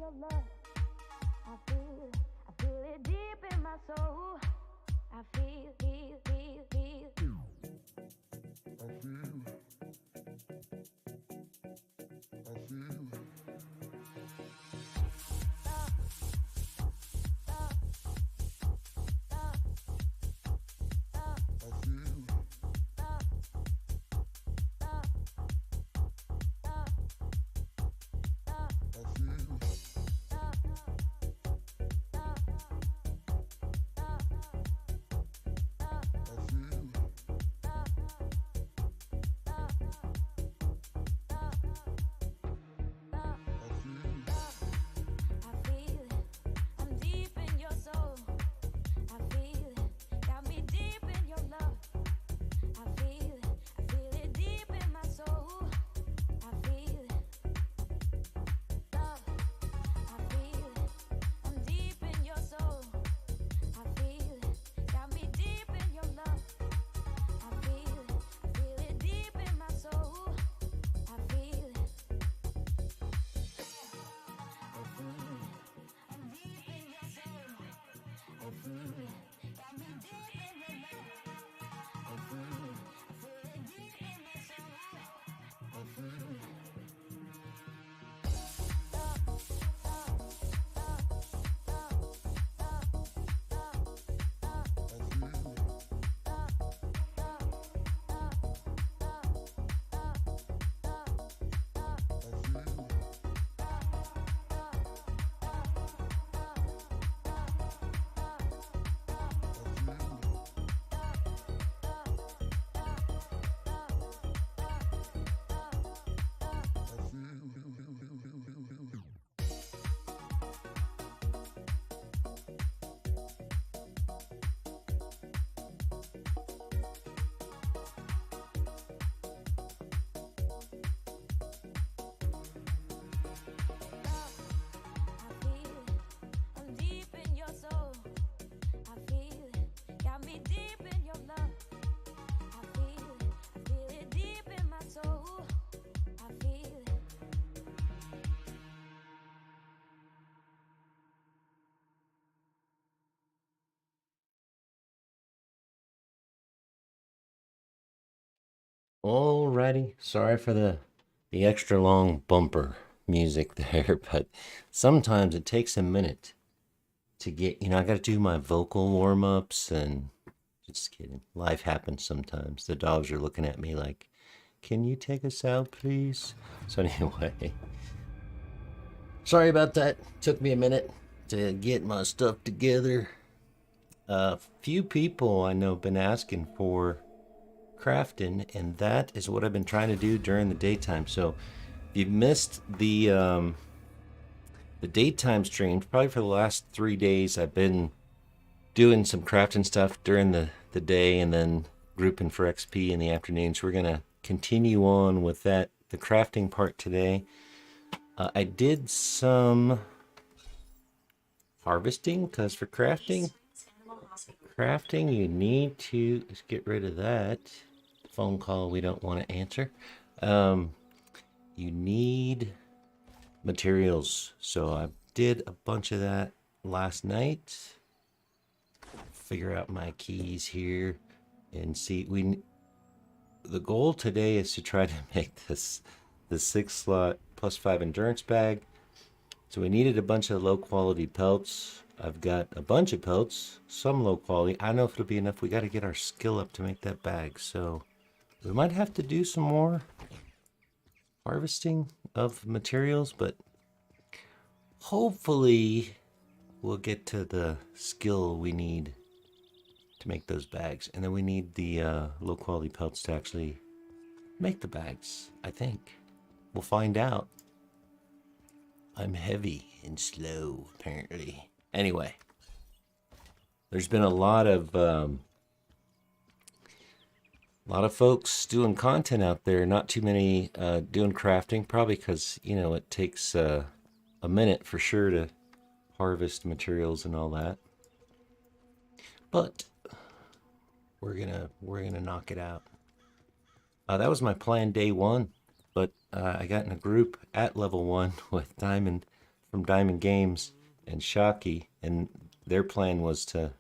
your love. I feel it deep in my soul. I feel, feel, feel, feel. I feel, I feel. Alrighty, sorry for the extra long bumper music there, but sometimes it takes a minute to get, I got to do my vocal warm-ups and just kidding. Life happens sometimes. The dogs are looking at me like, "Can you take us out, please?" So anyway, sorry about that. Took me a minute to get my stuff together. A few people I know have been asking for crafting, and that is what I've been trying to do during the daytime. So if you've missed the daytime streams, probably for the last 3 days, I've been doing some crafting stuff during the day and then grouping for XP in the afternoon. So we're gonna continue on with that, the crafting part today. I did some harvesting because for crafting you need to, let's get rid of that phone call we don't want to answer. You need materials, so I did a bunch of that last night. Figure out my keys here and see, the goal today is to try to make this the 6-slot +5 endurance bag. So we needed a bunch of low quality pelts. I've got a bunch of pelts, some low quality. I don't know if it'll be enough. We got to get our skill up to make that bag, so we might have to do some more harvesting of materials, but hopefully we'll get to the skill we need to make those bags. And then we need the low quality pelts to actually make the bags, I think. We'll find out. I'm heavy and slow, apparently. Anyway, there's been a lot of folks doing content out there. Not too many doing crafting, probably because it takes a minute for sure to harvest materials and all that. But we're gonna knock it out. That was my plan day one, but I got in a group at level 1 with Diamond from Diamond Games and Shockey, and their plan was to,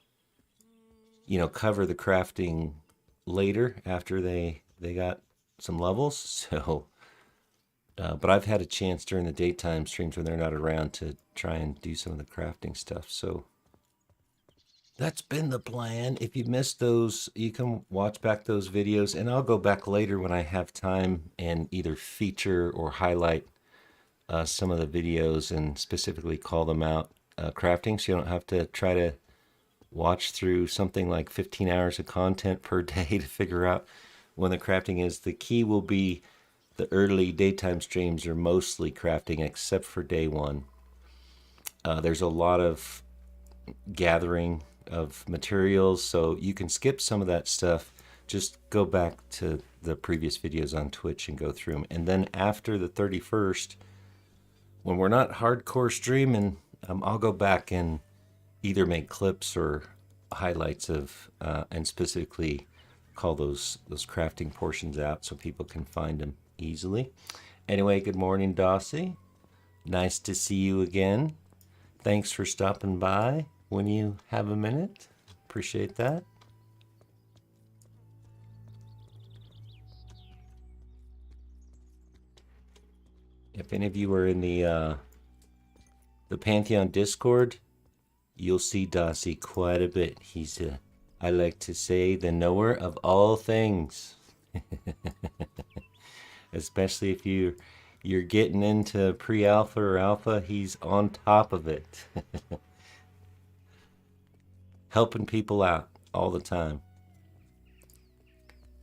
cover the crafting later after they got some levels. So, but I've had a chance during the daytime streams when they're not around to try and do some of the crafting stuff. So that's been the plan. If you missed those, you can watch back those videos, and I'll go back later when I have time and either feature or highlight some of the videos and specifically call them out crafting, so you don't have to try to watch through something like 15 hours of content per day to figure out when the crafting is. The key will be the early daytime streams are mostly crafting except for day one. There's a lot of gathering of materials, so you can skip some of that stuff. Just go back to the previous videos on Twitch and go through them. And then after the 31st, when we're not hardcore streaming, I'll go back and either make clips or highlights of, and specifically call those crafting portions out so people can find them easily. Anyway, good morning, Dossie. Nice to see you again. Thanks for stopping by when you have a minute. Appreciate that. If any of you are in the Pantheon Discord, you'll see Dossie quite a bit. He's I like to say, the knower of all things. Especially if you're getting into pre-alpha or alpha, he's on top of it. Helping people out all the time.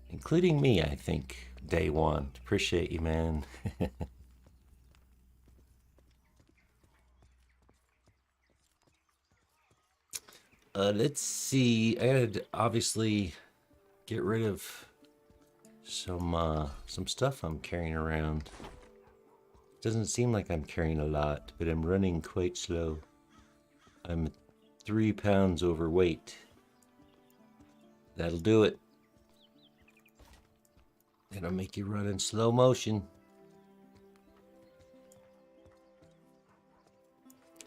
Including me, I think, day one. Appreciate you, man. Let's see. I gotta obviously get rid of some stuff I'm carrying around. Doesn't seem like I'm carrying a lot, but I'm running quite slow. I'm 3 pounds overweight. That'll do it. It'll make you run in slow motion.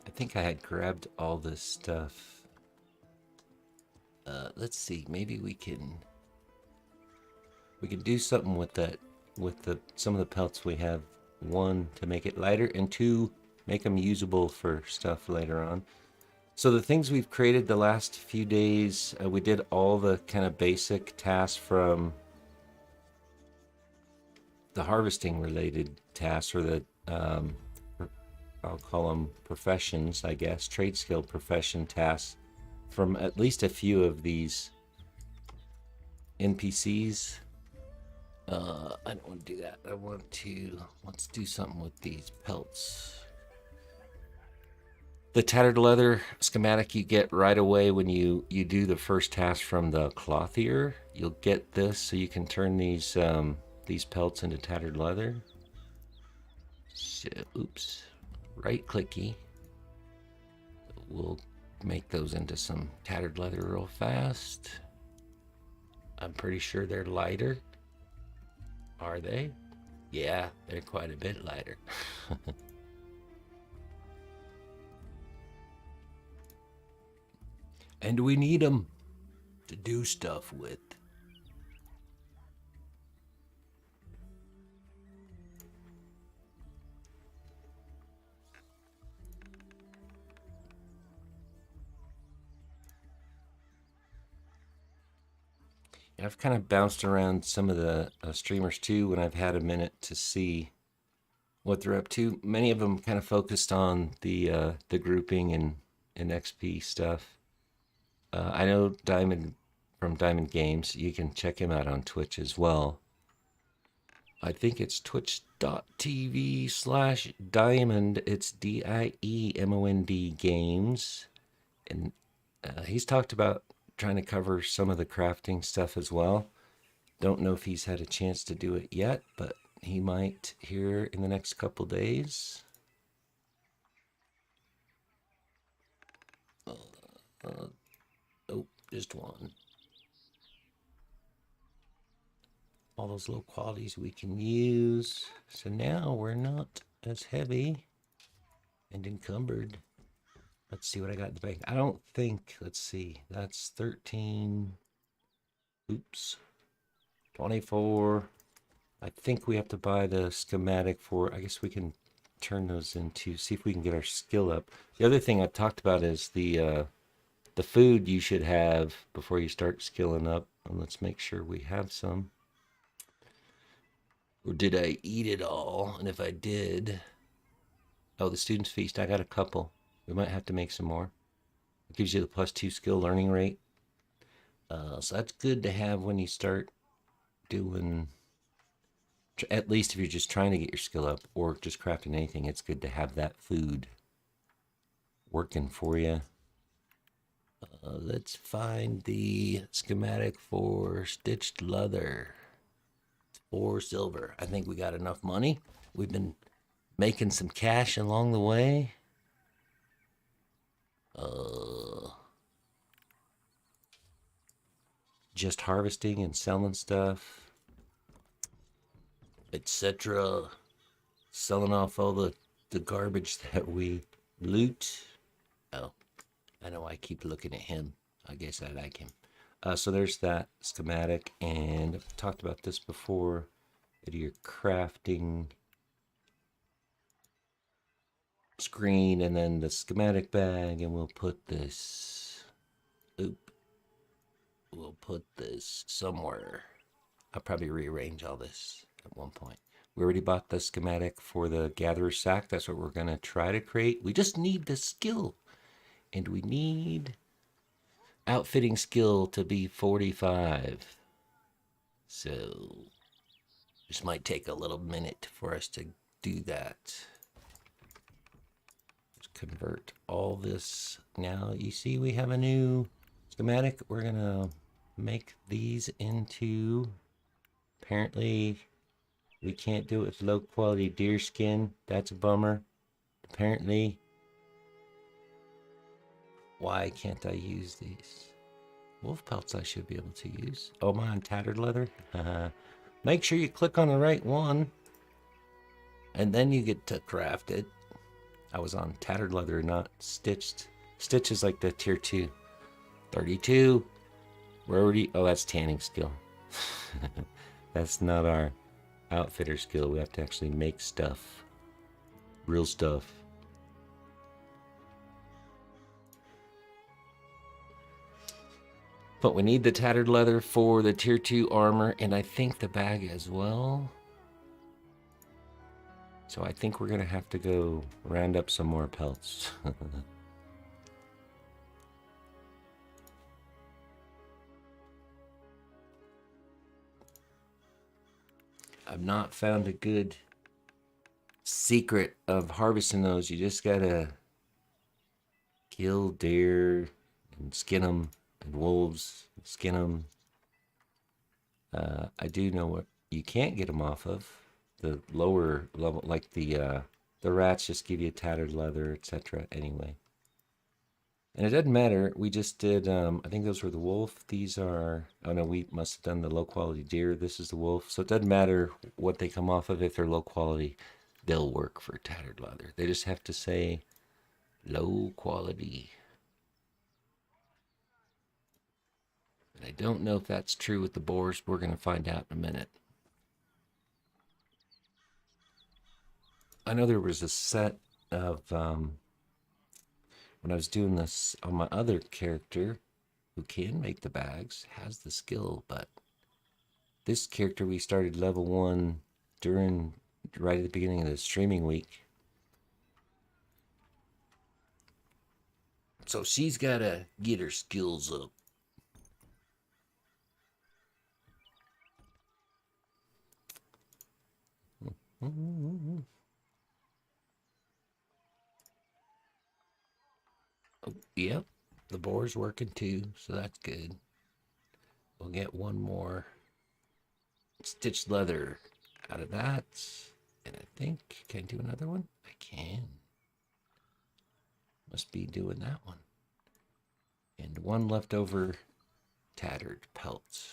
I think I had grabbed all this stuff. Let's see. Maybe we can do something with that, with some of the pelts we have. One, to make it lighter, and two, make them usable for stuff later on. So the things we've created the last few days, we did all the kind of basic tasks from the harvesting related tasks, or the I'll call them professions, I guess, trade skill profession tasks, from at least a few of these NPCs. I don't want to do that. Let's do something with these pelts. The tattered leather schematic you get right away when you do the first task from the clothier. You'll get this, so you can turn these pelts into tattered leather. So, oops, right clicky. We'll make those into some tattered leather real fast. I'm pretty sure they're lighter. Are they? Yeah, they're quite a bit lighter. And we need them to do stuff with. I've kind of bounced around some of the streamers too when I've had a minute to see what they're up to. Many of them kind of focused on the grouping and XP stuff. I know Diamond from Diamond Games. You can check him out on Twitch as well. I think it's twitch.tv/Diamond. It's DIEMOND Games. And he's talked about trying to cover some of the crafting stuff as well. Don't know if he's had a chance to do it yet, but he might here in the next couple days. Oh, just one. All those low qualities we can use. So now we're not as heavy. and encumbered. Let's see what I got in the bank. I don't think, let's see, that's 13. Oops. 24. I think we have to buy the schematic for, I guess we can turn those into, see if we can get our skill up. The other thing I talked about is the food you should have before you start skilling up. And let's make sure we have some. Or did I eat it all? And if I did, oh, the student's feast, I got a couple. We might have to make some more. It gives you the +2 skill learning rate. So that's good to have when you start doing, at least if you're just trying to get your skill up or just crafting anything, it's good to have that food working for you. Let's find the schematic for stitched leather. 4 silver. I think we got enough money. We've been making some cash along the way. Just harvesting and selling stuff, etc. Selling off all the garbage that we loot. Oh, I know I keep looking at him. I guess I like him. So there's that schematic, and I've talked about this before. Go to your crafting screen, and then the schematic bag, and we'll put this. We'll put this somewhere. I'll probably rearrange all this at one point. We already bought the schematic for the gatherer sack. That's what we're going to try to create. We just need the skill. And we need outfitting skill to be 45. So this might take a little minute for us to do that. Let's convert all this. Now you see we have a new schematic. We're going to make these into, apparently we can't do it with low quality deer skin. That's a bummer. Apparently, why can't I use these? Wolf pelts I should be able to use. Oh, am I on tattered leather? Make sure you click on the right one, and then you get to craft it. I was on tattered leather, not stitched. Stitch is like the tier 2. 32. We're already, oh, that's tanning skill. That's not our outfitter skill. We have to actually make stuff. Real stuff. But we need the tattered leather for the tier 2 armor, and I think the bag as well. So I think we're going to have to go round up some more pelts. I've not found a good secret of harvesting those. You just gotta kill deer and skin them, and wolves, skin them. I do know what you can't get them off of. The lower level, like the rats just give you tattered leather, etc. Anyway. And it doesn't matter. We just did, I think those were the wolf. These are, oh no, we must have done the low quality deer. This is the wolf. So it doesn't matter what they come off of. If they're low quality, they'll work for tattered leather. They just have to say low quality. And I don't know if that's true with the boars. We're going to find out in a minute. I know there was a set of, when I was doing this on my other character who can make the bags, has the skill, but this character we started level 1 during, right at the beginning of the streaming week. So she's got to get her skills up. Oh, yep, the boar's working too, so that's good. We'll get one more stitched leather out of that. And I think, can I do another one? I can. Must be doing that one. And one leftover tattered pelt.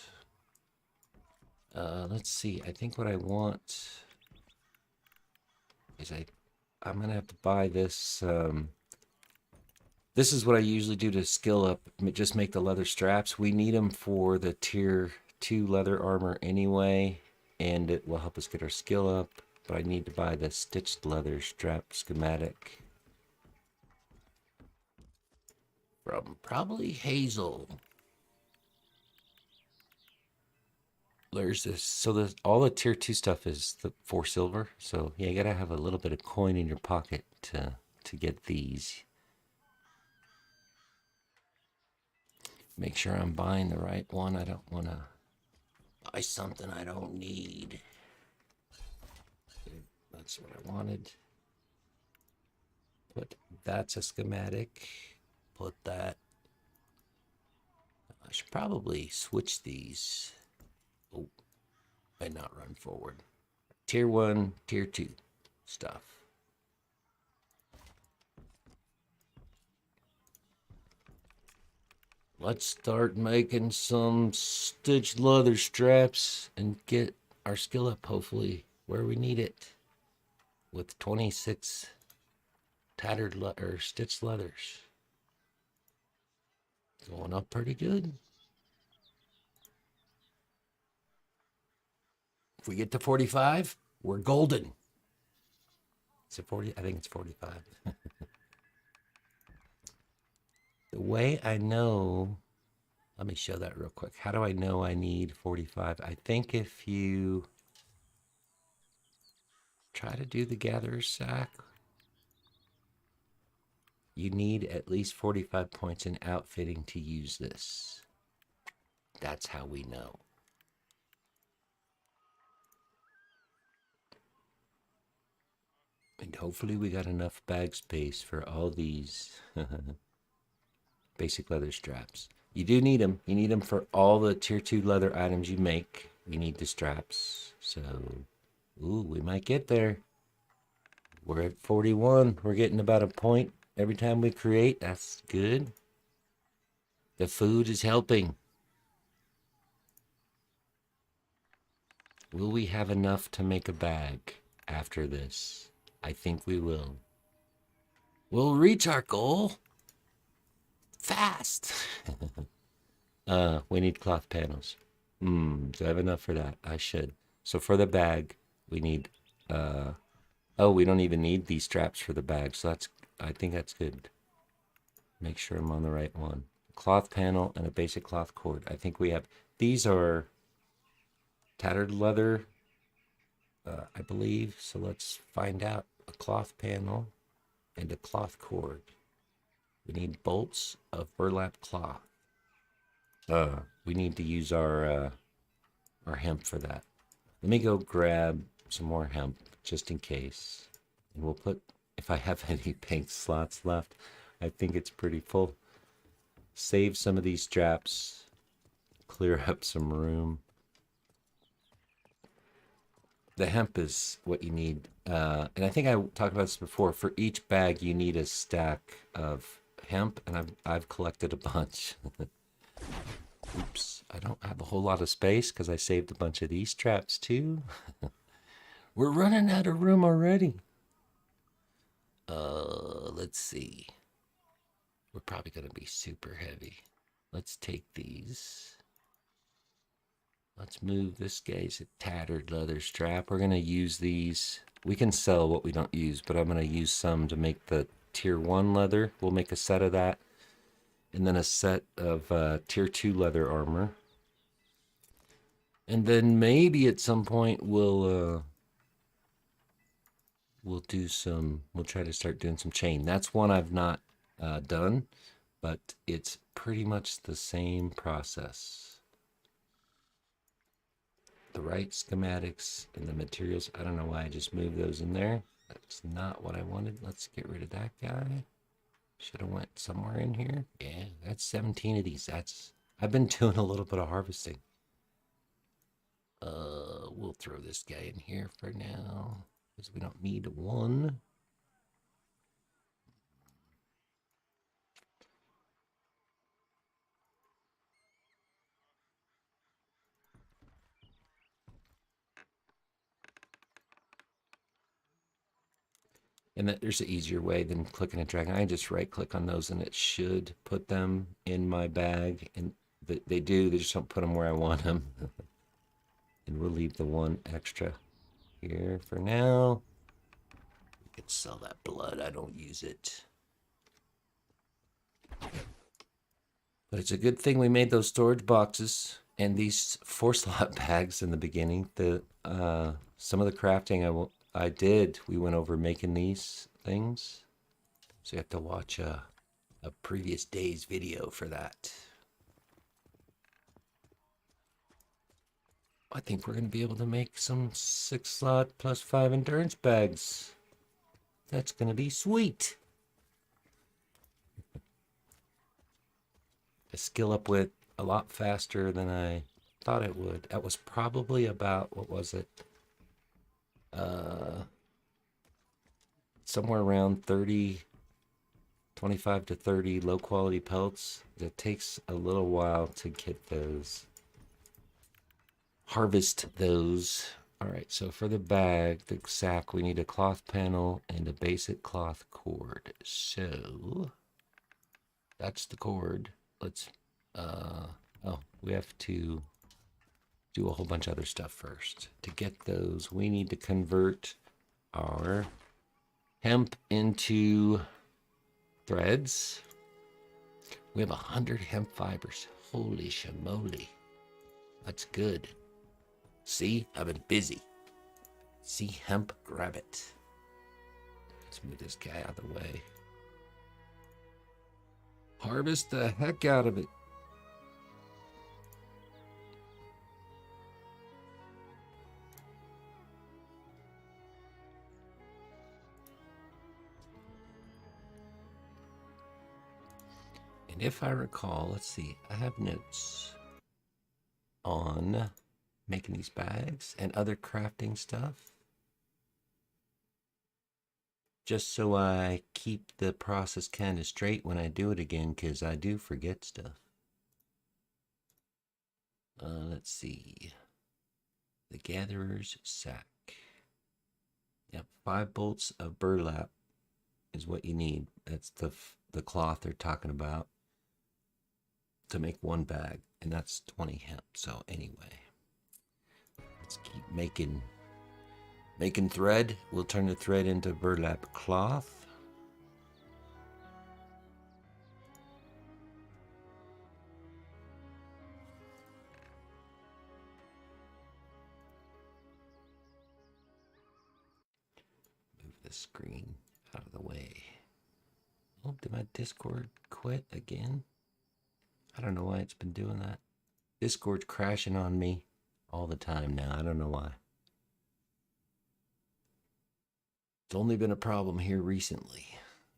Let's see. I think what I want is I'm gonna have to buy this. This is what I usually do to skill up, just make the leather straps. We need them for the tier 2 leather armor anyway, and it will help us get our skill up. But I need to buy the stitched leather strap schematic from probably Hazel. There's this, so all the tier 2 stuff is the 4 silver. So yeah, you gotta have a little bit of coin in your pocket to get these. Make sure I'm buying the right one. I don't want to buy something I don't need. That's what I wanted. But that's a schematic. Put that. I should probably switch these. Oh, and not run forward. Tier 1, Tier 2 stuff. Let's start making some stitched leather straps and get our skill up, hopefully, where we need it. With 26 tattered or stitched leathers. Going up pretty good. If we get to 45, we're golden. Is it 40? I think it's 45. The way I know, let me show that real quick. How do I know I need 45? I think if you try to do the gatherer's sack, you need at least 45 points in outfitting to use this. That's how we know. And hopefully we got enough bag space for all these basic leather straps. You do need them. You need them for all the tier 2 leather items you make. You need the straps. So, ooh, we might get there. We're at 41. We're getting about a point every time we create. That's good. The food is helping. Will we have enough to make a bag after this? I think we will. We'll reach our goal fast. We need cloth panels. Do I have enough for that? I should. So for the bag, we need, oh, we don't even need these straps for the bag. So that's, I think that's good. Make sure I'm on the right one. Cloth panel and a basic cloth cord. I think we have, these are tattered leather, I believe. So let's find out. A cloth panel and a cloth cord. We need bolts of burlap cloth. We need to use our hemp for that. Let me go grab some more hemp just in case. And we'll put, if I have any pink slots left, I think it's pretty full. Save some of these straps. Clear up some room. The hemp is what you need. And I think I talked about this before. For each bag, you need a stack of hemp, and I've collected a bunch. Oops, I don't have a whole lot of space because I saved a bunch of these straps too. We're running out of room already. Let's see. We're probably going to be super heavy. Let's take these. Let's move this guy's a tattered leather strap. We're going to use these. We can sell what we don't use, but I'm going to use some to make the tier 1 leather. We'll make a set of that. And then a set of tier 2 leather armor. And then maybe at some point we'll try to start doing some chain. That's one I've not done, but it's pretty much the same process. The right schematics and the materials. I don't know why I just moved those in there. That's not what I wanted. Let's get rid of that guy. Should have went somewhere in here. Yeah, that's 17 of these. I've been doing a little bit of harvesting. We'll throw this guy in here for now because we don't need one. And that there's an easier way than clicking and dragging. I just right click on those and it should put them in my bag. And they do, they just don't put them where I want them. And we'll leave the one extra here for now. We could sell that blood, I don't use it. But it's a good thing we made those storage boxes and these 4-slot bags in the beginning. Some of the crafting I did, we went over making these things. So you have to watch a previous day's video for that. I think we're going to be able to make some 6-slot plus 5 endurance bags. That's going to be sweet. I skill up with a lot faster than I thought it would. That was probably about, what was it? Somewhere around 25 to 30 low quality pelts. It takes a little while to get those. Harvest those. All right, so for the bag, the sack, we need a cloth panel and a basic cloth cord. So that's the cord. Let's, we have to do a whole bunch of other stuff first. To get those, we need to convert our hemp into threads. We have 100 hemp fibers. Holy shamoly. That's good. See, I've been busy. See hemp, grab it. Let's move this guy out of the way. Harvest the heck out of it. And if I recall, let's see, I have notes on making these bags and other crafting stuff. Just so I keep the process kind of straight when I do it again, because I do forget stuff. Let's see. The Gatherer's Sack. Yep, 5 bolts of burlap is what you need. That's the cloth they're talking about to make one bag, and that's 20 hemp. So anyway, let's keep making thread. We'll turn the thread into burlap cloth. Move the screen out of the way. Oh, did my Discord quit again? I don't know why it's been doing that. Discord's crashing on me all the time now. I don't know why. It's only been a problem here recently.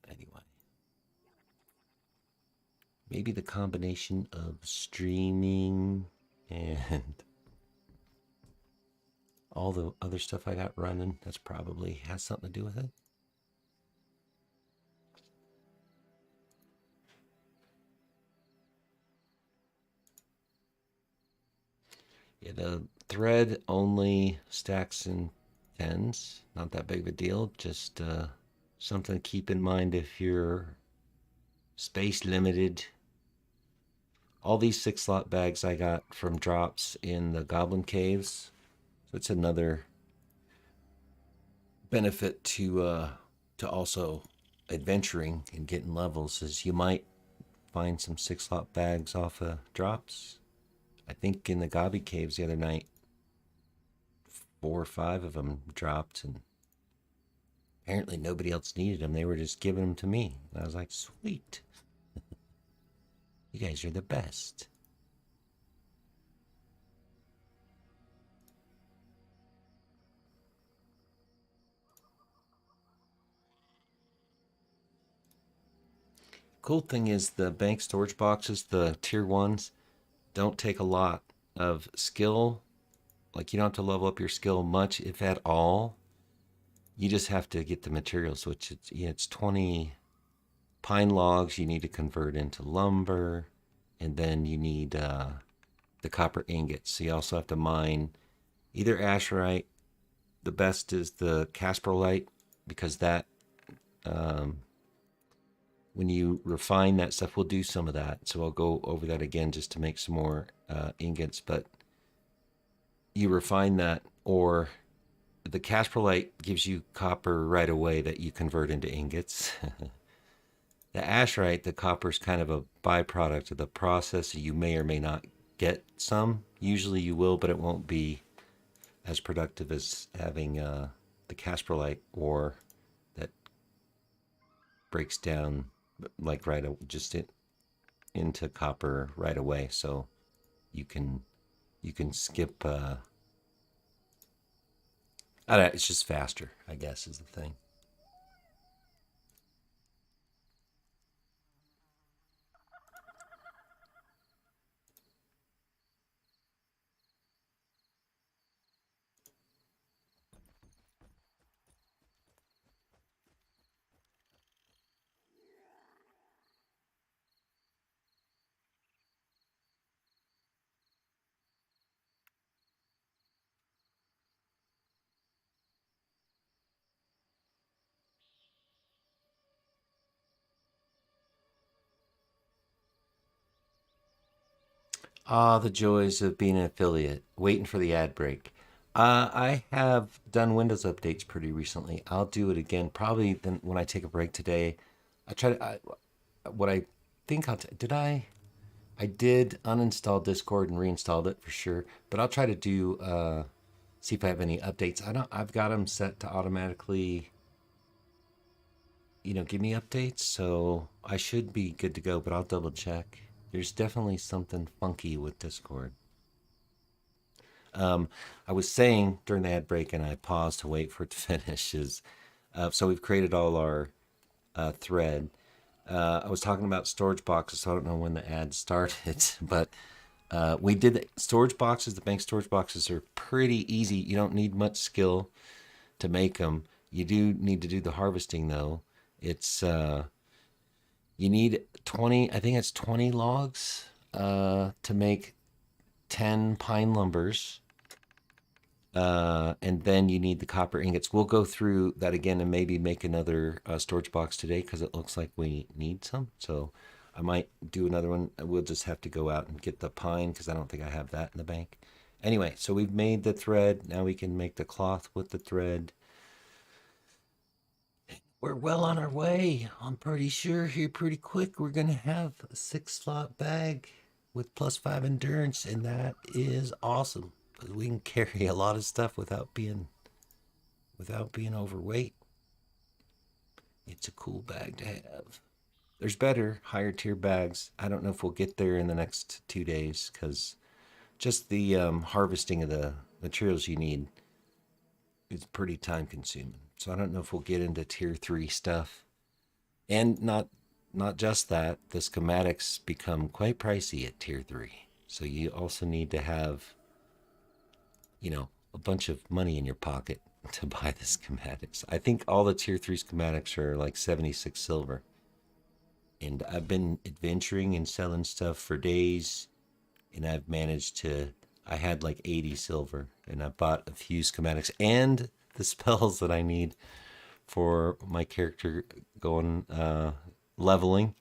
Anyway. Maybe the combination of streaming and all the other stuff I got running, that's probably has something to do with it. Yeah, the thread only stacks in 10s. Not that big of a deal. Just something to keep in mind if you're space limited. All these 6-slot bags I got from drops in the Goblin Caves. So it's another benefit to also adventuring and getting levels, is you might find some 6-slot bags off of drops. I think in the Goblin Caves the other night, 4 or 5 of them dropped, and apparently nobody else needed them. They were just giving them to me. And I was like, sweet. You guys are the best. Cool thing is the bank storage boxes, the tier 1s, don't take a lot of skill. Like, you don't have to level up your skill much, if at all. You just have to get the materials, which it's 20 pine logs you need to convert into lumber, and then you need the copper ingots. So you also have to mine either azurite. The best is the casperolite, because that when you refine that stuff, we'll do some of that. So I'll go over that again just to make some more ingots. But you refine that, or the casperolite gives you copper right away that you convert into ingots. The asherite, the copper is kind of a byproduct of the process. You may or may not get some. Usually you will, but it won't be as productive as having the casperolite ore that breaks down like just into copper right away. So you can skip. It's just faster, I guess, is the thing. Ah, the joys of being an affiliate. Waiting for the ad break. I have done Windows updates pretty recently. I'll do it again probably then when I take a break today. I try to. What I think did I? I did uninstall Discord and reinstalled it for sure. But I'll try to do see if I have any updates. I don't. I've got them set to automatically, give me updates. So I should be good to go. But I'll double check. There's definitely something funky with Discord. I was saying during the ad break, and I paused to wait for it to finish. So we've created all our thread. I was talking about storage boxes, so I don't know when the ad started, but we did the storage boxes. The bank storage boxes are pretty easy. You don't need much skill to make them. You do need to do the harvesting though. It's you need 20. I think it's 20 logs to make 10 pine lumbers. And then you need the copper ingots. We'll go through that again and maybe make another storage box today because it looks like we need some. So I might do another one. We'll just have to go out and get the pine because I don't think I have that in the bank. Anyway, so we've made the thread. Now we can make the cloth with the thread. We're well on our way. I'm pretty sure here pretty quick we're going to have a 6-slot bag with +5 endurance, and that is awesome. Because we can carry a lot of stuff without being overweight. It's a cool bag to have. There's better, higher tier bags. I don't know if we'll get there in the next 2 days because just the harvesting of the materials you need is pretty time consuming. So I don't know if we'll get into tier 3 stuff. And not just that, the schematics become quite pricey at tier 3. So you also need to have a bunch of money in your pocket to buy the schematics. I think all the tier 3 schematics are like 76 silver. And I've been adventuring and selling stuff for days, and I've managed to. I had like 80 silver, and I bought a few schematics and the spells that I need for my character going leveling.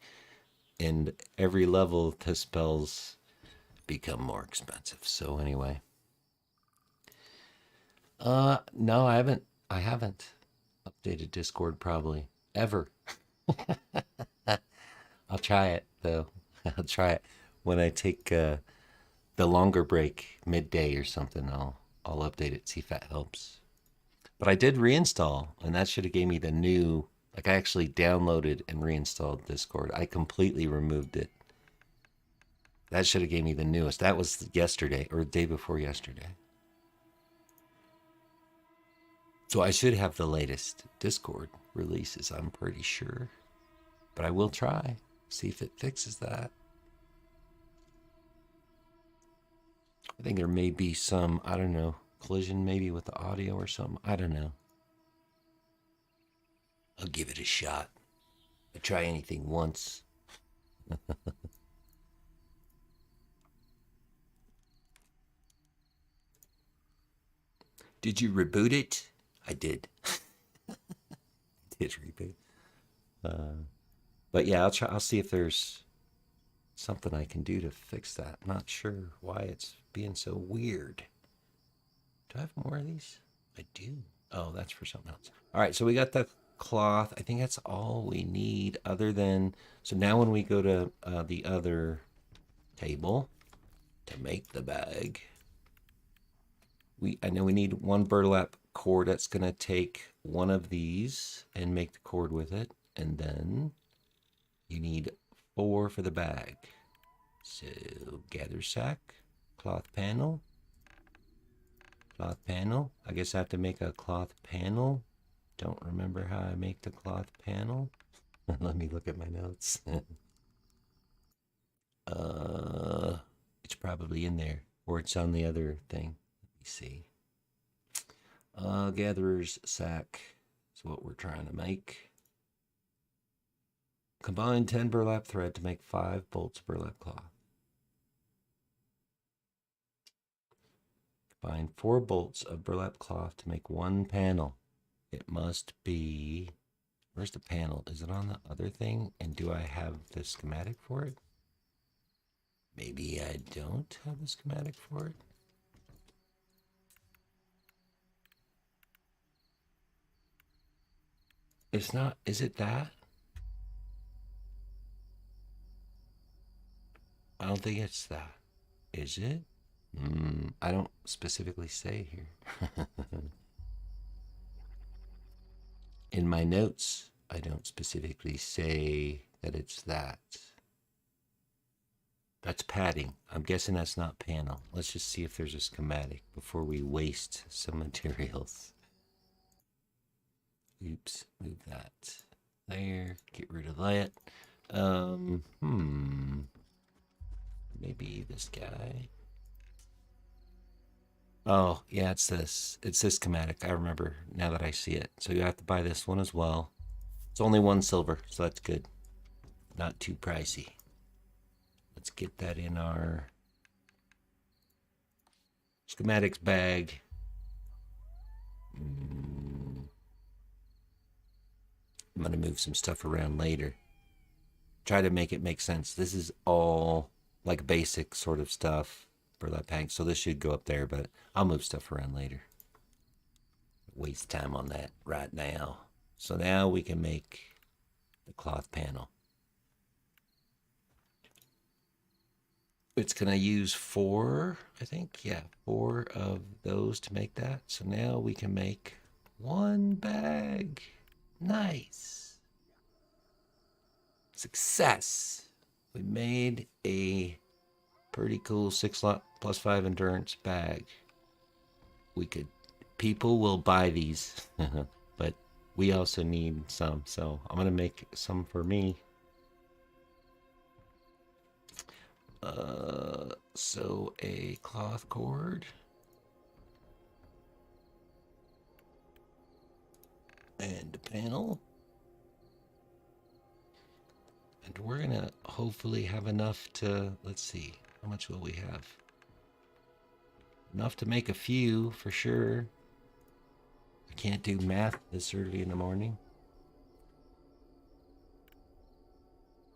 And every level, the spells become more expensive. So anyway. No, I haven't. I haven't updated Discord probably ever. I'll try it though. I'll try it when I take the longer break midday or something. I'll update it, see if that helps. But I did reinstall, and that should have gave me the new. Like I actually downloaded and reinstalled Discord. I completely removed it. That should have gave me the newest. That was yesterday or the day before yesterday. So I should have the latest Discord releases, I'm pretty sure. But I will try, see if it fixes that. I think there may be some, I don't know, collision maybe with the audio or something. I don't know. I'll give it a shot. I try anything once. Did you reboot it? I did. Did reboot. But yeah, I'll see if there's something I can do to fix that. I'm not sure why it's being so weird. Do I have more of these? I do. Oh, that's for something else. All right, so we got the cloth. I think that's all we need other than... So now when we go to the other table to make the bag, I know we need one burlap cord. That's going to take one of these and make the cord with it. And then you need 4 for the bag. So gather sack, cloth panel, cloth panel. I guess I have to make a cloth panel. Don't remember how I make the cloth panel. Let me look at my notes. It's probably in there, or it's on the other thing. Let me see. Gatherer's sack is what we're trying to make. Combine 10 burlap thread to make 5 bolts of burlap cloth. Combine 4 bolts of burlap cloth to make 1 panel. It must be... Where's the panel? Is it on the other thing? And do I have the schematic for it? Maybe I don't have the schematic for it. It's not... Is it that? I don't think it's that. Is it? I don't specifically say here. In my notes, I don't specifically say that it's that. That's padding. I'm guessing that's not panel. Let's just see if there's a schematic before we waste some materials. Oops, move that there. Get rid of that. Maybe this guy. Oh, yeah, it's this. It's this schematic. I remember now that I see it. So you have to buy this one as well. It's only 1 silver, so that's good. Not too pricey. Let's get that in our schematics bag. I'm going to move some stuff around later. Try to make it make sense. This is all like basic sort of stuff. Burlap hank, so this should go up there, but I'll move stuff around later. Waste time on that right now. So now we can make the cloth panel. It's gonna use 4, I think, yeah, 4 of those to make that. So now we can make 1 bag. Nice. Success. We made a pretty cool 6 lot plus 5 endurance bag. People will buy these, but we also need some, so I'm gonna make some for me. So a cloth cord. And a panel. And we're gonna hopefully have enough to, let's see, how much will we have? Enough to make a few, for sure. I can't do math this early in the morning.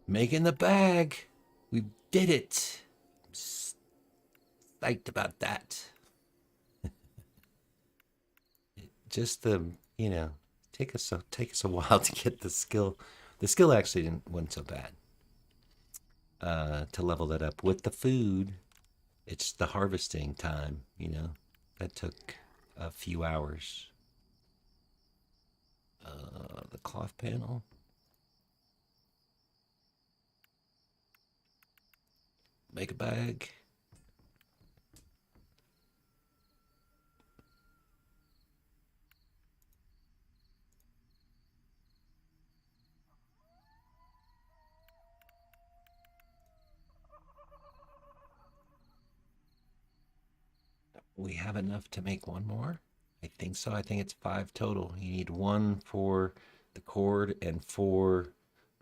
Making the bag! We did it! I'm psyched about that. Just the, take us a while to get the skill. The skill actually wasn't so bad. To level that up with the food, it's the harvesting time. That took a few hours. The cloth panel. Make a bag. We have enough to make 1 more. I think so. I think it's 5 total. You need 1 for the cord and 4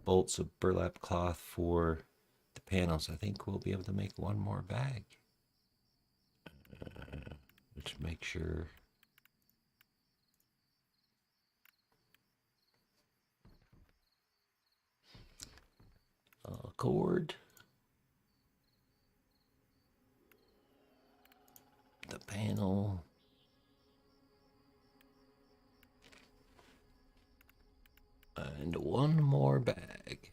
bolts of burlap cloth for the panels. I think we'll be able to make 1 more bag. Let's make sure. cord. The panel. And one more bag.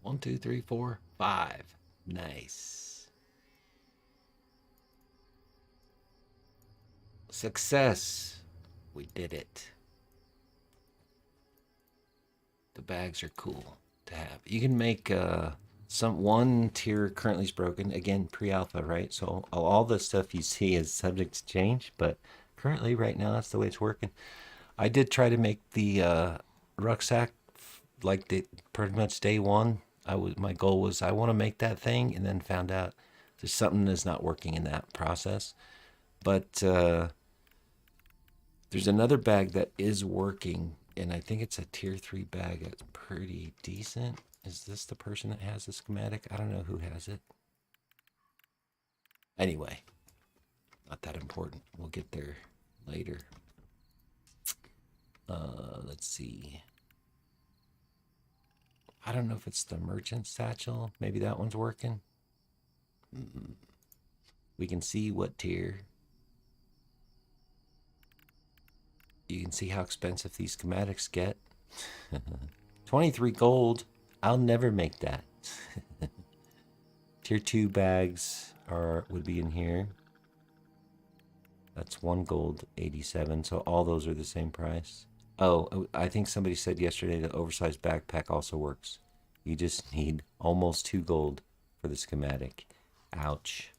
1, 2, 3, 4, 5. Nice. Success. We did it. The bags are cool to have. You can make one tier currently is broken. Again, pre-alpha, right? So all the stuff you see is subject to change, but currently right now that's the way it's working. I did try to make the rucksack like pretty much day one. My goal was I want to make that thing, and then found out there's something that's not working in that process. But there's another bag that is working, and I think it's a tier 3 bag that's pretty decent. Is this the person that has the schematic? I don't know who has it. Anyway, not that important. We'll get there later. Let's see. I don't know if it's the merchant satchel. Maybe that one's working. We can see what tier. You can see how expensive these schematics get. 23 gold. I'll never make that. Tier 2 bags would be in here. That's 1 gold, 87. So all those are the same price. Oh, I think somebody said yesterday the oversized backpack also works. You just need almost 2 gold for the schematic. Ouch.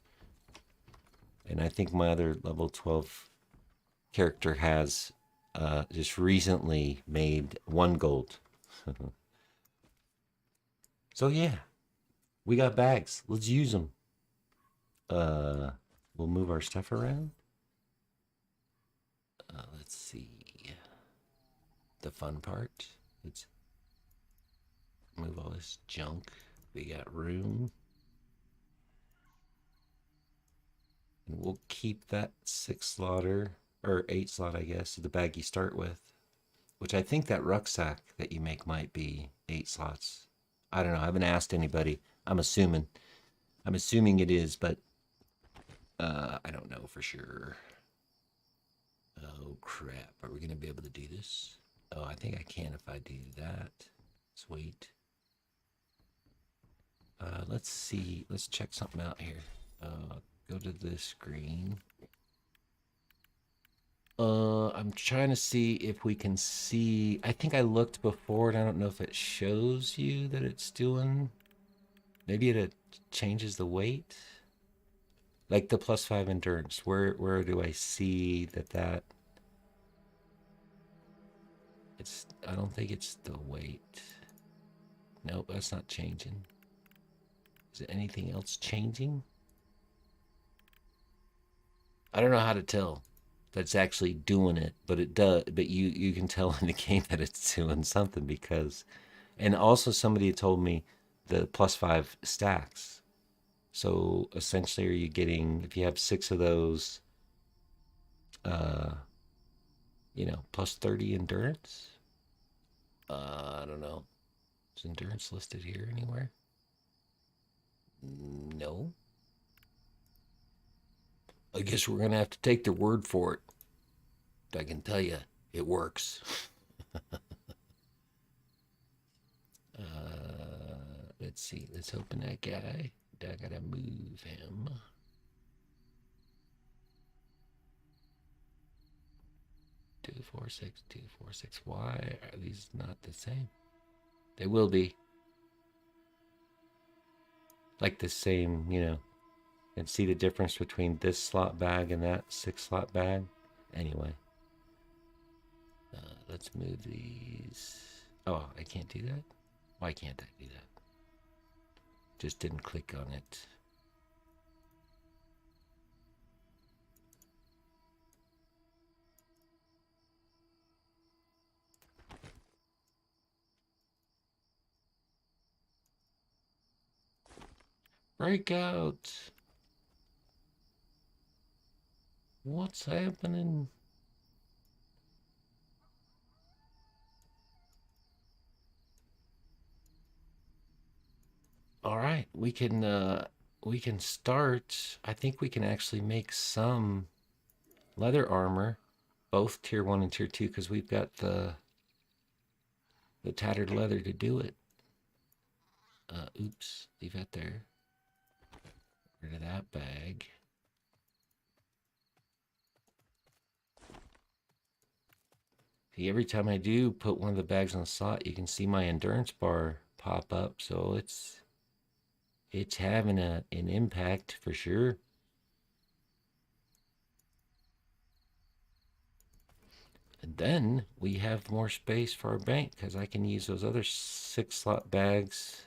And I think my other level 12 character has just recently made 1 gold. So yeah, we got bags. Let's use them. We'll move our stuff around. Let's see. The fun part. Let's move all this junk. We got room. And we'll keep that 6 slaughter, or 8 slot, I guess, the bag you start with. Which I think that rucksack that you make might be 8 slots. I don't know. I haven't asked anybody. I'm assuming it is, but I don't know for sure. Oh, crap. Are we going to be able to do this? Oh, I think I can if I do that. Sweet. Let's see. Let's check something out here. Go to this screen. I'm trying to see if we can see. I think I looked before, and I don't know if it shows you that it's doing. Maybe it changes the weight. Like the +5 endurance. Where do I see that? I don't think it's the weight. Nope, that's not changing. Is there anything else changing? I don't know how to tell that's actually doing it, but it does. But you can tell in the game that it's doing something because, and also somebody had told me the +5 stacks. So essentially, are you getting, if you have 6 of those, +30 endurance? I don't know. Is endurance listed here anywhere? No. I guess we're gonna have to take their word for it. But I can tell you, it works. Let's see. Let's open that guy. I gotta move him. Two, 4, 6, 2, 4, 6. Why are these not the same? They will be. Like the same, and see the difference between this slot bag and that 6 slot bag. Anyway, let's move these. Oh, I can't do that? Why can't I do that? Just didn't click on it. Breakout! What's happening? All right, we can start. I think we can actually make some leather armor, both tier 1 and tier 2, because we've got the tattered leather to do it. Oops, leave that there. Get rid of that bag. See, every time I do put one of the bags on the slot, you can see my endurance bar pop up, so it's having an impact for sure. And then we have more space for our bank because I can use those other 6-slot bags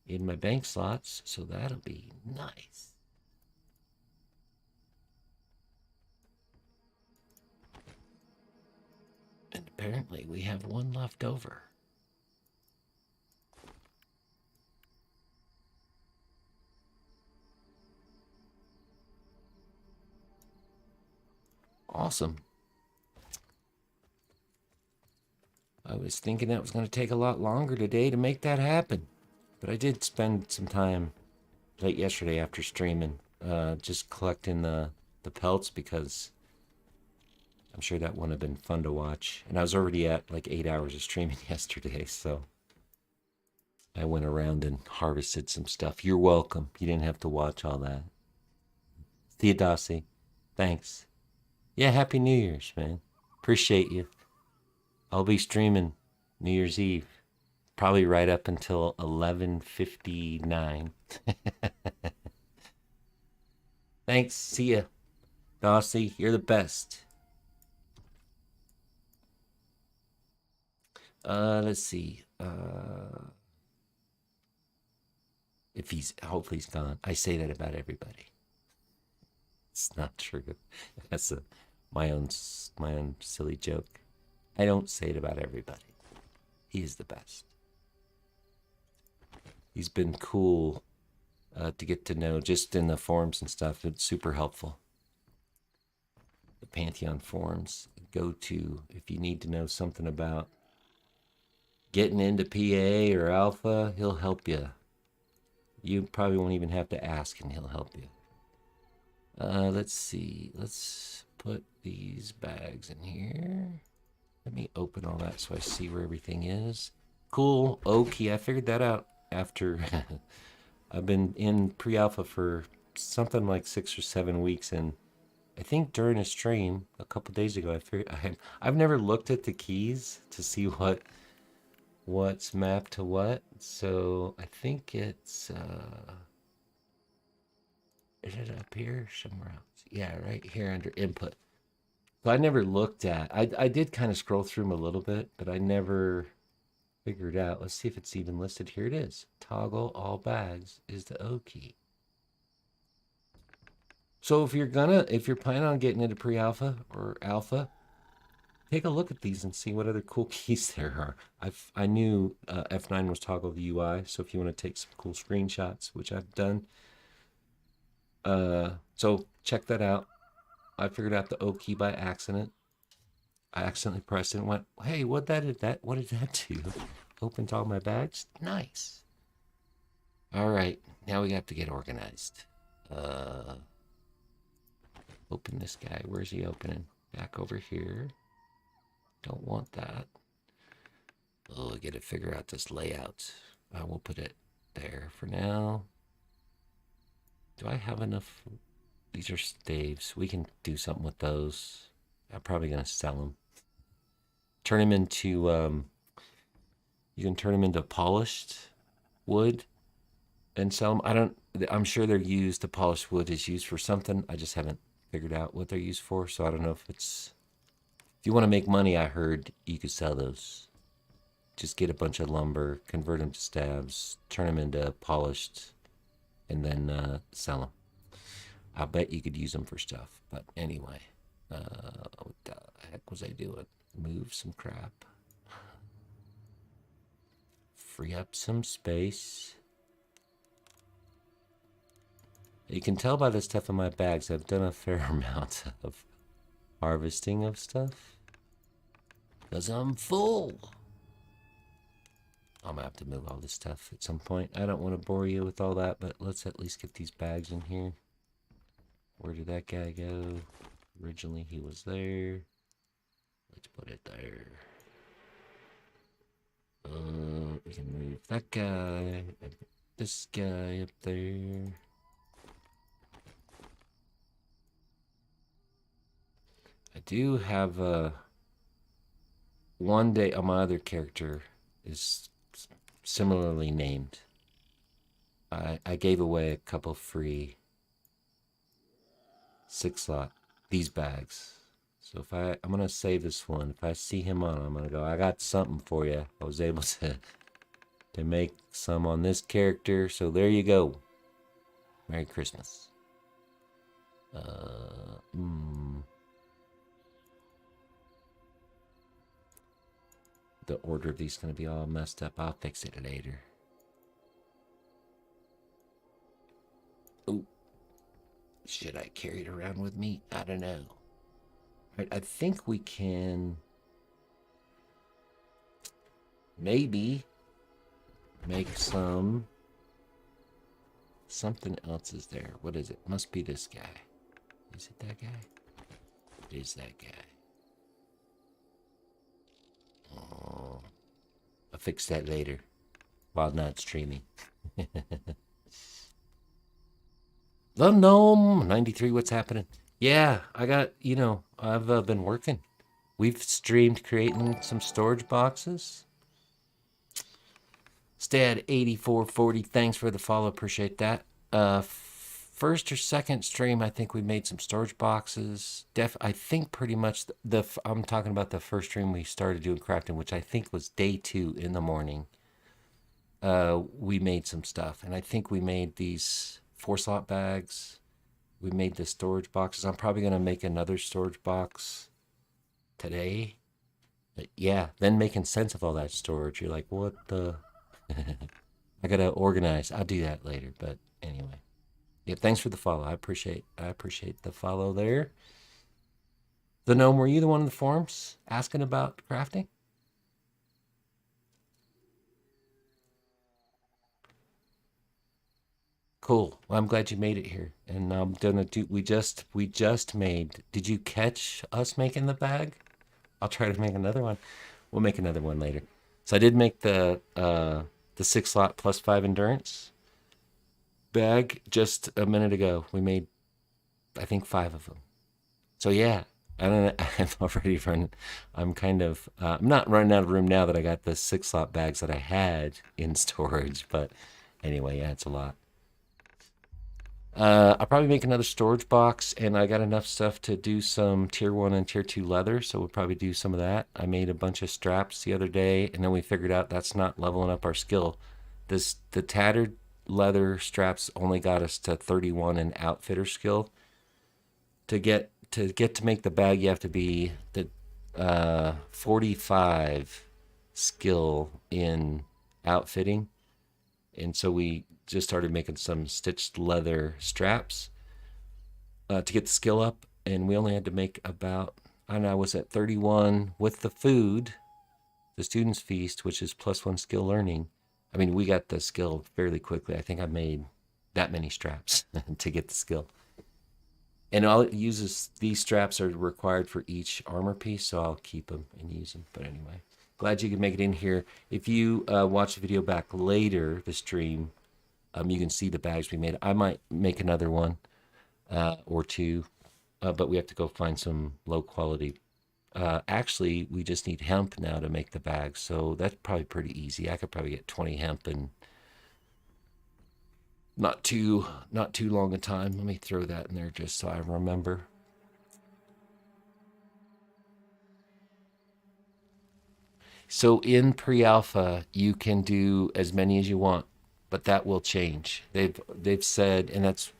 in my bank slots, so that'll be nice. And apparently we have one left over. Awesome. I was thinking that was going to take a lot longer today to make that happen. But I did spend some time late yesterday after streaming just collecting the pelts because I'm sure that wouldn't have been fun to watch. And I was already at like 8 hours of streaming yesterday, so I went around and harvested some stuff. You're welcome. You didn't have to watch all that. Theodosy, thanks. Yeah, Happy New Year's, man. Appreciate you. I'll be streaming New Year's Eve, probably right up until 11:59. Thanks. See ya. Dossie, you're the best. Let's see. If hopefully he's gone. I say that about everybody. It's not true. That's my own silly joke. I don't say it about everybody. He is the best. He's been cool to get to know just in the forums and stuff. It's super helpful. The Pantheon forums. Go to if you need to know something about getting into PA or Alpha, he'll help you. You probably won't even have to ask and he'll help you. Let's see. Let's put these bags in here. Let me open all that so I see where everything is. Cool. Okay, I figured that out after I've been in pre-alpha for something like 6 or 7 weeks, and I think during a stream a couple days ago, I figured I've never looked at the keys to see what's mapped to what. So I think it's is it up here somewhere else? Yeah, right here under input. So I never looked at. I did kind of scroll through them a little bit, but I never figured out. Let's see if it's even listed. Here it is. Toggle all bags is the O key. So if you're planning on getting into pre-alpha or alpha, take a look at these and see what other cool keys there are. I knew F9 was toggle the UI, so if you want to take some cool screenshots, which I've done, so check that out. I figured out the O key by accident. I accidentally pressed it and went, hey, what did that do? Opened all my bags? Nice. All right, now we have to get organized. Open this guy. Where's he opening? Back over here. Don't want that. Oh, I gotta figure out this layout. We'll put it there for now. Do I have enough? These are staves. We can do something with those. I'm probably gonna sell them. Turn them into, you can turn them into polished wood and sell them. I'm sure they're used, the polished wood is used for something. I just haven't figured out what they're used for, so I don't know if it's, if you want to make money, I heard you could sell those. Just get a bunch of lumber, convert them to staves, turn them into polished, and then sell them. I bet you could use them for stuff. But anyway, what the heck was I doing? Move some crap. Free up some space. You can tell by the stuff in my bags, I've done a fair amount of harvesting of stuff. Because I'm full. I'm gonna have to move all this stuff at some point. I don't want to bore you with all that, but let's at least get these bags in here. Where did that guy go? Originally he was there. Let's put it there. We can move that guy and this guy up there. I do have one day on my other character is similarly named. I gave away a couple free 6-slot these bags. So if I'm gonna save this one. If I see him on, I'm gonna go, I got something for you. I was able to make some on this character. So there you go. Merry Christmas. The order of these is gonna be all messed up. I'll fix it later. Oh, should I carry it around with me? I don't know. Right, I think we can maybe make something else is there. What is it? Must be this guy. Is it that guy? It is that guy. Oh, I'll fix that later while not streaming. The Gnome 93, what's happening? Yeah, I got, I've been working. We've streamed creating some storage boxes. Stad 8440, thanks for the follow, appreciate that. First or second stream, I think we made some storage boxes. I think pretty much I'm talking about the first stream we started doing crafting, which I think was day 2 in the morning. We made some stuff, and I think we made these 4-slot bags. We made the storage boxes. I'm probably going to make another storage box today. But yeah, then making sense of all that storage. You're like, what the... I got to organize. I'll do that later. But anyway. Yeah, thanks for the follow. I appreciate the follow there. The Gnome, were you the one in the forums asking about crafting? Cool. Well, I'm glad you made it here. And I'm gonna do. We just made. Did you catch us making the bag? I'll try to make another one. We'll make another one later. So I did make the 6-slot plus 5 endurance bag just a minute ago. We made, I think, 5 of them. So yeah, I don't know. I'm already running. I'm kind of. I'm not running out of room now that I got the 6-slot bags that I had in storage. But anyway, yeah, it's a lot. I'll probably make another storage box, and I got enough stuff to do some tier 1 and tier 2 leather, so we'll probably do some of that. I made a bunch of straps the other day, and then we figured out that's not leveling up our skill. The tattered leather straps only got us to 31 in outfitter skill. To get to make the bag, you have to be the 45 skill in outfitting, and so we just started making some stitched leather straps to get the skill up, and we only had to make about, I don't know, I was at 31 with the food, the student's feast, which is +1 skill learning. I mean, we got the skill fairly quickly. I think I made that many straps to get the skill. And all it uses, these straps are required for each armor piece, so I'll keep them and use them. But anyway, glad you could make it in here. If you watch the video back later, the stream, you can see the bags we made. I might make another one or two, but we have to go find some low quality. Actually, we just need hemp now to make the bags, so that's probably pretty easy. I could probably get 20 hemp in not too long a time. Let me throw that in there just so I remember. So in pre-alpha, you can do as many as you want, but that will change. They've said, and that's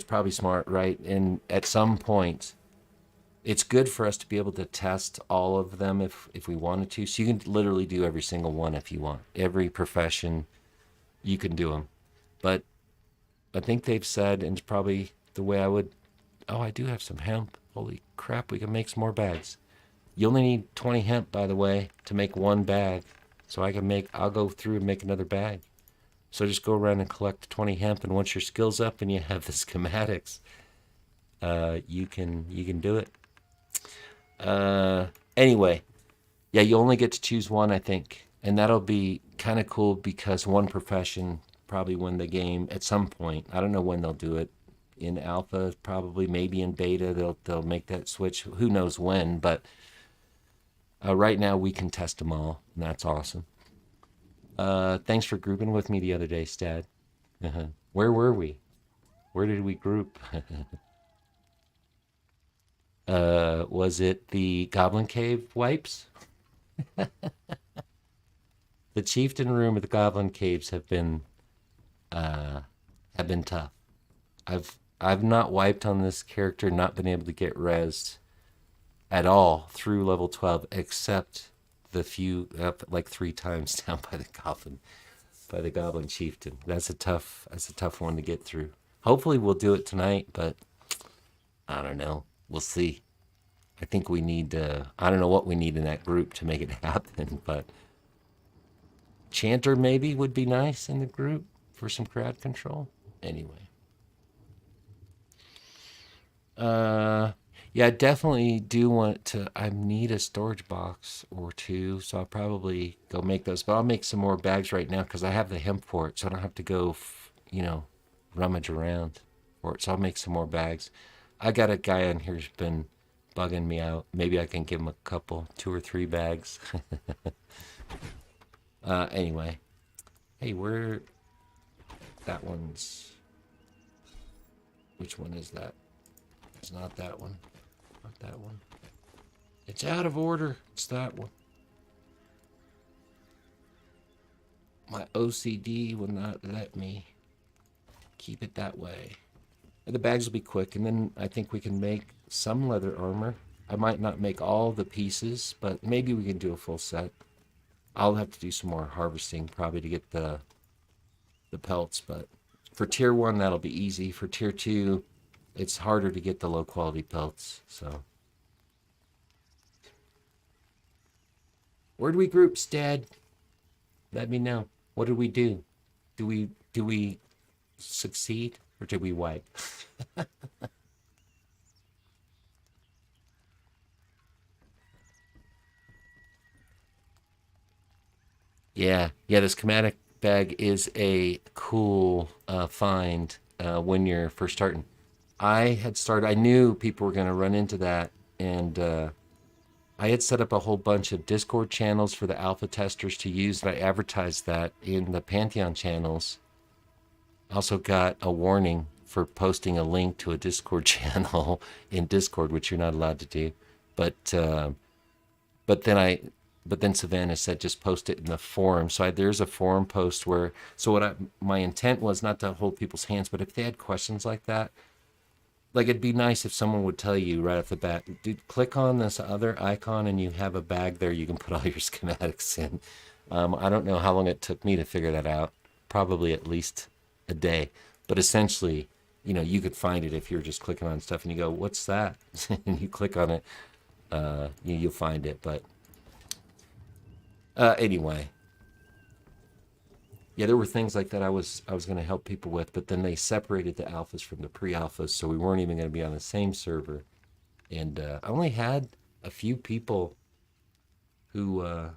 probably smart, right? And at some point, it's good for us to be able to test all of them if we wanted to. So you can literally do every single one if you want. Every profession, you can do them. But I think they've said, and it's probably the way I would, I do have some hemp. Holy crap, we can make some more bags. You only need 20 hemp, by the way, to make one bag. So I'll go through and make another bag. So just go around and collect 20 hemp, and once your skill's up and you have the schematics, you can do it. Anyway, yeah, you only get to choose one, I think, and that'll be kind of cool because one profession probably win the game at some point. I don't know when they'll do it. In alpha, probably, maybe in beta, they'll make that switch. Who knows when? But right now we can test them all, and that's awesome. Thanks for grouping with me the other day, Stad. Where were we? Where did we group? Was it the Goblin Cave wipes? The Chieftain Room of the Goblin Caves have been tough. I've not wiped on this character, not been able to get rezzed at all through level 12, except the few like 3 times down by the Goblin Chieftain. That's a tough one to get through. Hopefully we'll do it tonight, but I don't know. We'll see. I think we need I don't know what we need in that group to make it happen, but Chanter maybe would be nice in the group for some crowd control. Anyway. Yeah, I definitely do want to. I need a storage box or 2, so I'll probably go make those. But I'll make some more bags right now because I have the hemp for it, so I don't have to go, rummage around for it. So I'll make some more bags. I got a guy on here who's been bugging me out. Maybe I can give him a couple, 2 or 3 bags. Anyway, hey, that one's. Which one is that? It's not that one. Not that one. It's out of order. It's that one. My OCD will not let me keep it that way. The bags will be quick, and then I think we can make some leather armor. I might not make all the pieces, but maybe we can do a full set. I'll have to do some more harvesting probably to get the pelts, but for tier 1 that'll be easy. For tier 2, it's harder to get the low quality pelts. So where do we group, Stad? Let me know. What did we do? Do we succeed or did we wipe? Yeah, the schematic bag is a cool find when you're first starting. I knew people were going to run into that, and I had set up a whole bunch of Discord channels for the alpha testers to use, and I advertised that in the Pantheon channels. I also got a warning for posting a link to a Discord channel in Discord, which you're not allowed to do. But then Savannah said just post it in the forum. So there's a forum post where. So my intent was not to hold people's hands, but if they had questions like that, like it'd be nice if someone would tell you right off the bat, dude, click on this other icon and you have a bag there you can put all your schematics in. I don't know how long it took me to figure that out. Probably at least a day. But essentially, you could find it if you're just clicking on stuff and you go, what's that? And you click on it, you'll find it. But anyway. Yeah, there were things like that I was going to help people with, but then they separated the alphas from the pre-alphas, so we weren't even going to be on the same server. And I only had a few people who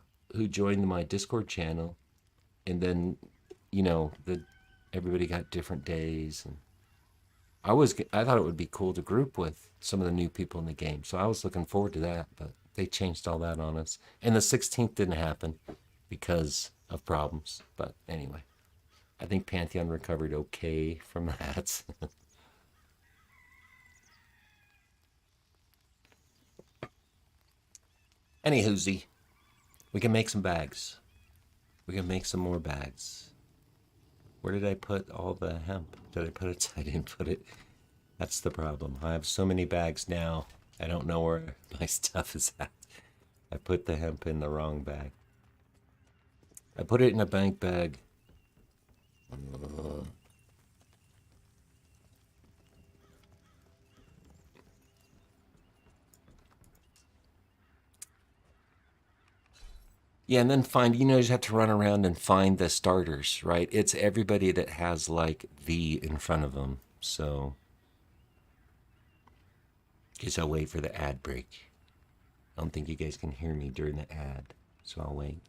joined my Discord channel, and then everybody got different days, and I thought it would be cool to group with some of the new people in the game, so I was looking forward to that, but they changed all that on us, and the 16th didn't happen because of problems. But anyway, I think Pantheon recovered okay from that. Anywhoozy, we can make some bags. We can make some more bags. Where did I put all the hemp? Did I put it? I didn't put it. That's the problem. I have so many bags now, I don't know where my stuff is at. I put the hemp in the wrong bag. I put it in a bank bag. Yeah, and then find, you just have to run around and find the starters, right? It's everybody that has like the in front of them. So, guess I'll wait for the ad break. I don't think you guys can hear me during the ad, so I'll wait.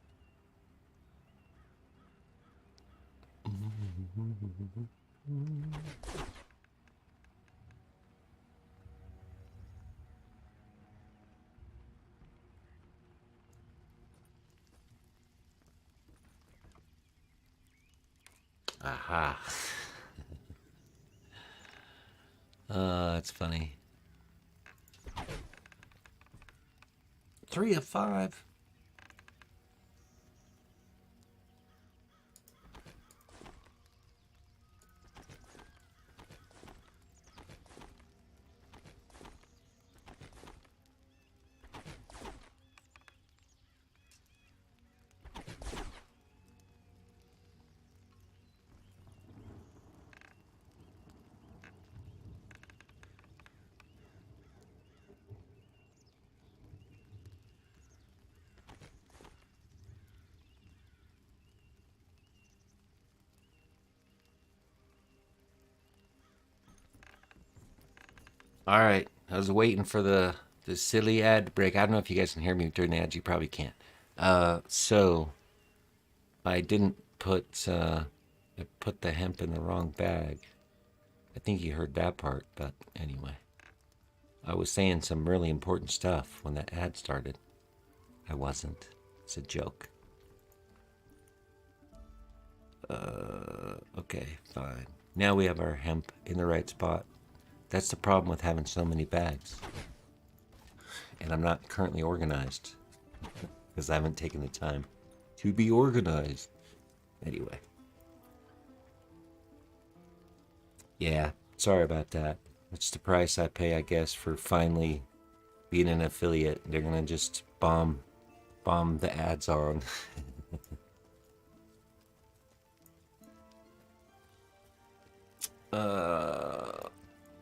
Aha. That's funny. 3 of 5. All right. I was waiting for the silly ad break. I don't know if you guys can hear me during the ads. You probably can't. So I didn't put I put the hemp in the wrong bag. I think you heard that part, but anyway. I was saying some really important stuff when the ad started. I wasn't. It's a joke. Okay, fine. Now we have our hemp in the right spot. That's the problem with having so many bags. And I'm not currently organized because I haven't taken the time to be organized. Anyway. Yeah, sorry about that. It's the price I pay, I guess, for finally being an affiliate. They're gonna just bomb the ads on.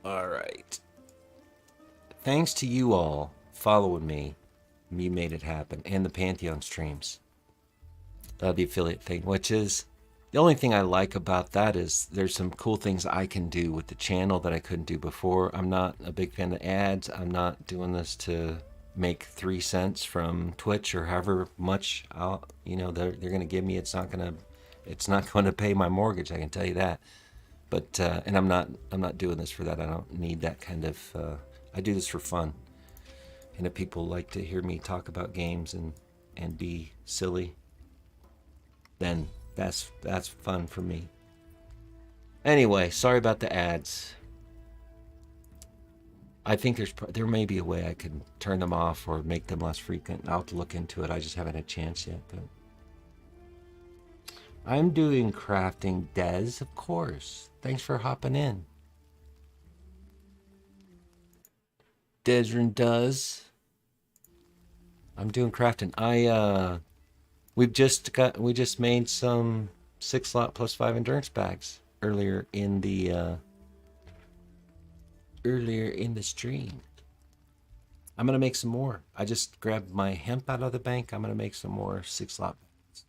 All right. Thanks to you all following me. You made it happen. And the Pantheon streams. The affiliate thing, which is the only thing I like about that is there's some cool things I can do with the channel that I couldn't do before. I'm not a big fan of ads. I'm not doing this to make 3 cents from Twitch or however much they're going to give me. It's not going to pay my mortgage. I can tell you that. But and I'm not doing this for that. I don't need that kind of. I do this for fun. And if people like to hear me talk about games and be silly, then that's fun for me. Anyway, sorry about the ads. I think there may be a way I can turn them off or make them less frequent. I'll have to look into it. I just haven't had a chance yet. But I'm doing crafting, Des, of course. Thanks for hopping in. Desrin does. I'm doing crafting. We just made some 6 slot plus 5 endurance bags earlier in the stream. I'm gonna make some more. I just grabbed my hemp out of the bank. I'm gonna make some more 6 slot bags.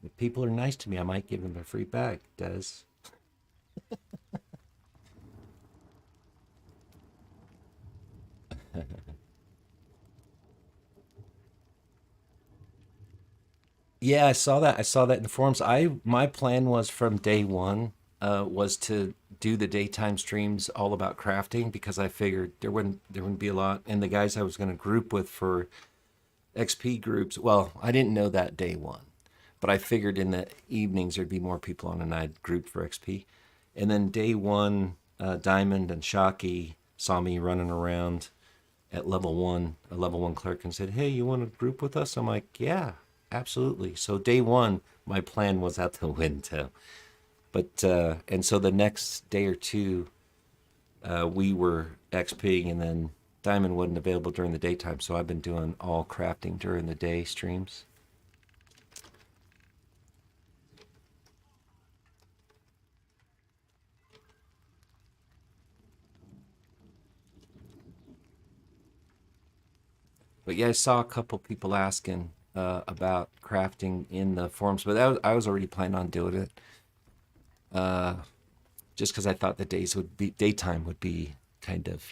If people are nice to me, I might give them a free bag, Des. Yeah, I saw that. I saw that in the forums. My plan was from day one was to do the daytime streams all about crafting because I figured there wouldn't be a lot. And the guys I was going to group with for XP groups, well, I didn't know that day one, but I figured in the evenings there'd be more people on, and I'd group for XP. And then day one, Diamond and Shocky saw me running around at level 1, a level 1 cleric, and said, "Hey, you want to group with us?" I'm like, "Yeah, absolutely." So day one, my plan was out the window. But and so the next day or two, we were XPing, and then Diamond wasn't available during the daytime, so I've been doing all crafting during the day streams. But yeah, I saw a couple people asking about crafting in the forums, but I was already planning on doing it. Just because I thought the daytime would be kind of,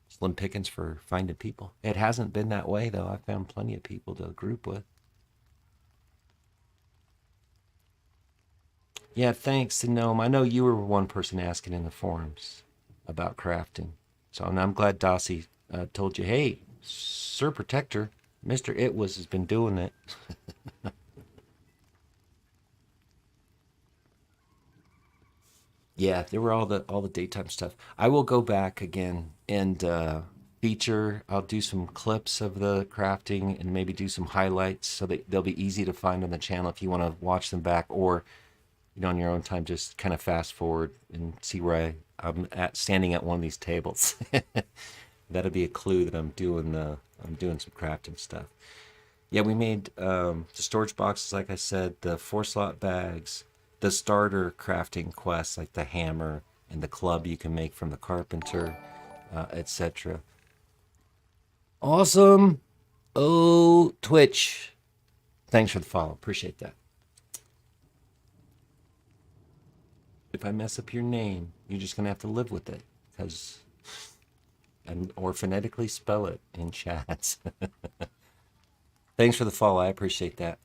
slim pickings for finding people. It hasn't been that way though. I found plenty of people to group with. Yeah, thanks to Gnome. I know you were one person asking in the forums about crafting. So and I'm glad Dossie told you, hey, Sir Protector, Mr. Itwas has been doing it. Yeah, there were all the daytime stuff. I will go back again and feature. I'll do some clips of the crafting and maybe do some highlights so that they'll be easy to find on the channel if you want to watch them back, or on your own time, just kind of fast forward and see where I'm at standing at one of these tables. That'll be a clue that I'm doing some crafting stuff. Yeah, we made the storage boxes, like I said, the 4-slot bags, the starter crafting quests, like the hammer and the club you can make from the carpenter, etc. Awesome. Oh, Twitch. Thanks for the follow. Appreciate that. If I mess up your name, you're just going to have to live with it, or phonetically spell it in chats. Thanks for the follow. I appreciate that.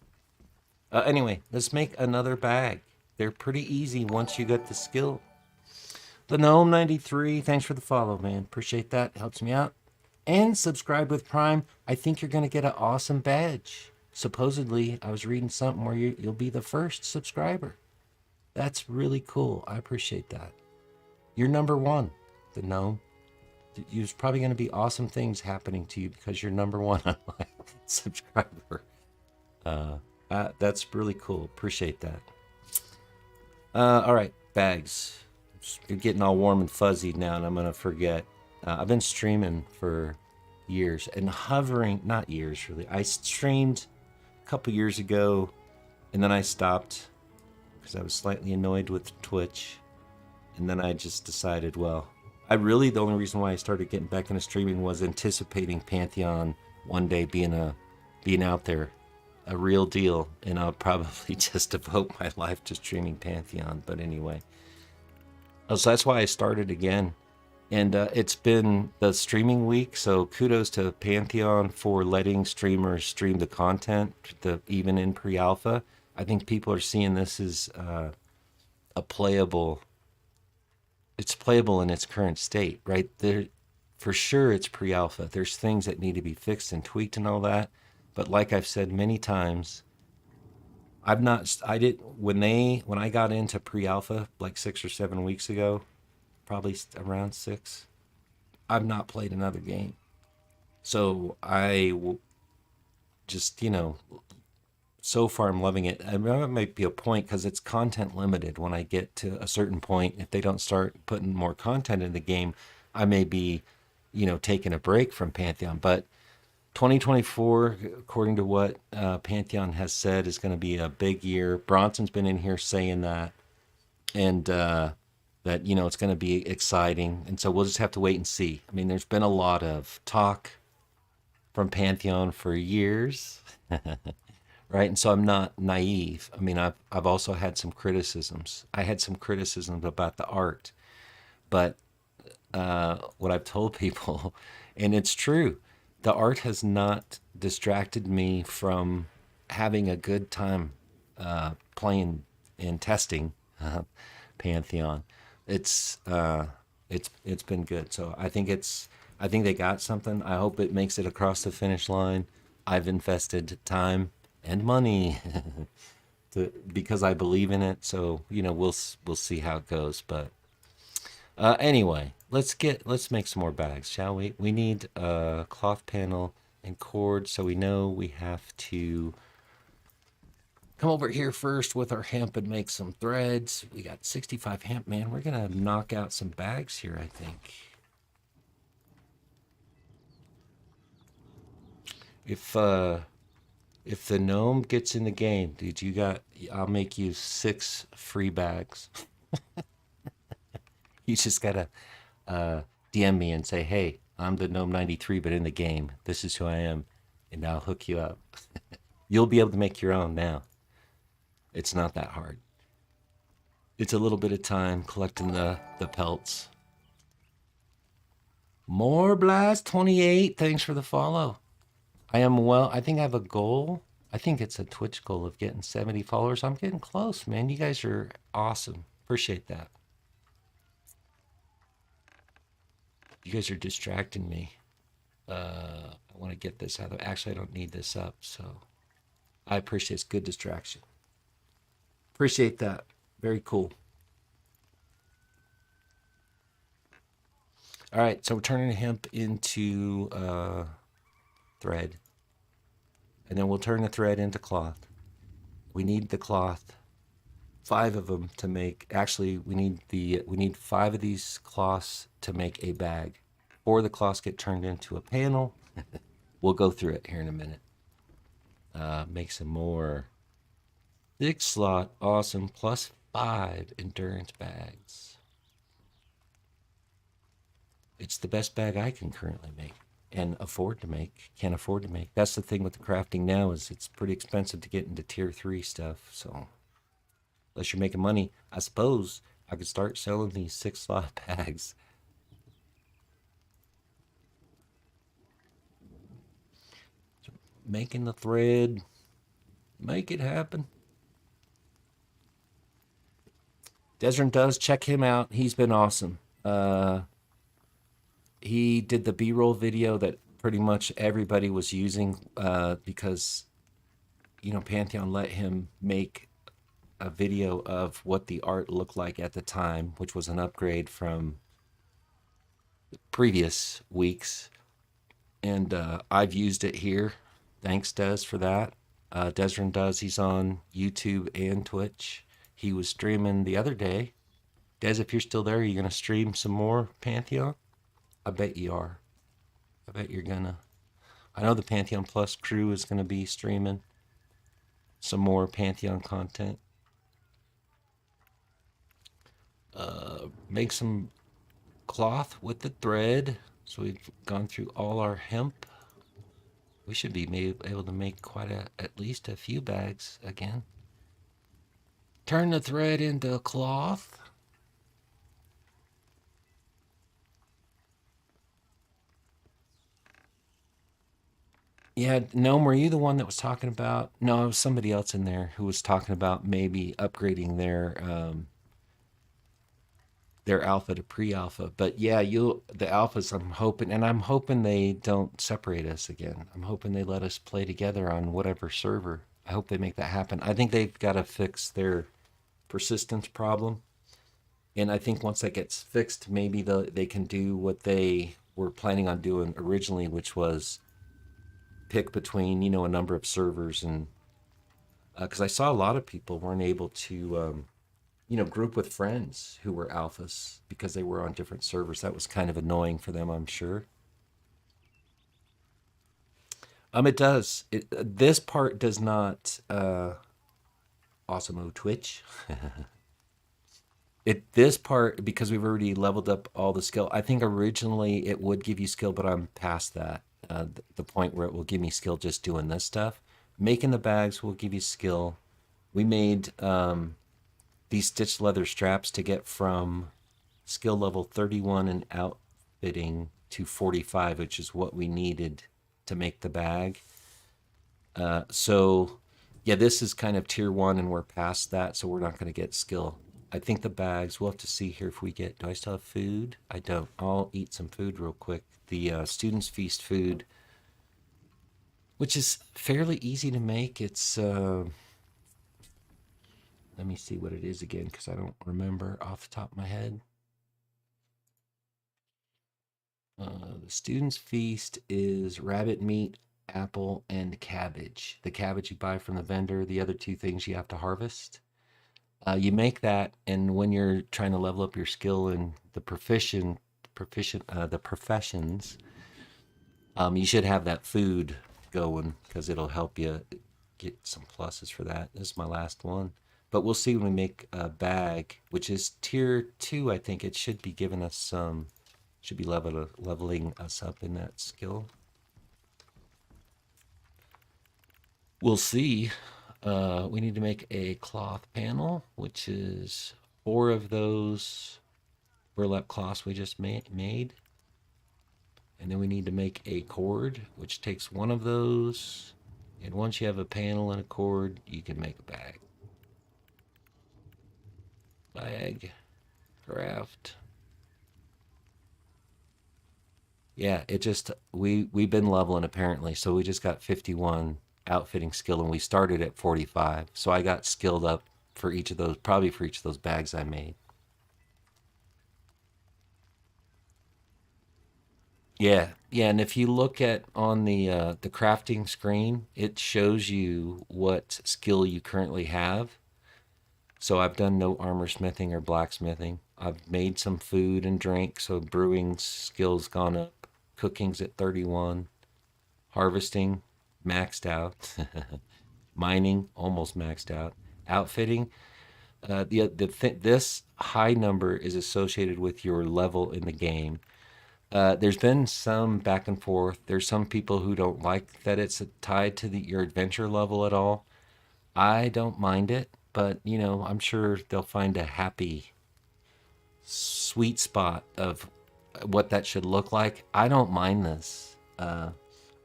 Anyway, let's make another bag. They're pretty easy once you get the skill. The Gnome 93, thanks for the follow, man. Appreciate that. Helps me out. And subscribe with Prime. I think you're going to get an awesome badge. Supposedly, I was reading something where you'll be the first subscriber. That's really cool. I appreciate that. You're number one, the Gnome. There's probably going to be awesome things happening to you because you're number one on my subscriber. That's really cool. Appreciate that. All right, bags. You're getting all warm and fuzzy now, and I'm going to forget. I've been streaming for years and hovering, not years really. I streamed a couple years ago, and then I stopped because I was slightly annoyed with Twitch. And then I just decided, well, the only reason why I started getting back into streaming was anticipating Pantheon one day being out there, a real deal, and I'll probably just devote my life to streaming Pantheon. But anyway, so that's why I started again, and it's been the streaming week. So kudos to Pantheon for letting streamers stream the content, even in pre-alpha. I think people are seeing this as it's playable in its current state, right? There, for sure, it's pre-alpha. There's things that need to be fixed and tweaked and all that. But like I've said many times, when I got into pre-alpha like 6 or 7 weeks ago, probably around 6, I've not played another game. So I will just, so far I'm loving it. I mean, it might be a point because it's content limited. When I get to a certain point, if they don't start putting more content in the game, I may be, taking a break from Pantheon. But 2024, according to what Pantheon has said, is going to be a big year. Bronson's been in here saying that, and that it's going to be exciting. And so we'll just have to wait and see. I mean, there's been a lot of talk from Pantheon for years. Right, and so I'm not naive. I mean, I've also had some criticisms. I had some criticisms about the art, but what I've told people, and it's true, the art has not distracted me from having a good time playing and testing Pantheon. It's been good. So I think they got something. I hope it makes it across the finish line. I've invested time and money because I believe in it. So we'll see how it goes. But anyway, let's make some more bags, shall we? We need a cloth panel and cord, so we know we have to come over here first with our hemp and make some threads. We got 65 hemp, man. We're gonna knock out some bags here, I think. If the gnome gets in the game, dude, I'll make you 6 free bags. You just gotta DM me and say, hey, I'm the gnome 93, but in the game, this is who I am. and I'll hook you up. You'll be able to make your own now. It's not that hard. It's a little bit of time collecting the pelts. More Blast 28. Thanks for the follow. I think I have a goal. I think it's a Twitch goal of getting 70 followers. I'm getting close, man. You guys are awesome. Appreciate that. You guys are distracting me. I want to get this out of. Actually, I don't need this up, so I appreciate it's good distraction. Appreciate that. Very cool. All right, so we're turning hemp into thread, and then we'll turn the thread into cloth. We need the cloth, 5 of them to make. Actually, we need 5 of these cloths to make a bag. 4 of the cloths get turned into a panel. We'll go through it here in a minute. Make some more thick slot, awesome, plus 5 endurance bags. It's the best bag I can currently make and can afford to make. That's the thing with the crafting now, is it's pretty expensive to get into tier 3 stuff. So unless you're making money, I suppose I could start selling these 6 slot bags. So making the thread, make it happen. Desrin does, check him out. He's been awesome. He did the B-roll video that pretty much everybody was using because, you know, Pantheon let him make a video of what the art looked like at the time, which was an upgrade from previous weeks. And I've used it here. Thanks, Des, for that. Desrin does. He's on YouTube and Twitch. He was streaming the other day. Des, if you're still there, are you going to stream some more Pantheon? I bet you are. I bet you're gonna. I know the Pantheon Plus crew is going to be streaming some more Pantheon content. Make some cloth with the thread. So we've gone through all our hemp. We should be able to make at least a few bags again. Turn the thread into cloth. Yeah, Gnome, were you the one that was talking about? No, it was somebody else in there who was talking about maybe upgrading their alpha to pre-alpha. But yeah, the alphas, I'm hoping they don't separate us again. I'm hoping they let us play together on whatever server. I hope they make that happen. I think they've got to fix their persistence problem. And I think once that gets fixed, maybe they can do what they were planning on doing originally, which was pick between, you know, a number of servers. And because I saw a lot of people weren't able to you know, group with friends who were alphas because they were on different servers. That was kind of annoying for them, I'm sure. It does. This part does not. Awesome, Twitch. This part, because we've already leveled up all the skill. I think originally it would give you skill, but I'm past that. The point where it will give me skill just doing this stuff. Making the bags will give you skill. We made these stitched leather straps to get from skill level 31 and outfitting to 45, which is what we needed to make the bag. So yeah, this is kind of tier 1 and we're past that, so we're not going to get skill. I think the bags, we'll have to see here if we get, do I still have food? I don't. I'll eat some food real quick. The Students Feast food, which is fairly easy to make. It's, let me see what it is again, because I don't remember off the top of my head. The Students Feast is rabbit meat, apple, and cabbage. The cabbage you buy from the vendor, the other 2 things you have to harvest. You make that, and when you're trying to level up your skill in the professions, you should have that food going because it'll help you get some pluses for that. This is my last one, but we'll see when we make a bag, which is tier 2. I think it should be giving us some, should be leveling us up in that skill. We'll see. We need to make a cloth panel, which is 4 of those burlap cloths we just made. And then we need to make a cord, which takes 1 of those. And once you have a panel and a cord, you can make a bag. Bag, craft. Yeah, it just we've been leveling apparently, so we just got 51 outfitting skill, and we started at 45. So I got skilled up for each of those, probably for each of those bags I made. Yeah, yeah, and if you look at on the crafting screen, it shows you what skill you currently have. So I've done no armor smithing or blacksmithing. I've made some food and drink, so brewing skills gone up. Cooking's at 31. Harvesting maxed out. Mining almost maxed out. Outfitting, this high number is associated with your level in the game. There's been some back and forth. There's some people who don't like that it's tied to your adventure level at all. I don't mind it, but I'm sure they'll find a happy, sweet spot of what that should look like. I don't mind this.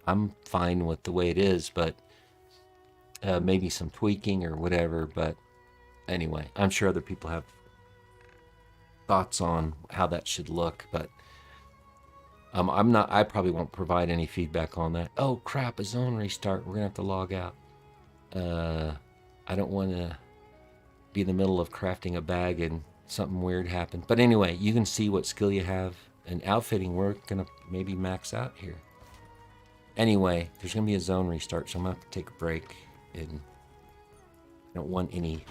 I'm fine with the way it is, but maybe some tweaking or whatever. But anyway, I'm sure other people have thoughts on how that should look, but I'm not. I probably won't provide any feedback on that. Oh crap! A zone restart. We're gonna have to log out. I don't want to be in the middle of crafting a bag and something weird happen. But anyway, you can see what skill you have. And outfitting, we're gonna maybe max out here. Anyway, there's gonna be a zone restart, so I'm gonna have to take a break. And I don't want any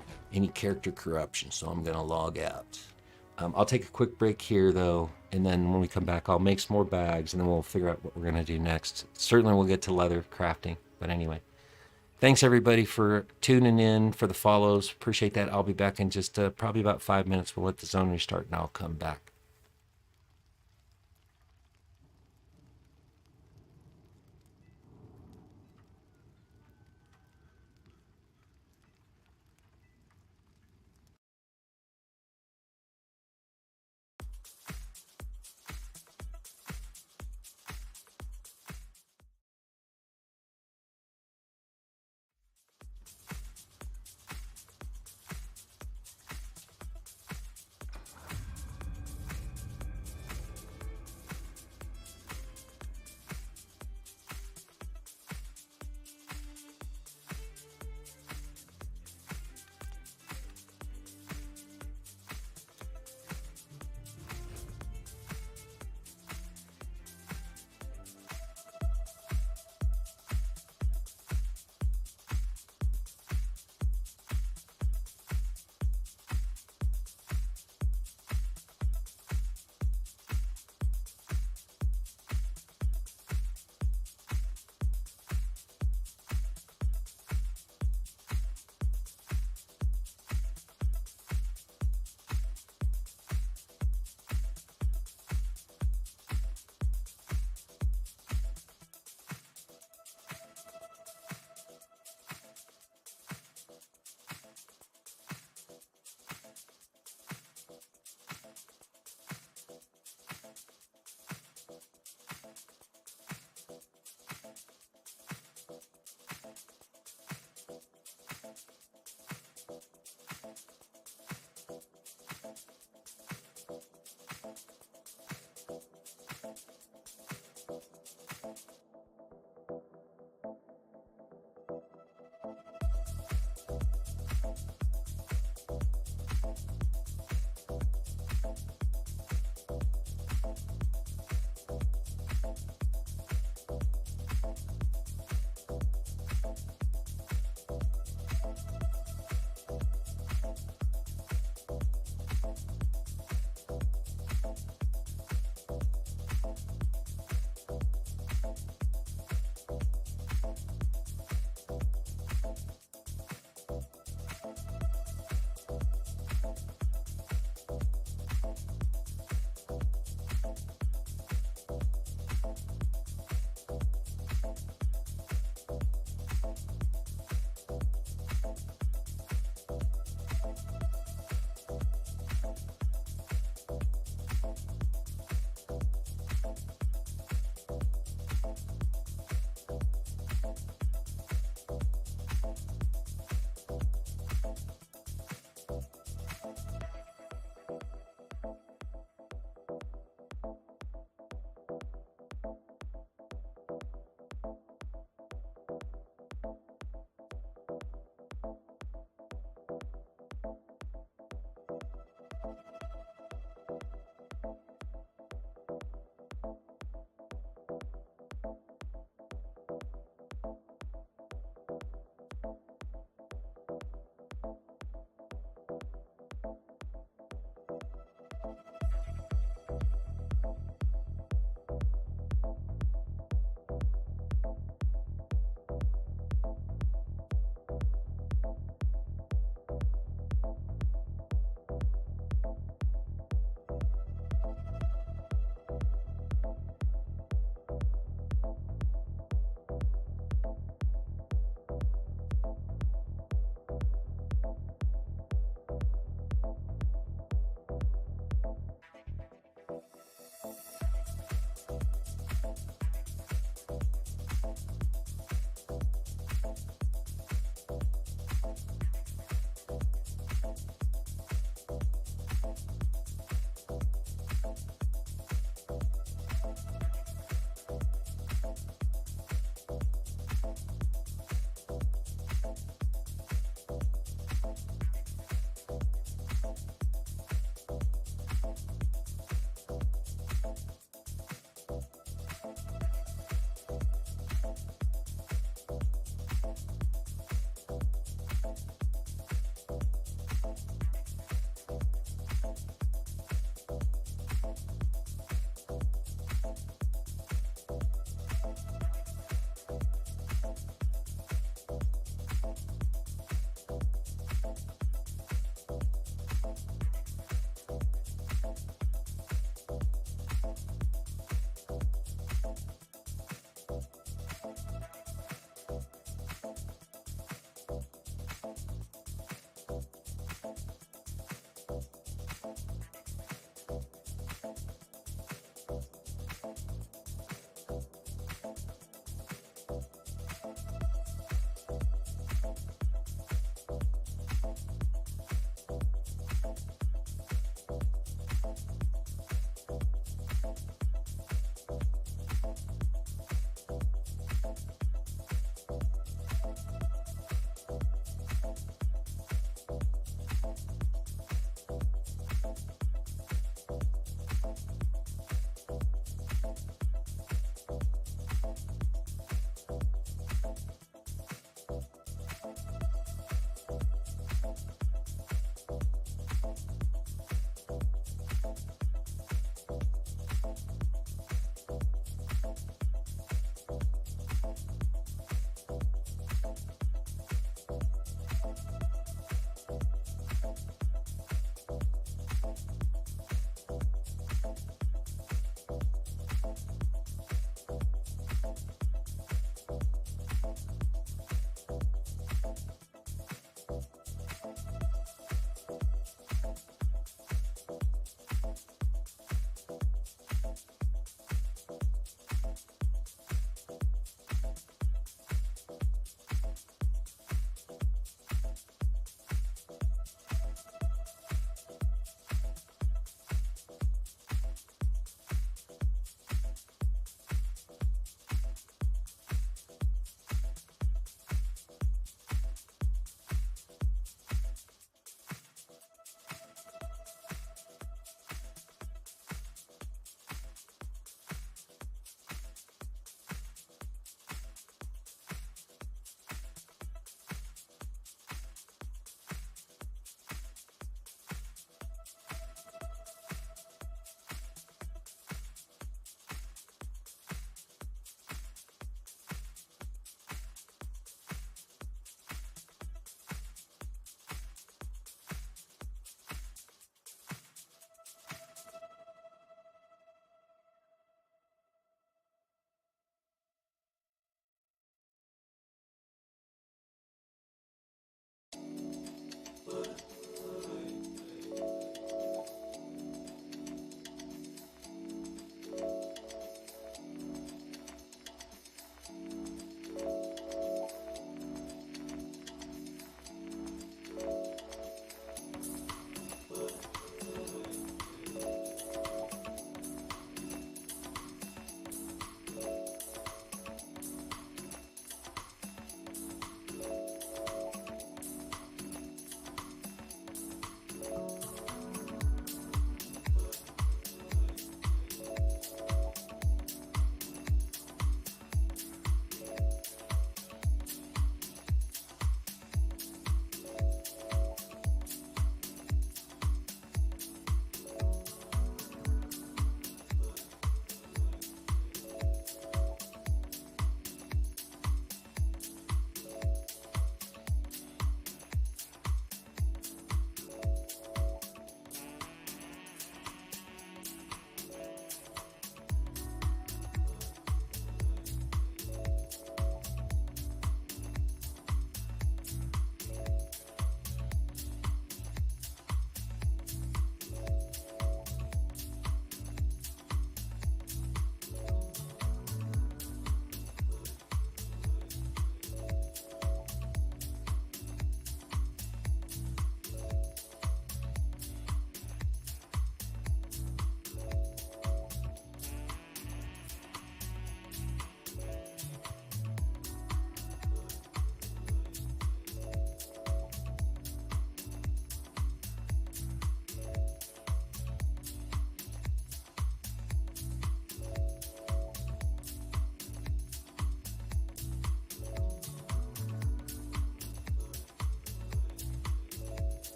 character corruption, so I'm gonna log out. I'll take a quick break here though, and then when we come back, I'll make some more bags, and then we'll figure out what we're gonna do next. Certainly, we'll get to leather crafting. But anyway, thanks everybody for tuning in, for the follows. Appreciate that. I'll be back in just probably about 5 minutes. We'll let the zone restart, and I'll come back.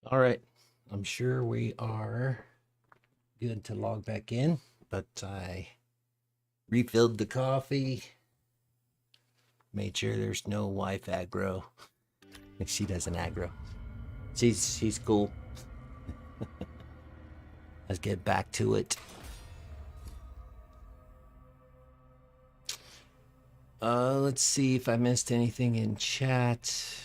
All right. I'm sure we are good to log back in, but I refilled the coffee, made sure there's no wife aggro. She doesn't aggro. She's cool. Let's get back to it. Let's see if I missed anything in chat.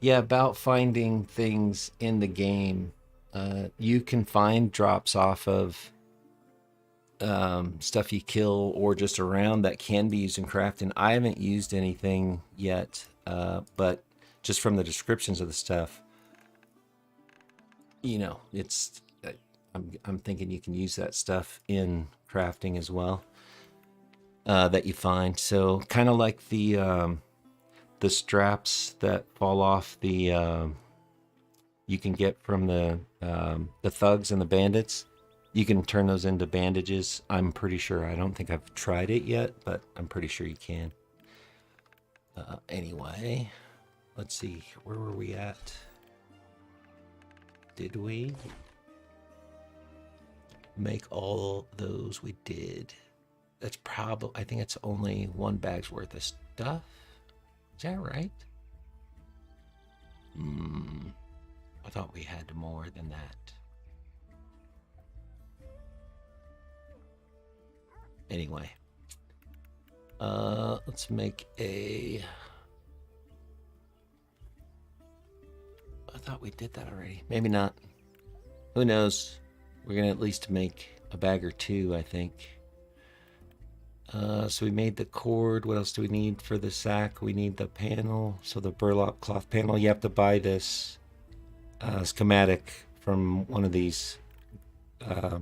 Yeah, about finding things in the game. You can find drops off of stuff you kill or just around that can be used in crafting. I haven't used anything yet, but just from the descriptions of the stuff, it's. I'm thinking you can use that stuff in crafting as well. That you find. So kind of like the straps that fall off the you can get from the thugs and the bandits. You can turn those into bandages. I'm pretty sure. I don't think I've tried it yet, but I'm pretty sure you can. Anyway, let's see. Where were we at? Did we make all those? We did. That's probably, I think it's only one bag's worth of stuff. Is that right? I thought we had more than that. Anyway, let's make a. I thought we did that already. Maybe not. Who knows? We're gonna at least make a bag or two, I think. So we made the cord. What else do we need for the sack? We need the panel. So the burlap cloth panel. You have to buy this schematic from one of these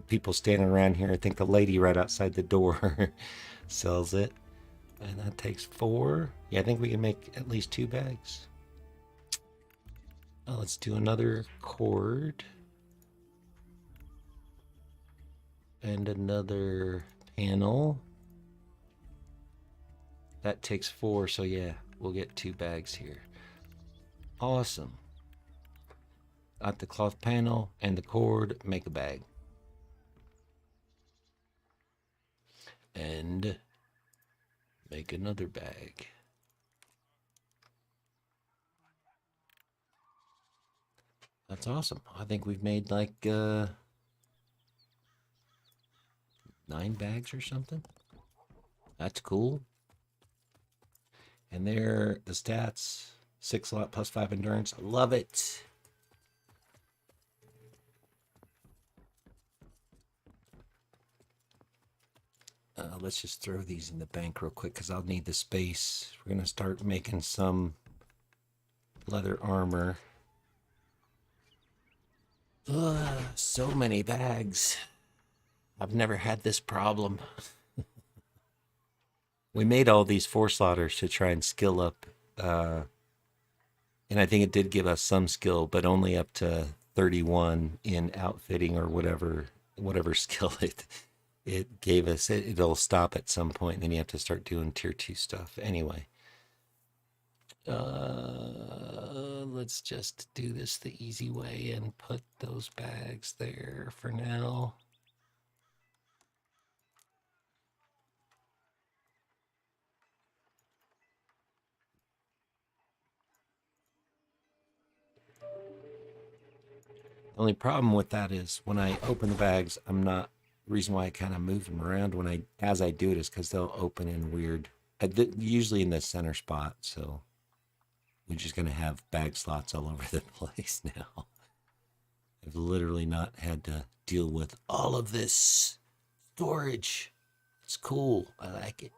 people standing around here. I think the lady right outside the door sells it. And that takes 4. Yeah, I think we can make at least 2 bags. Let's do another cord. And another panel. That takes 4, so yeah, we'll get 2 bags here. Awesome. Got the cloth panel and the cord, make a bag. And make another bag. That's awesome. I think we've made like 9 bags or something. That's cool. And there, the stats, 6 slot plus 5 endurance. I love it. Let's just throw these in the bank real quick because I'll need the space. We're going to start making some leather armor. So many bags. I've never had this problem. We made all these 4 slotters to try and skill up. And I think it did give us some skill, but only up to 31 in outfitting or whatever skill it gave us. It'll stop at some point, and then you have to start doing tier 2 stuff. Anyway, let's just do this the easy way and put those bags there for now. The only problem with that is when I open the bags, the reason why I kind of move them around as I do it is because they'll open in weird, usually in the center spot. So we're just going to have bag slots all over the place now. I've literally not had to deal with all of this storage. It's cool. I like it.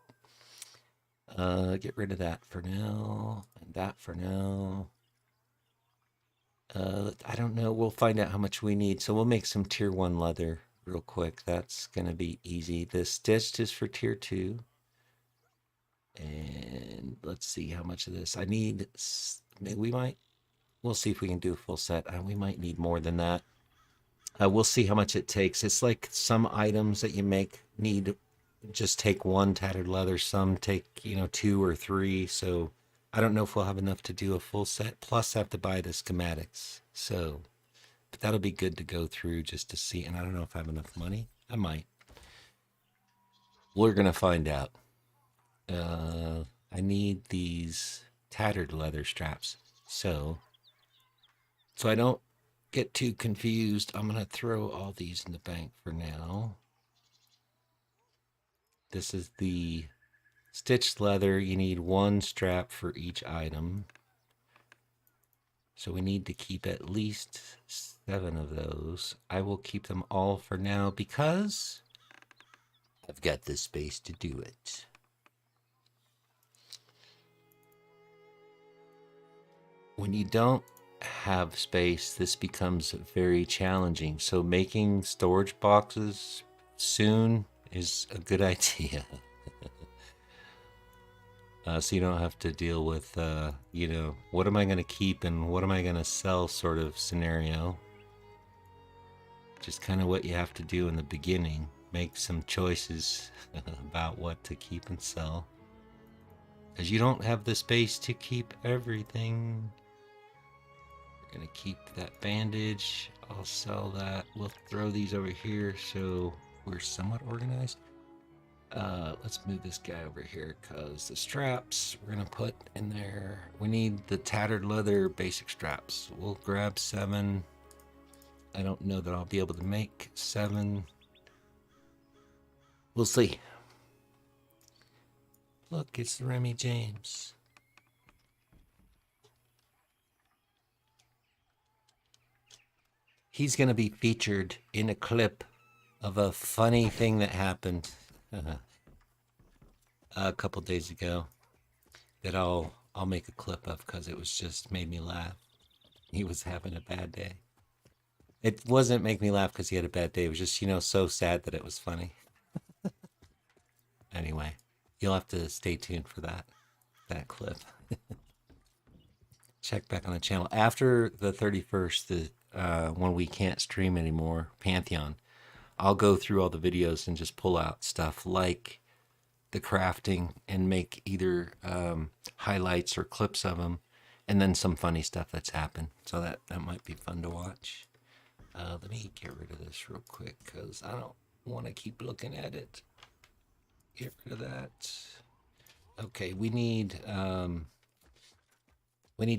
Get rid of that for now, and that for now. I don't know. We'll find out how much we need. So we'll make some tier 1 leather real quick. That's going to be easy. This stitched is for tier 2. And let's see how much of this I need. We'll see if we can do a full set. We might need more than that. We'll see how much it takes. It's like some items that you make just take 1 tattered leather. Some take, 2 or 3. So I don't know if we'll have enough to do a full set, plus I have to buy the schematics. So, but that'll be good to go through just to see. And I don't know if I have enough money. I might. We're going to find out. I need these tattered leather straps. So I don't get too confused, I'm going to throw all these in the bank for now. This is the stitched leather. You need one strap for each item. So we need to keep at least 7 of those. I will keep them all for now because I've got the space to do it. When you don't have space, this becomes very challenging. So making storage boxes soon is a good idea. So you don't have to deal with, what am I going to keep and what am I going to sell sort of scenario. Just kind of what you have to do in the beginning. Make some choices about what to keep and sell. Because you don't have the space to keep everything. We're going to keep that bandage. I'll sell that. We'll throw these over here so we're somewhat organized. Let's move this guy over here because the straps we're going to put in there. We need the tattered leather basic straps. We'll grab 7. I don't know that I'll be able to make 7. We'll see. Look, it's the Remy James. He's going to be featured in a clip of a funny thing that happened a couple days ago that I'll make a clip of because it was just made me laugh. He was having a bad day. It wasn't make me laugh because he had a bad day. It was just, so sad that it was funny. Anyway, you'll have to stay tuned for that clip. Check back on the channel. After the 31st, when we can't stream anymore, Pantheon, I'll go through all the videos and just pull out stuff like the crafting and make either highlights or clips of them, and then some funny stuff that's happened. So that might be fun to watch. Let me get rid of this real quick because I don't want to keep looking at it. Get rid of that. Okay, we need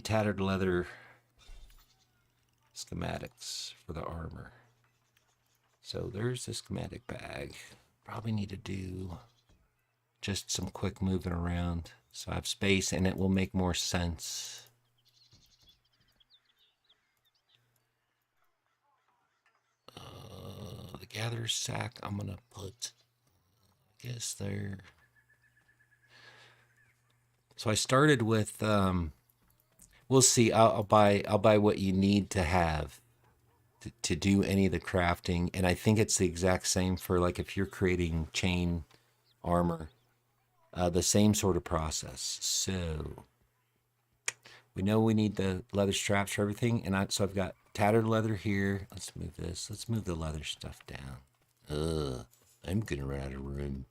tattered leather schematics for the armor. So there's the schematic bag. Probably need to do just some quick moving around so I have space and it will make more sense. The gatherer's sack I'm gonna put, I guess, there. So I started with we'll see. I'll buy what you need to have to do any of the crafting, and I think it's the exact same for like if you're creating chain armor, the same sort of process. So we know we need the leather straps for everything, and so I've got tattered leather here. Let's move this. Let's move the leather stuff down. I'm gonna run out of room.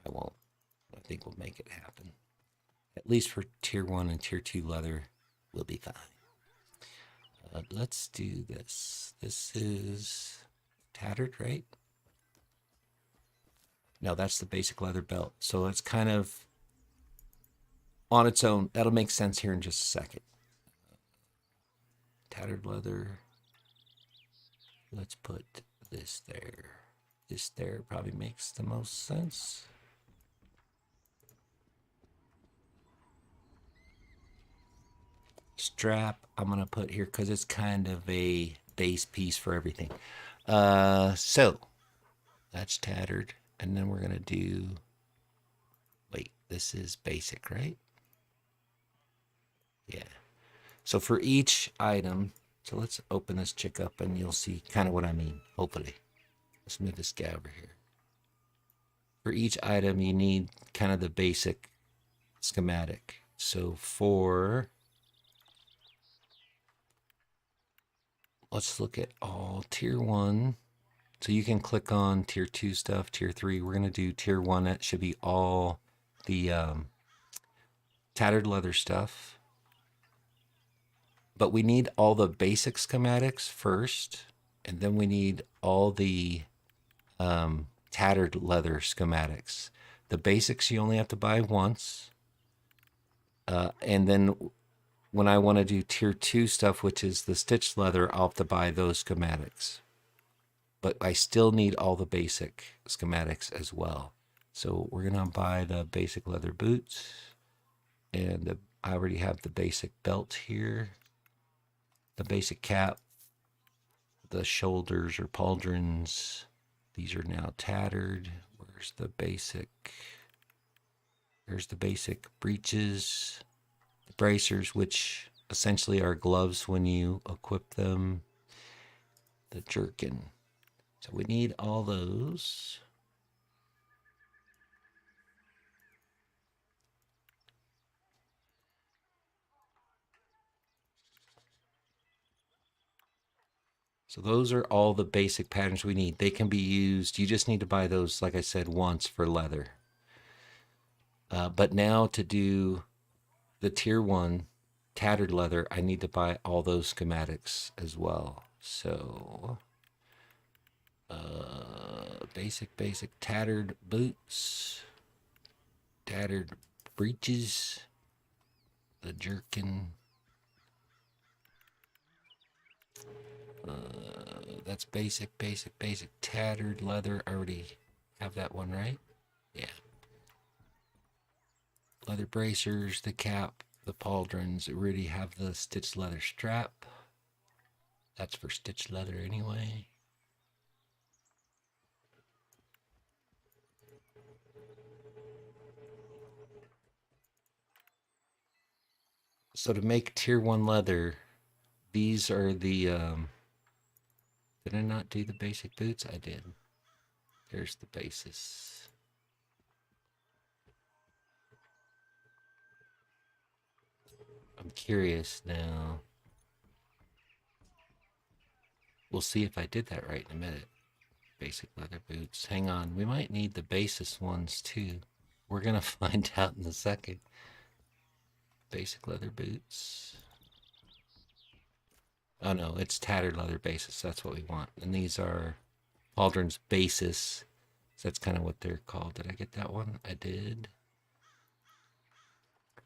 I won't. I think we'll make it happen. At least for tier 1 and tier 2 leather, we'll be fine. Let's do this. This is tattered, right? No, that's the basic leather belt. So it's kind of on its own. That'll make sense here in just a second. Tattered leather. Let's put this there. This there probably makes the most sense. Strap I'm gonna put here because it's kind of a base piece for everything. So that's tattered, and then we're gonna do, wait, this is basic, right? Yeah. So for each item, so let's open this chick up and you'll see kind of what I mean, hopefully. Let's move this guy over here. For each item you need kind of the basic schematic. So for, let's look at all tier 1. So you can click on tier 2 stuff, tier 3. We're going to do tier 1. That should be all the tattered leather stuff. But we need all the basic schematics first, and then we need all the tattered leather schematics. The basics you only have to buy once. And then when I want to do tier 2 stuff, which is the stitched leather, I'll have to buy those schematics. But I still need all the basic schematics as well. So we're going to buy the basic leather boots. And I already have the basic belt here. The basic cap. The shoulders or pauldrons. These are now tattered. Where's the basic? There's the basic breeches. The bracers, which essentially are gloves when you equip them. The jerkin. So we need all those. So those are all the basic patterns we need. They can be used. You just need to buy those, like I said, once for leather. But now to do the tier 1 tattered leather, I need to buy all those schematics as well. So basic tattered boots, tattered breeches, the jerkin. That's basic tattered leather. I already have that one, right? Yeah. Leather bracers, the cap, the pauldrons. I already have the stitched leather strap. That's for stitched leather anyway. So to make tier 1 leather, these are the, did I not do the basic boots? I did. There's the basis. I'm curious now. We'll see if I did that right in a minute. Basic leather boots. Hang on. We might need the basis ones too. We're going to find out in a second. Basic leather boots. Oh no, it's tattered leather basis. That's what we want. And these are pauldrons basis. So that's kind of what they're called. Did I get that one? I did.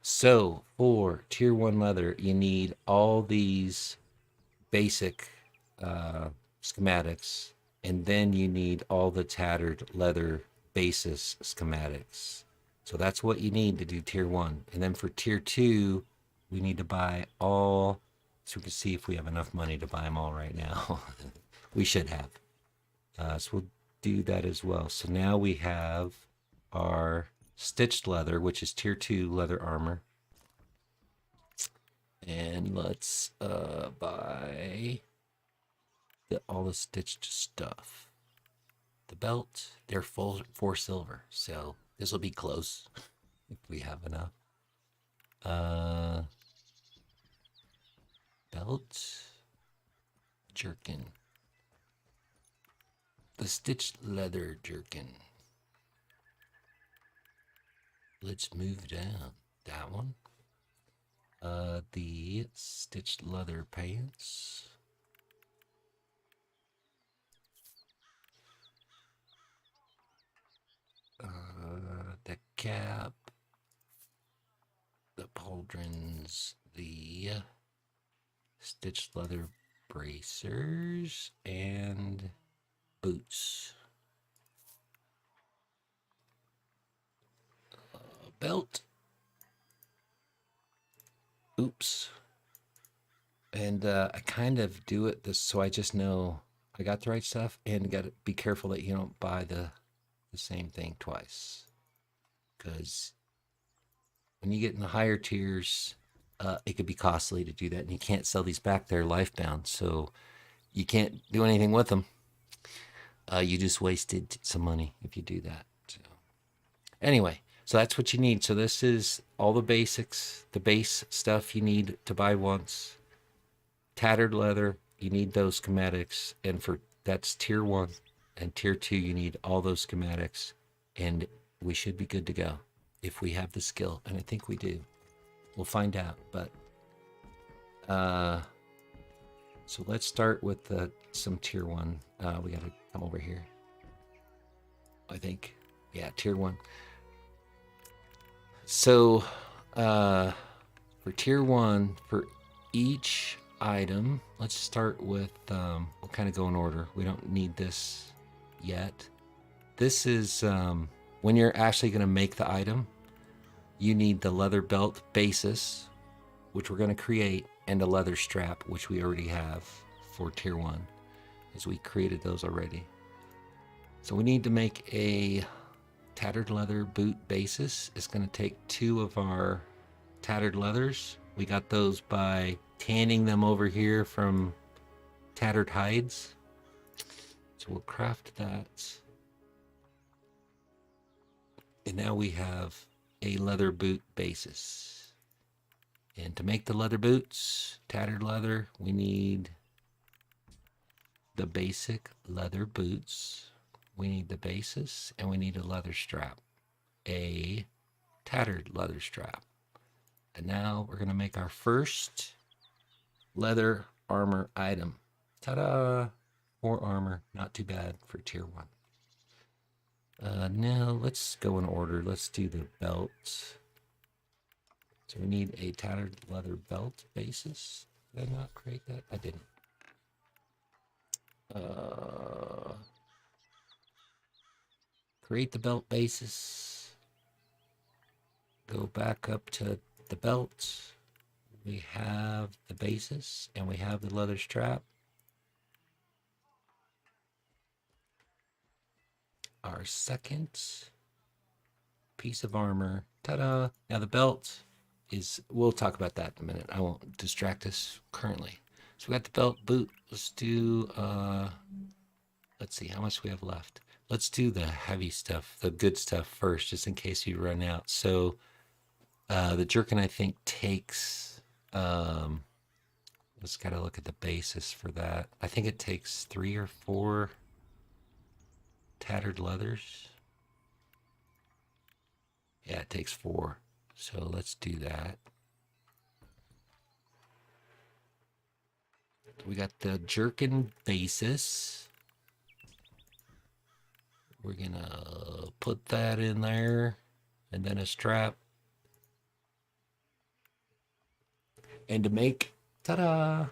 So for tier 1 leather, you need all these basic schematics, and then you need all the tattered leather basis schematics. So that's what you need to do tier 1. And then for tier 2, we need to buy all, so we can see if we have enough money to buy them all right now. We should have. So we'll do that as well. So now we have our stitched leather, which is tier 2 leather armor. And let's buy all the stitched stuff. The belt, they're full 4 silver, so this will be close if we have enough. Belt, jerkin, the stitched leather jerkin. Let's move down that one. The stitched leather pants. The cap, the pauldrons, the stitched leather bracers, and boots. Belt. Oops. And I kind of do it this so I just know I got the right stuff, and got to be careful that you don't buy the same thing twice, because when you get in the higher tiers, it could be costly to do that, and you can't sell these back. They're lifebound, so you can't do anything with them. You just wasted some money if you do that. So anyway, so that's what you need. So this is all the basics, the base stuff you need to buy once. Tattered leather, you need those schematics, and for that's tier 1. And tier 2, you need all those schematics, and we should be good to go if we have the skill, and I think we do. We'll find out. But so let's start with some tier 1. We got to come over here. I think, yeah, tier 1. So for tier 1, for each item, let's start with, we'll kind of go in order. We don't need this yet. This is when you're actually going to make the item, you need the leather belt basis, which we're going to create, and a leather strap, which we already have for tier 1, as we created those already. So we need to make a tattered leather boot basis. It's going to take 2 of our tattered leathers. We got those by tanning them over here from tattered hides. So we'll craft that. And now we have a leather boot basis. And to make the leather boots, tattered leather, we need the basic leather boots. We need the basis, and we need a leather strap, a tattered leather strap. And now we're going to make our first leather armor item. Ta-da! 4 armor, not too bad for tier 1. Now let's go in order. Let's do the belt. So we need a tattered leather belt basis. Did I not create that? I didn't. Create the belt basis. Go back up to the belt. We have the basis and we have the leather strap. Our second piece of armor. Ta-da! Now the belt is, we'll talk about that in a minute. I won't distract us currently. So we got the belt boot. Let's do, let's see how much we have left. Let's do the heavy stuff, the good stuff first, just in case you run out. So the jerkin, I think, takes, let's gotta look at the basis for that. I think it takes 3 or 4 tattered leathers. Yeah, it takes 4. So let's do that. We got the jerkin basis. We're gonna put that in there, and then a strap. And to make, ta-da,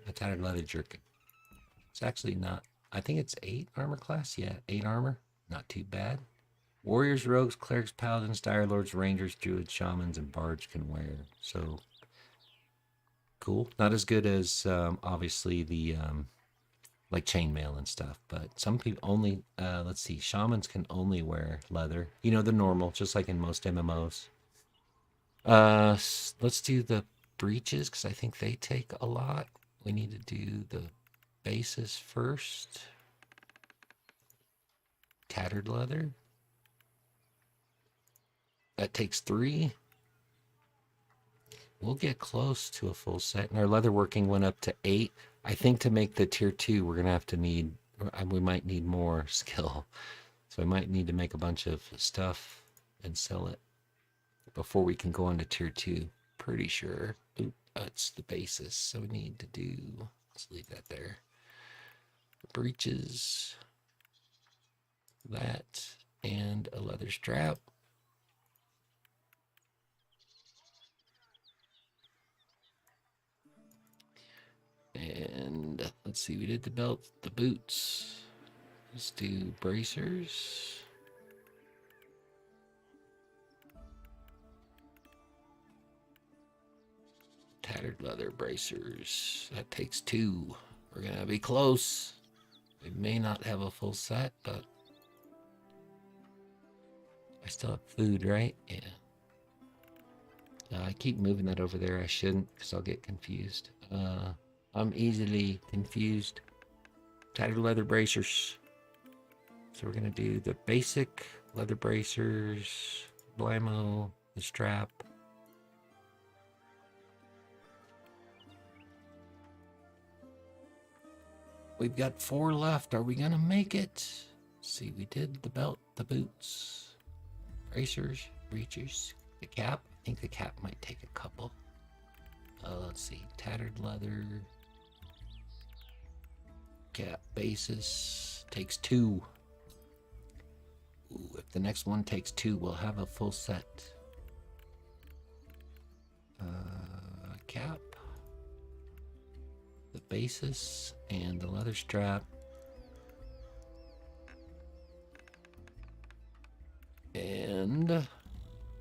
a tattered leather jerkin. It's actually not, I think it's 8 armor class. Yeah, 8 armor. Not too bad. Warriors, rogues, clerics, paladins, dire lords, rangers, druids, shamans, and bards can wear. So cool. Not as good as obviously the like chainmail and stuff, but some people only, let's see, shamans can only wear leather. You know, the normal, just like in most MMOs. Let's do the breeches, because I think they take a lot. We need to do the bases first. Tattered leather. That takes 3. We'll get close to a full set. And our leatherworking went up to 8. I think to make the tier 2, we're going to have to need, we might need more skill. So I might need to make a bunch of stuff and sell it before we can go into tier 2. Pretty sure. Oop, that's the basis. So we need to do, let's leave that there. Breeches. That. And a leather strap. And let's see, we did the belt, the boots. Let's do bracers. Tattered leather bracers. That takes 2. We're gonna be close. We may not have a full set, but I still have food, right? Yeah. I keep moving that over there. I shouldn't, because I'll get confused. I'm easily confused. Tattered leather bracers. So we're going to do the basic leather bracers, blammo, the strap. We've got 4 left. Are we going to make it? Let's see, we did the belt, the boots, bracers, breeches, The cap, I think the cap might take a couple. Let's see, tattered leather. Cap basis takes 2. Ooh, if the next one takes 2, we'll have a full set. Cap, the basis, and the leather strap. And what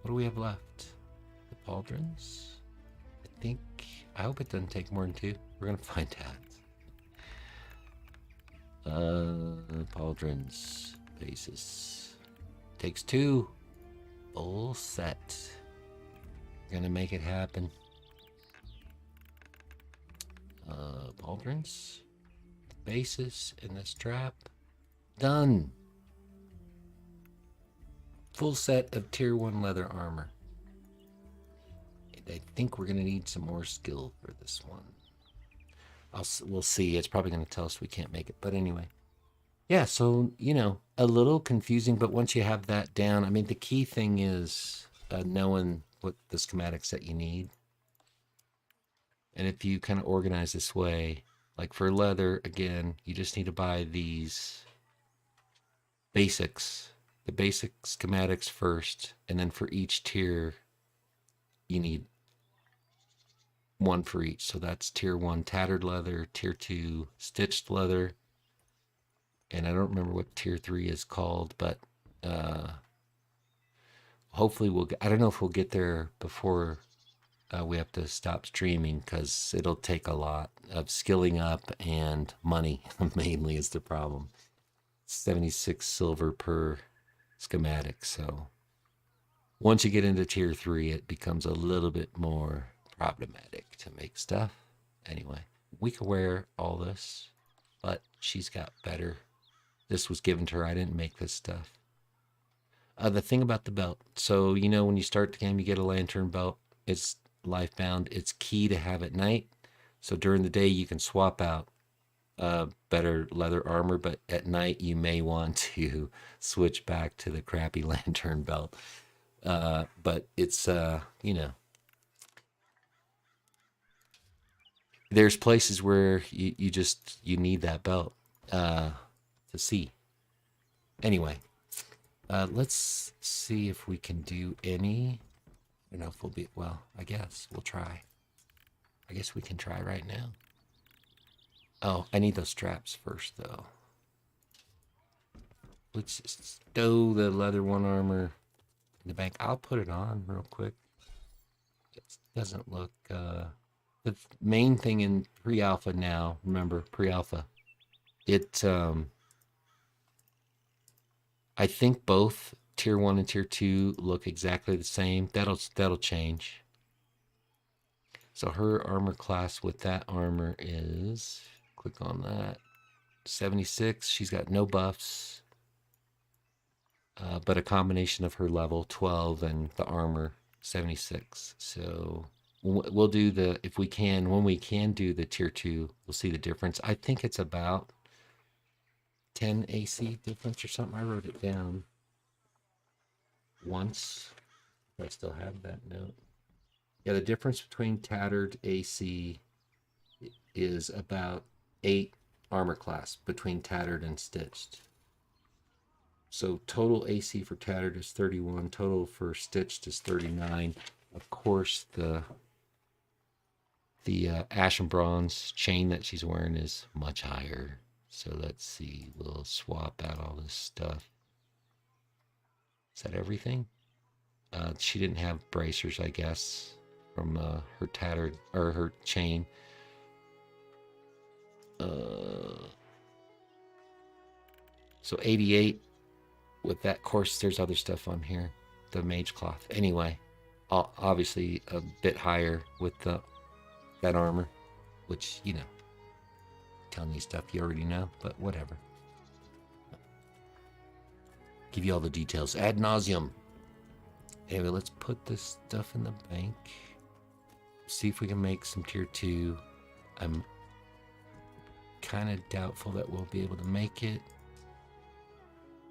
do we have left? The pauldrons. I hope it doesn't take more than 2. We're gonna find out. Pauldrons basis takes 2. Full set. Gonna make it happen. Pauldrons, basis, and the strap. Done. Full set of tier 1 leather armor. And I think we're gonna need some more skill for this one. We'll see. It's probably gonna tell us we can't make it, but anyway. Yeah, so, you know, a little confusing, but once you have that down, I mean, the key thing is knowing what the schematics that you need. And if you kind of organize this way, like for leather, again, you just need to buy these basics, the basic schematics first, and then for each tier, you need 1 for each. So that's tier 1 tattered leather, tier 2 stitched leather, and I don't remember what tier 3 is called, but hopefully I don't know if we'll get there before we have to stop streaming, because it'll take a lot of skilling up, and money mainly is the problem. 76 silver per schematic. So once you get into tier 3, it becomes a little bit more problematic to make stuff. Anyway, we can wear all this, but she's got better. This was given to her. I didn't make this stuff. The thing about the belt, so you know when you start the game, you get a lantern belt. It's life bound. It's key to have at night. So during the day, you can swap out better leather armor, but at night you may want to switch back to the crappy lantern belt. But it's you know, there's places where you need that belt to see. Anyway, let's see if we can do any. I don't know if we'll be, well, I guess we'll try. I guess we can try right now. Oh, I need those straps first, though. Let's just stow the leather 1 armor in the bank. I'll put it on real quick. It doesn't look, the main thing in pre-alpha now, remember, pre-alpha, it, I think both tier 1 and tier 2 look exactly the same. That'll change. So her armor class with that armor is, click on that, 76. She's got no buffs, but a combination of her level 12 and the armor 76. So we'll do the, if we can, when we can do the tier 2, we'll see the difference. I think it's about 10 AC difference or something. I wrote it down once. I still have that note. Yeah, the difference between tattered AC is about 8 armor class between tattered and stitched. So total AC for tattered is 31, total for stitched is 39. Of course, the ash and bronze chain that she's wearing is much higher. So let's see, we'll swap out all this stuff. Is that everything? She didn't have bracers, I guess, from her tattered, or her chain. So 88 with that. Of course, there's other stuff on here. The mage cloth. Anyway, obviously a bit higher with that armor, which, you know, telling you stuff you already know, but whatever. Give you all the details ad nauseum. Anyway, let's put this stuff in the bank. See if we can make some tier 2. I'm kind of doubtful that we'll be able to make it,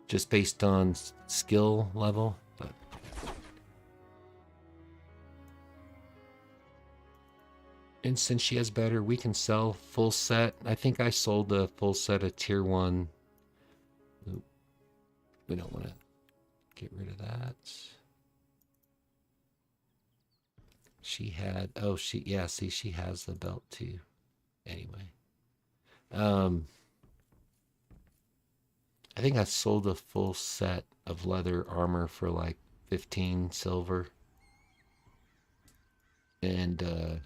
just based on skill level, but And since she has better, we can sell full set. I think I sold the full set of tier 1. Oop, we don't want to get rid of that. She had, oh, see, she has the belt too. Anyway. I think I sold a full set of leather armor for like 15 silver. And,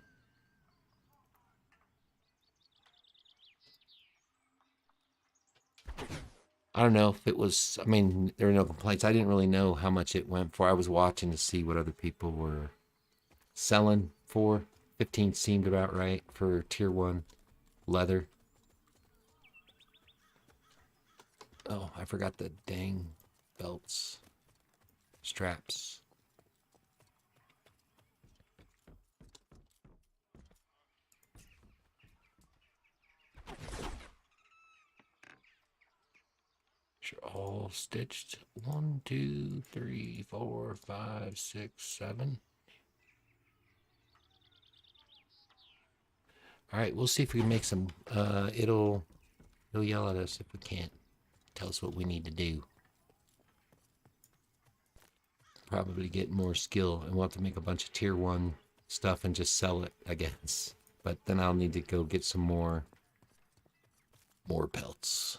I don't know if it was, I mean, there were no complaints. I didn't really know how much it went for. I was watching to see what other people were selling for. 15 seemed about right for tier 1 leather. Oh, I forgot the dang belts. Straps. All stitched. 1, 2, 3, 4, 5, 6, 7. All right, we'll see if we can make some. It'll yell at us if we can't. Tell us what we need to do. Probably get more skill, and we'll have to make a bunch of tier 1 stuff and just sell it, I guess. But then I'll need to go get some more pelts.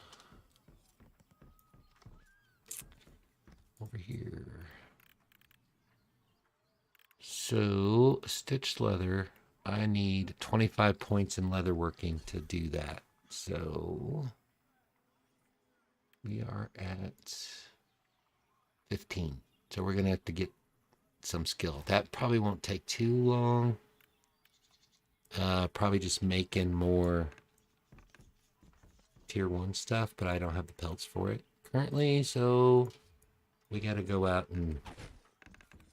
Over here. So, stitched leather. I need 25 points in leatherworking to do that. So, we are at 15. So we're going to have to get some skill. That probably won't take too long. Probably just making more tier 1 stuff, but I don't have the pelts for it currently. So we got to go out and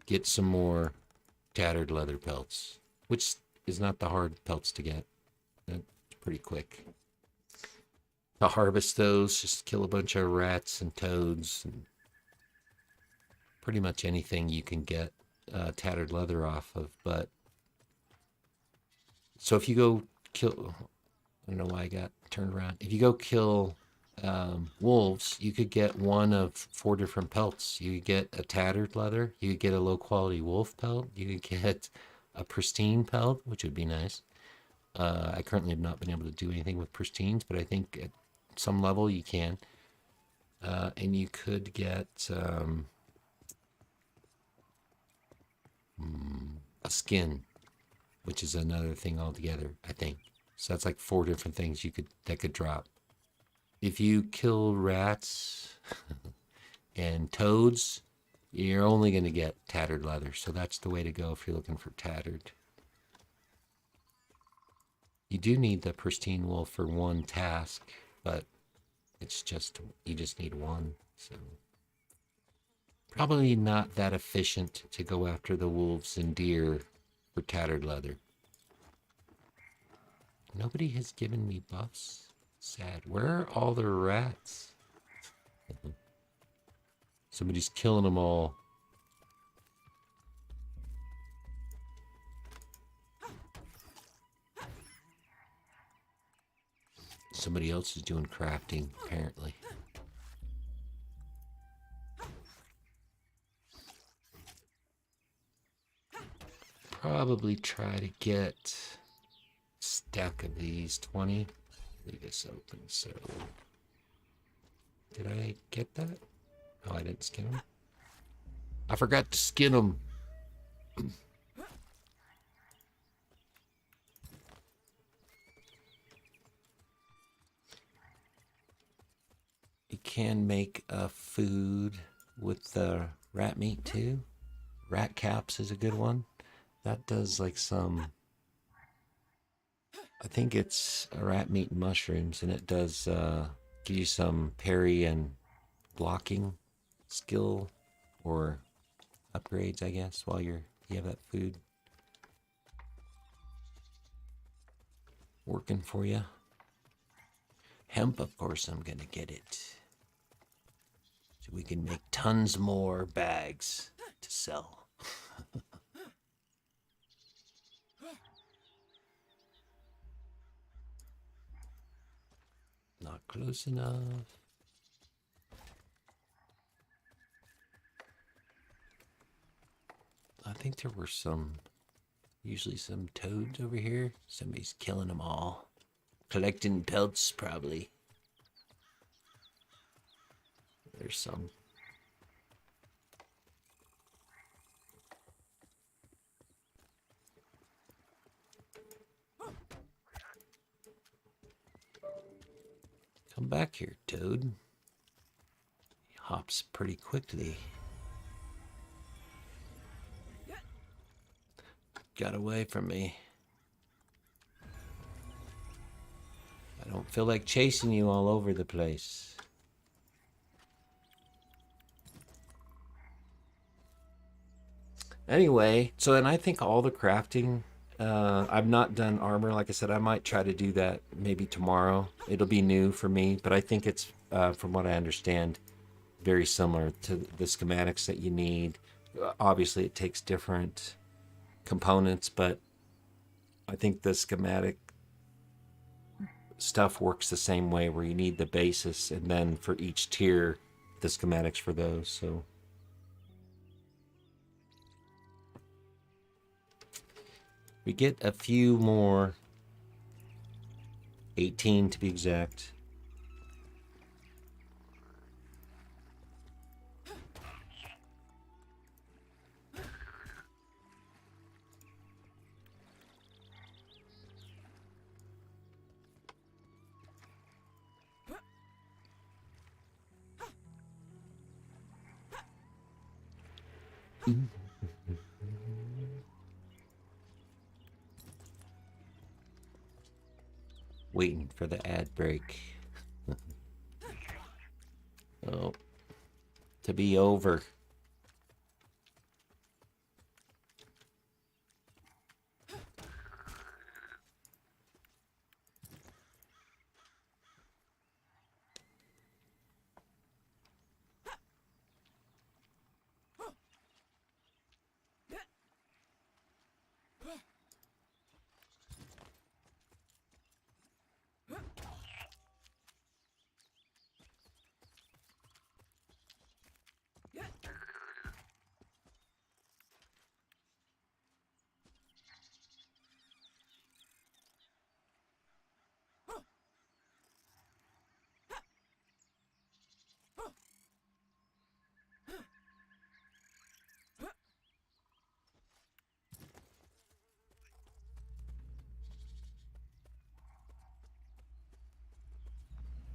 get some more tattered leather pelts, which is not the hard pelts to get. It's pretty quick. To harvest those, just kill a bunch of rats and toads and pretty much anything you can get tattered leather off of. But so if you go kill, I don't know why I got turned around. If you go kill wolves, you could get one of 4 different pelts. You could get a tattered leather, you could get a low quality wolf pelt, you could get a pristine pelt, which would be nice. I currently have not been able to do anything with pristines, but I think at some level you can. And you could get a skin, which is another thing altogether, I think. So that's like 4 different things that could drop. If you kill rats and toads, you're only going to get tattered leather. So that's the way to go if you're looking for tattered. You do need the pristine wool for 1 task, but it's just, you just need 1. So probably not that efficient to go after the wolves and deer for tattered leather. Nobody has given me buffs. Sad. Where are all the rats? Somebody's killing them all. Somebody else is doing crafting, apparently. Probably try to get a stack of these 20. Leave this open, so. Did I get that? Oh, I didn't skin them. I forgot to skin them. You can make a food with the rat meat too. Rat caps is a good one. That does like some, I think it's a rat meat and mushrooms, and it does give you some parry and blocking skill or upgrades, I guess, while you have that food working for you. Hemp, of course, I'm gonna get it. So we can make tons more bags to sell. Close enough. I think there were usually some toads over here. Somebody's killing them all. Collecting pelts, probably. There's some. Come back here, Toad. He hops pretty quickly. Got away from me. I don't feel like chasing you all over the place. Anyway, so and I think all the crafting, I've not done armor. Like I said, I might try to do that maybe tomorrow. It'll be new for me, but I think it's, from what I understand, very similar to the schematics that you need. Obviously, it takes different components, but I think the schematic stuff works the same way, where you need the basis, and then for each tier, the schematics for those. So we get a few more, 18 to be exact. Waiting for the ad break. Oh, to be over.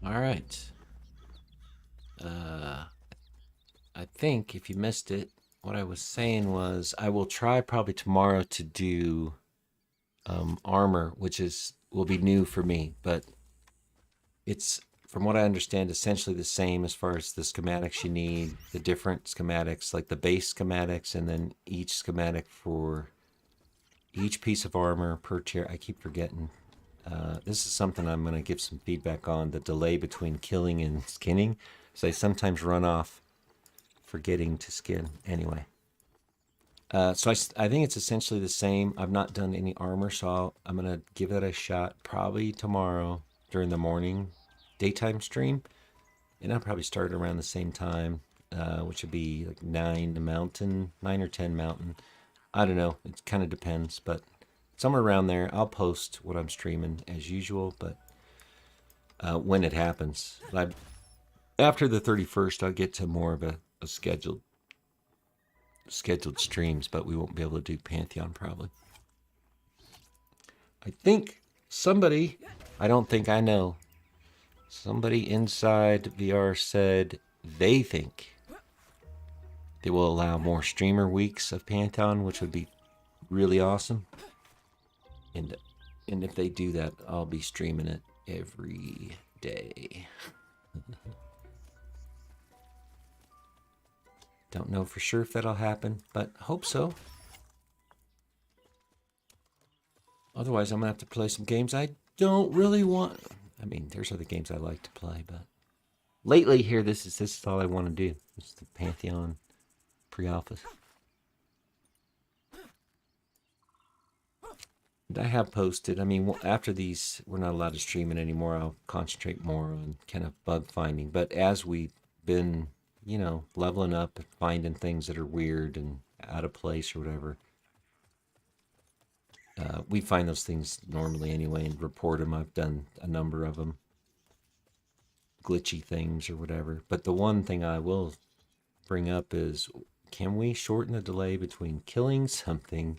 All right. I think if you missed it, what I was saying was I will try probably tomorrow to do armor, which will be new for me, but it's, from what I understand, essentially the same as far as the schematics you need, the different schematics, like the base schematics, and then each schematic for each piece of armor per tier. I keep forgetting. This is something I'm going to give some feedback on, the delay between killing and skinning. So I sometimes run off forgetting to skin. Anyway. So I think it's essentially the same. I've not done any armor, so I'm going to give that a shot probably tomorrow during the morning daytime stream. And I'll probably start around the same time, which would be like 9 or 10 mountain. I don't know. It kind of depends, but somewhere around there. I'll post what I'm streaming as usual, but when it happens. After the 31st, I'll get to more of a scheduled streams, but we won't be able to do Pantheon probably. I think somebody, I don't think I know, somebody inside VR said they think they will allow more streamer weeks of Pantheon, which would be really awesome. And if they do that, I'll be streaming it every day. Don't know for sure if that'll happen, but hope so. Otherwise, I'm going to have to play some games I don't really want. I mean, there's other games I like to play, but lately here, this is all I want to do. It's the Pantheon pre-alpha. And I have posted, I mean, after these, we're not allowed to stream it anymore. I'll concentrate more on kind of bug finding. But as we've been, you know, leveling up and finding things that are weird and out of place or whatever, we find those things normally anyway and report them. I've done a number of them, glitchy things or whatever. But the one thing I will bring up is, can we shorten the delay between killing something?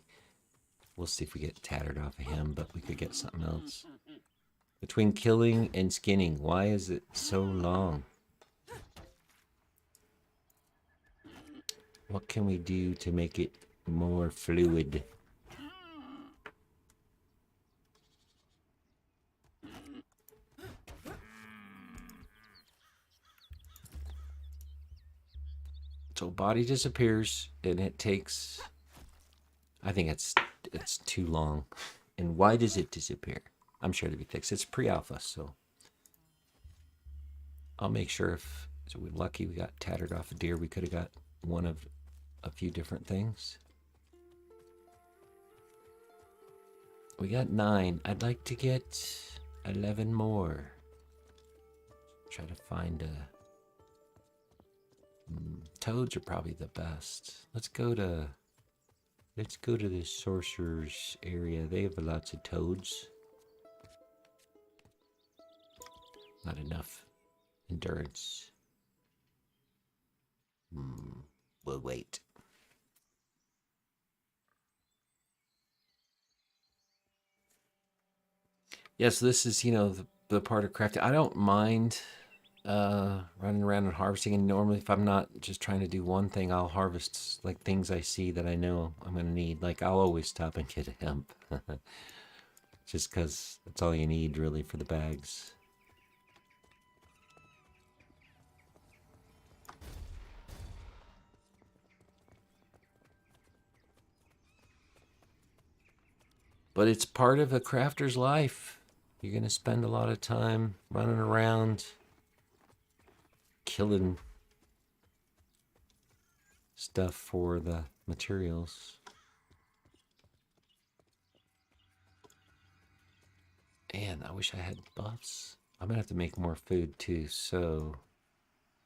We'll see if we get tattered off of him, but we could get something else. Between killing and skinning, why is it so long? What can we do to make it more fluid? So body disappears, and it takes, I think it's too long. And why does it disappear? I'm sure to be fixed. It's pre-alpha, so I'll make sure if, so we're lucky we got tattered off a deer. We could have got one of a few different things. We got 9. I'd like to get 11 more. Try to find a... toads are probably the best. Let's go to the sorcerer's area. They have lots of toads. Not enough endurance. We'll wait. Yes, this is, you know, the part of crafting. I don't mind running around and harvesting, and normally if I'm not just trying to do one thing, I'll harvest like things I see that I know I'm gonna need. Like I'll always stop and get a hemp just because that's all you need really for the bags. But it's part of a crafter's life. You're gonna spend a lot of time running around killing stuff for the materials. Man, I wish I had buffs. I'm gonna have to make more food too. So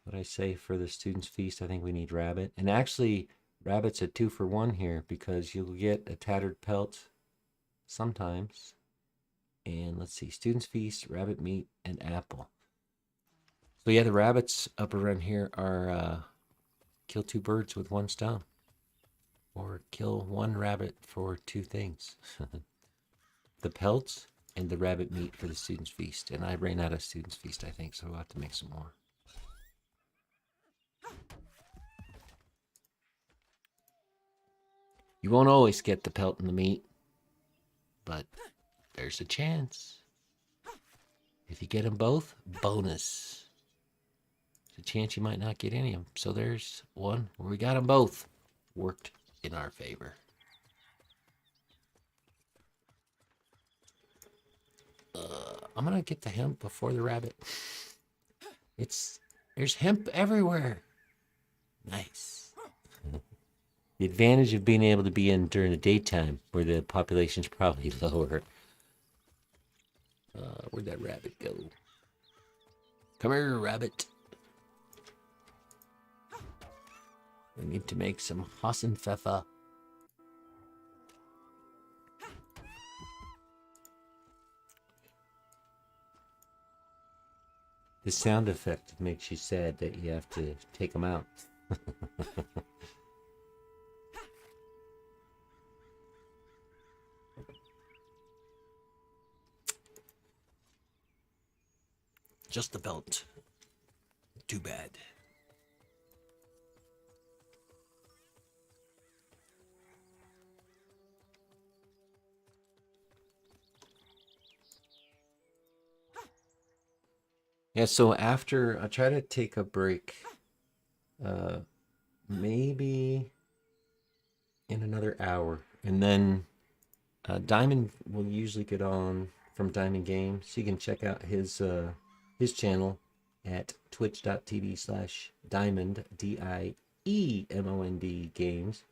what I say for the student's feast, I think we need rabbit. And actually rabbit's a 2-for-1 here because you'll get a tattered pelt sometimes. And let's see, student's feast, rabbit meat, and apple. So yeah, the rabbits up around here are kill 2 birds with 1 stone. Or kill 1 rabbit for 2 things. The pelts and the rabbit meat for the student's feast. And I ran out of student's feast, I think, so we'll have to make some more. You won't always get the pelt and the meat, but there's a chance. If you get them both, bonus. There's a chance you might not get any of them. So there's one where we got them both. Worked in our favor. I'm gonna get the hemp before the rabbit. There's hemp everywhere. Nice. The advantage of being able to be in during the daytime, where the population's probably lower. Where'd that rabbit go? Come here, rabbit. We need to make some Hassenpfeffer. The sound effect makes you sad that you have to take them out. Just the belt. Too bad. Yeah, so after I try to take a break, maybe in another hour, and then Diamond will usually get on from Diamond Games. So you can check out his channel at twitch.tv/Diemond, DIEMOND games.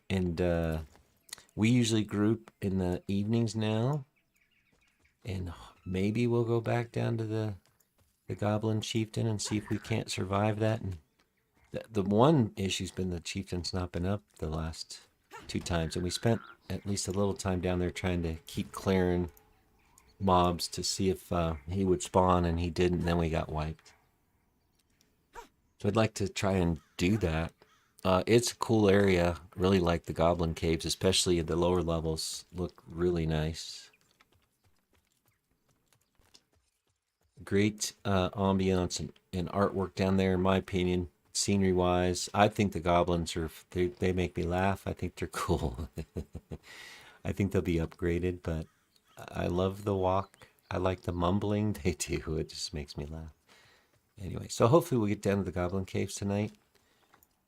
And We usually group in the evenings now, and maybe we'll go back down to the Goblin Chieftain and see if we can't survive that. And the one issue's been the Chieftain's not been up the last 2 times, and we spent at least a little time down there trying to keep clearing mobs to see if he would spawn, and he didn't, and then we got wiped. So I'd like to try and do that. It's a cool area. Really like the Goblin Caves, especially at the lower levels. Look really nice. Great ambiance and artwork down there, in my opinion. Scenery wise, I think the goblins are, they make me laugh. I think they're cool. I think they'll be upgraded, but I love the walk. I like the mumbling they do. It just makes me laugh. Anyway, so hopefully we'll get down to the Goblin Caves tonight.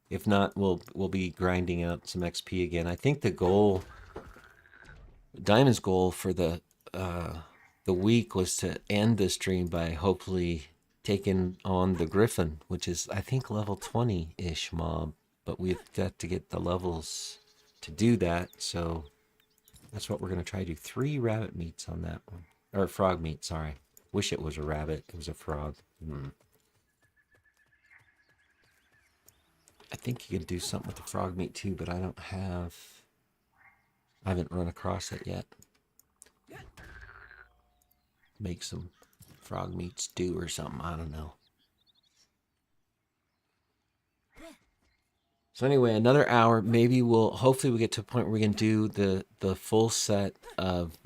If not, we'll be grinding out some XP again. I think the goal, Diamond's goal for the week was to end the stream by hopefully taking on the Griffin, which is, I think, level 20-ish mob. But we've got to get the levels to do that, so that's what we're going to try to do. 3 rabbit meats on that one. Or frog meat, sorry. Wish it was a rabbit. It was a frog. I think you could do something with the frog meat too, but I haven't run across it yet. Make some frog meat stew or something. I don't know. So anyway, another hour. Maybe hopefully we get to a point where we can do the full set of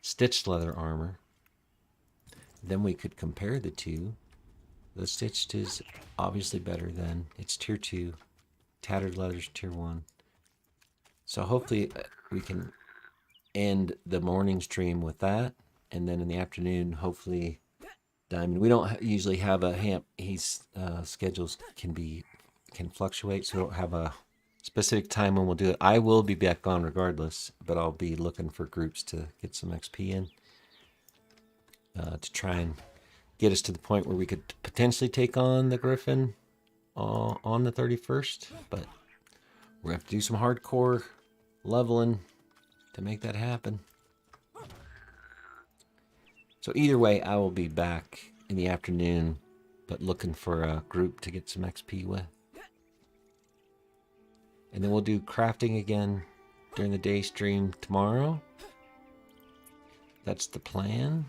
stitched leather armor. Then we could compare the two. The stitched is obviously better than, it's tier 2. Tattered leather's tier 1. So hopefully we can end the morning stream with that. And then in the afternoon, hopefully Diamond. We don't usually have a he's schedules can fluctuate, so we don't have a specific time when we'll do it. I will be back on regardless, but I'll be looking for groups to get some XP in to try and get us to the point where we could potentially take on the Griffin on the 31st. But we're going to have to do some hardcore leveling to make that happen. So either way, I will be back in the afternoon, but looking for a group to get some XP with. And then we'll do crafting again during the day stream tomorrow. That's the plan.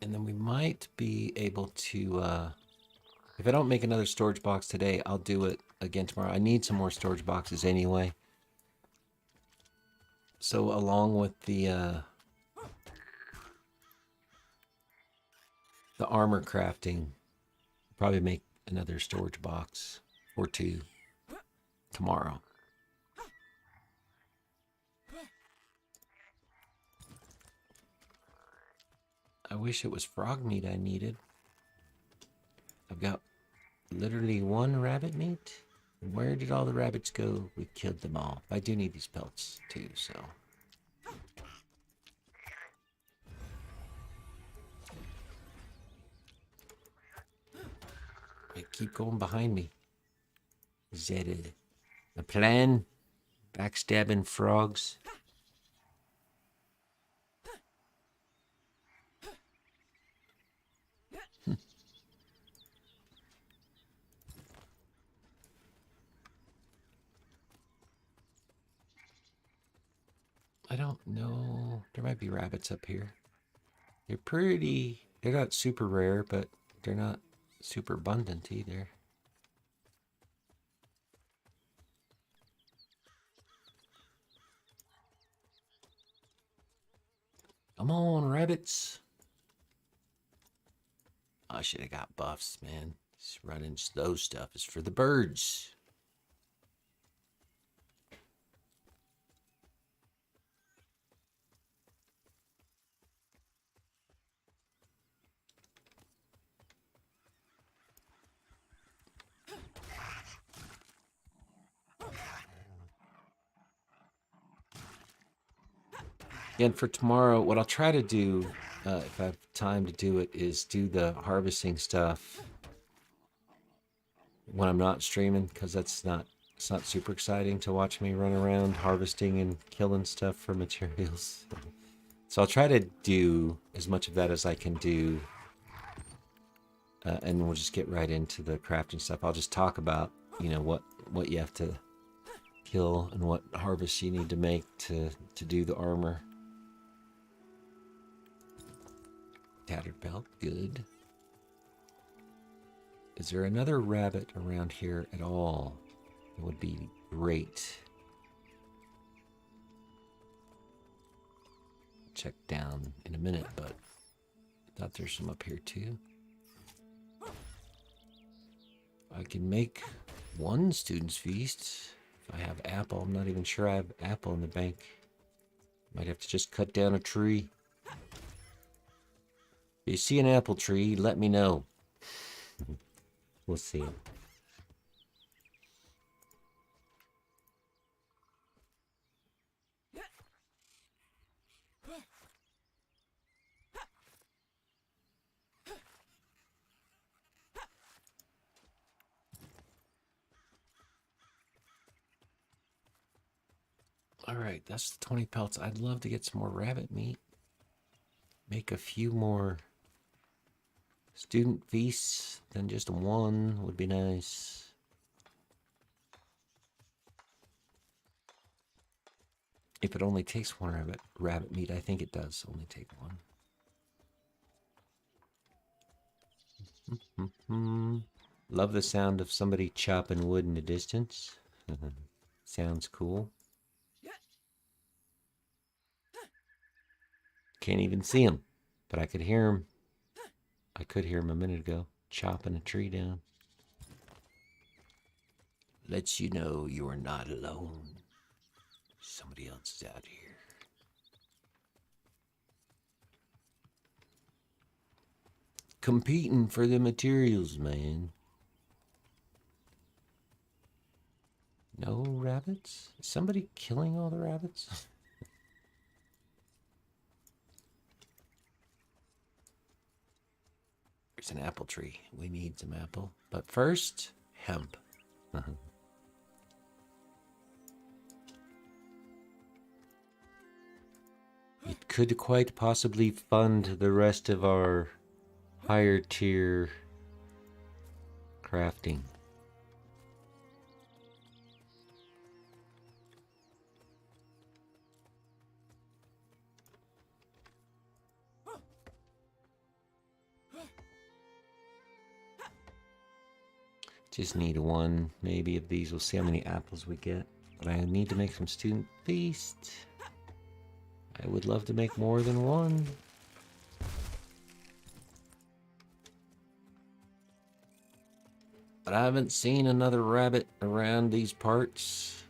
And then we might be able to, if I don't make another storage box today, I'll do it again tomorrow. I need some more storage boxes anyway. So along with the armor crafting, probably make another storage box or 2 tomorrow. I wish it was frog meat I needed. I've got literally 1 rabbit meat. Where did all the rabbits go? We killed them all. I do need these pelts too, so. They keep going behind me. Is that a plan? Backstabbing frogs? I don't know. There might be rabbits up here. They're not super rare, but they're not super abundant either. Come on, rabbits. I should have got buffs, man. Just running slow stuff is for the birds. And for tomorrow, what I'll try to do, if I have time to do it, is do the harvesting stuff when I'm not streaming, because it's not super exciting to watch me run around harvesting and killing stuff for materials. So I'll try to do as much of that as I can do, and we'll just get right into the crafting stuff. I'll just talk about, you know, what you have to kill and what harvests you need to make to do the armor. Tattered belt, good. Is there another rabbit around here at all? It would be great. Check down in a minute, but I thought there's some up here too. I can make one student's feast. If I have apple, I'm not even sure I have apple in the bank. Might have to just cut down a tree. If you see an apple tree, let me know. We'll see. All right, that's the 20 pelts. I'd love to get some more rabbit meat. Make a few more student feasts than just one would be nice. If it only takes one rabbit meat, I think it does only take one. Love the sound of somebody chopping wood in the distance. Sounds cool. Can't even see him, but I could hear him. I could hear him a minute ago, chopping a tree down. Lets you know you are not alone. Somebody else is out here. Competing for the materials, man. No rabbits? Is somebody killing all the rabbits? There's an apple tree. We need some apple. But first, hemp. It could quite possibly fund the rest of our higher tier crafting. Just need one, maybe, of these. We'll see how many apples we get. But I need to make some student feast. I would love to make more than one. But I haven't seen another rabbit around these parts.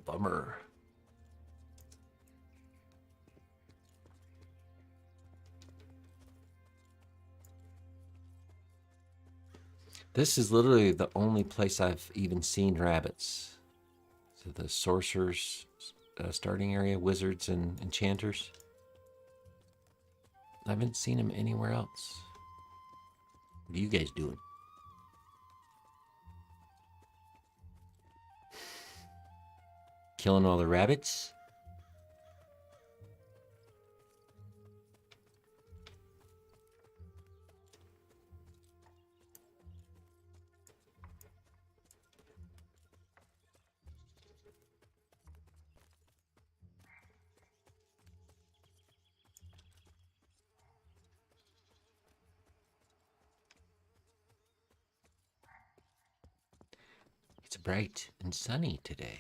Bummer. This is literally the only place I've even seen rabbits. So the sorcerers' starting area, wizards and enchanters. I haven't seen them anywhere else. What are you guys doing? Killing all the rabbits? It's bright and sunny today.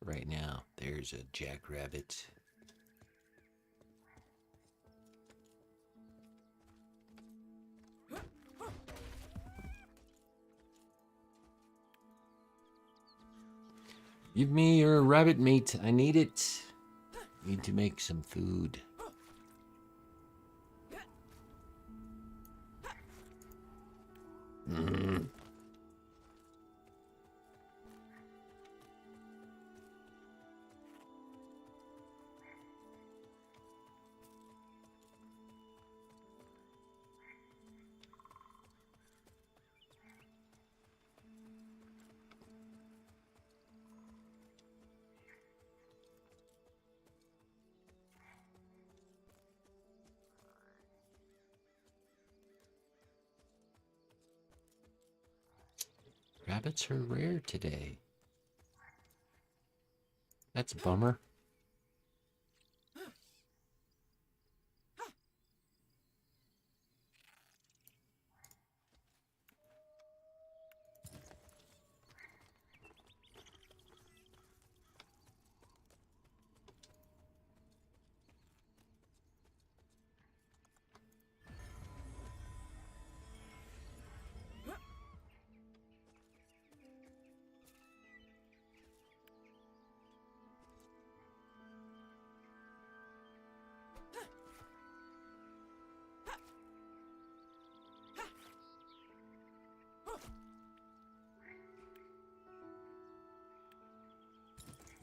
Right now, there's a jackrabbit. Give me your rabbit meat. I need it. Need to make some food. Mm. Rabbits are rare today. That's a bummer.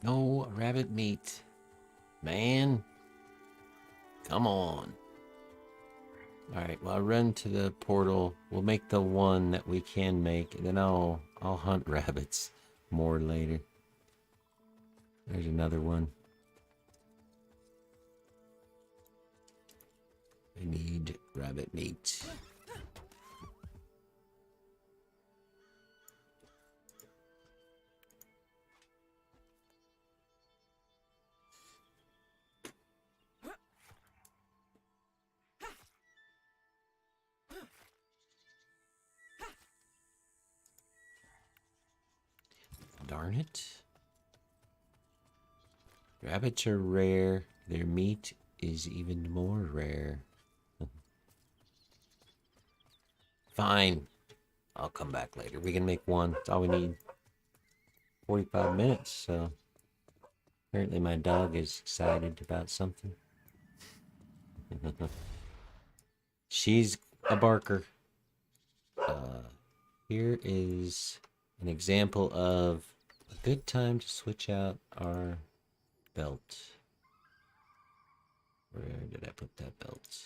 No rabbit meat. Man. Come on. Alright, well, I'll run to the portal. We'll make the one that we can make, and then I'll hunt rabbits more later. There's another one. I need rabbit meat. Darn it. Rabbits are rare. Their meat is even more rare. Fine. I'll come back later. We can make one. That's all we need. 45 minutes, so apparently my dog is excited about something. She's a barker. Here is an example of a good time to switch out our belt. Where did I put that belt?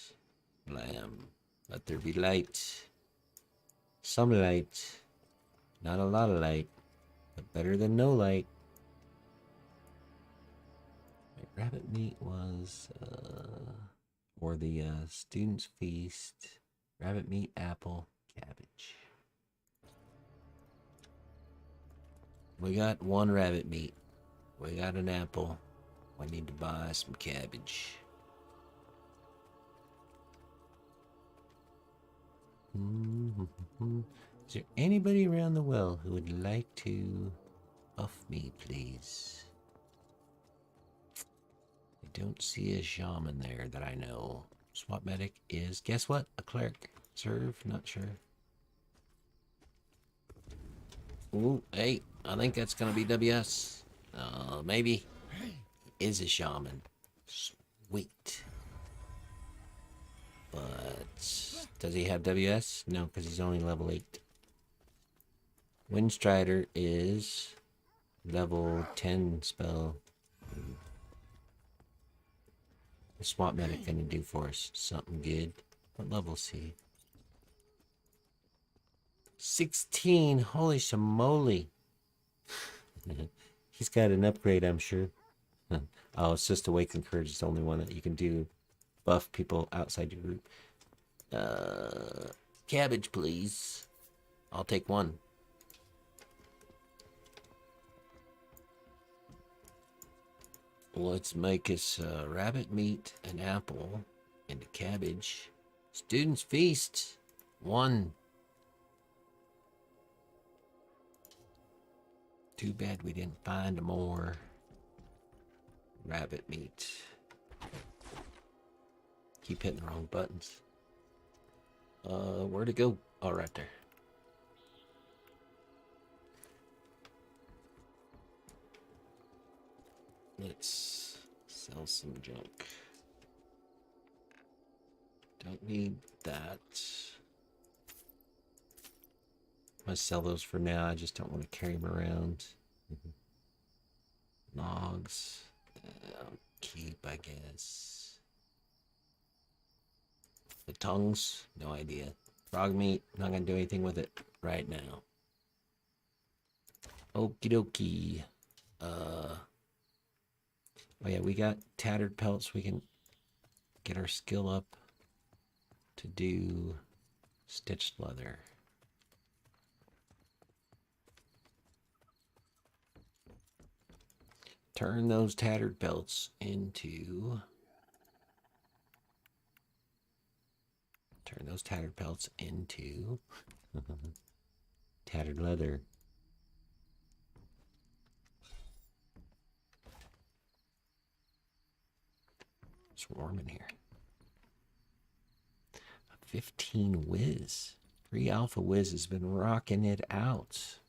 Blam. Let there be light. Some light. Not a lot of light, but better than no light. My rabbit meat was, or the student's feast. Rabbit meat, apple, cabbage. We got one rabbit meat. We got an apple. I need to buy some cabbage. Is there anybody around the well who would like to buff me, please? I don't see a shaman there that I know. SWAT medic is, guess what? A cleric. Serve, not sure. Ooh, hey, I think that's gonna be WS. Maybe. He is a shaman. Sweet. But does he have WS? No, because he's only level 8. Windstrider is level 10 spell. The SWAT medic gonna do for us something good. What level is he? 16. Holy shamoly. He's got an upgrade, I'm sure. Oh, it's just Awaken Courage. It's the only one that you can do. Buff people outside your group. Cabbage, please. I'll take one. Let's make us rabbit meat, an apple, and a cabbage. Student's feast. 1. Too bad we didn't find more rabbit meat. Keep hitting the wrong buttons. Where'd it go? Oh, right there. Let's sell some junk. Don't need that. I'm gonna sell those for now. I just don't want to carry them around. Logs. I'll keep, I guess. The tongues, no idea. Frog meat, not gonna do anything with it right now. Okie dokie. Oh yeah, we got tattered pelts. We can get our skill up to do stitched leather. Turn those tattered pelts into... Turn those tattered pelts into tattered leather. It's warm in here. 15 whiz. Free alpha whiz has been rocking it out.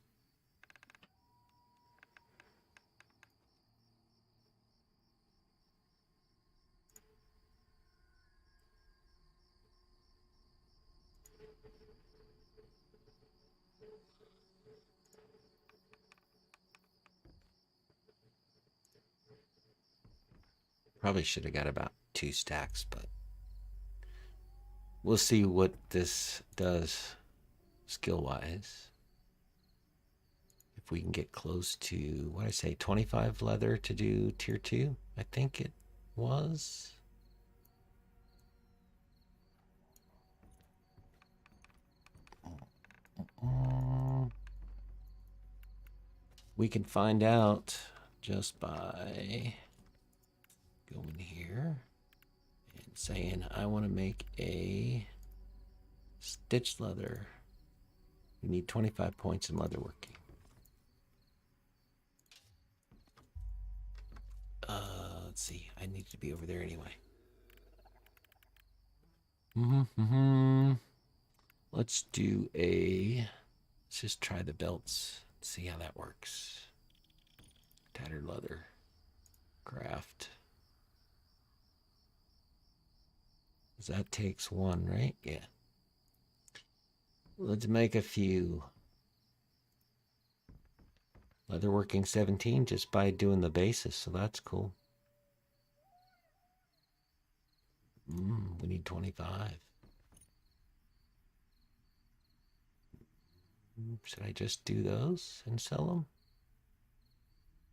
Probably should have got about 2 stacks, but we'll see what this does skill-wise. If we can get close to, what did I say, 25 leather to do tier 2, I think it was. We can find out just by going here and saying, I want to make a stitched leather. We need 25 points in leatherworking. Let's see. I need to be over there anyway. Let's do a... Let's just try the belts. See how that works. Tattered leather. Craft. That takes 1, right? Yeah. Let's make a few. Leatherworking 17 just by doing the basis, so that's cool. We need 25. Should I just do those and sell them?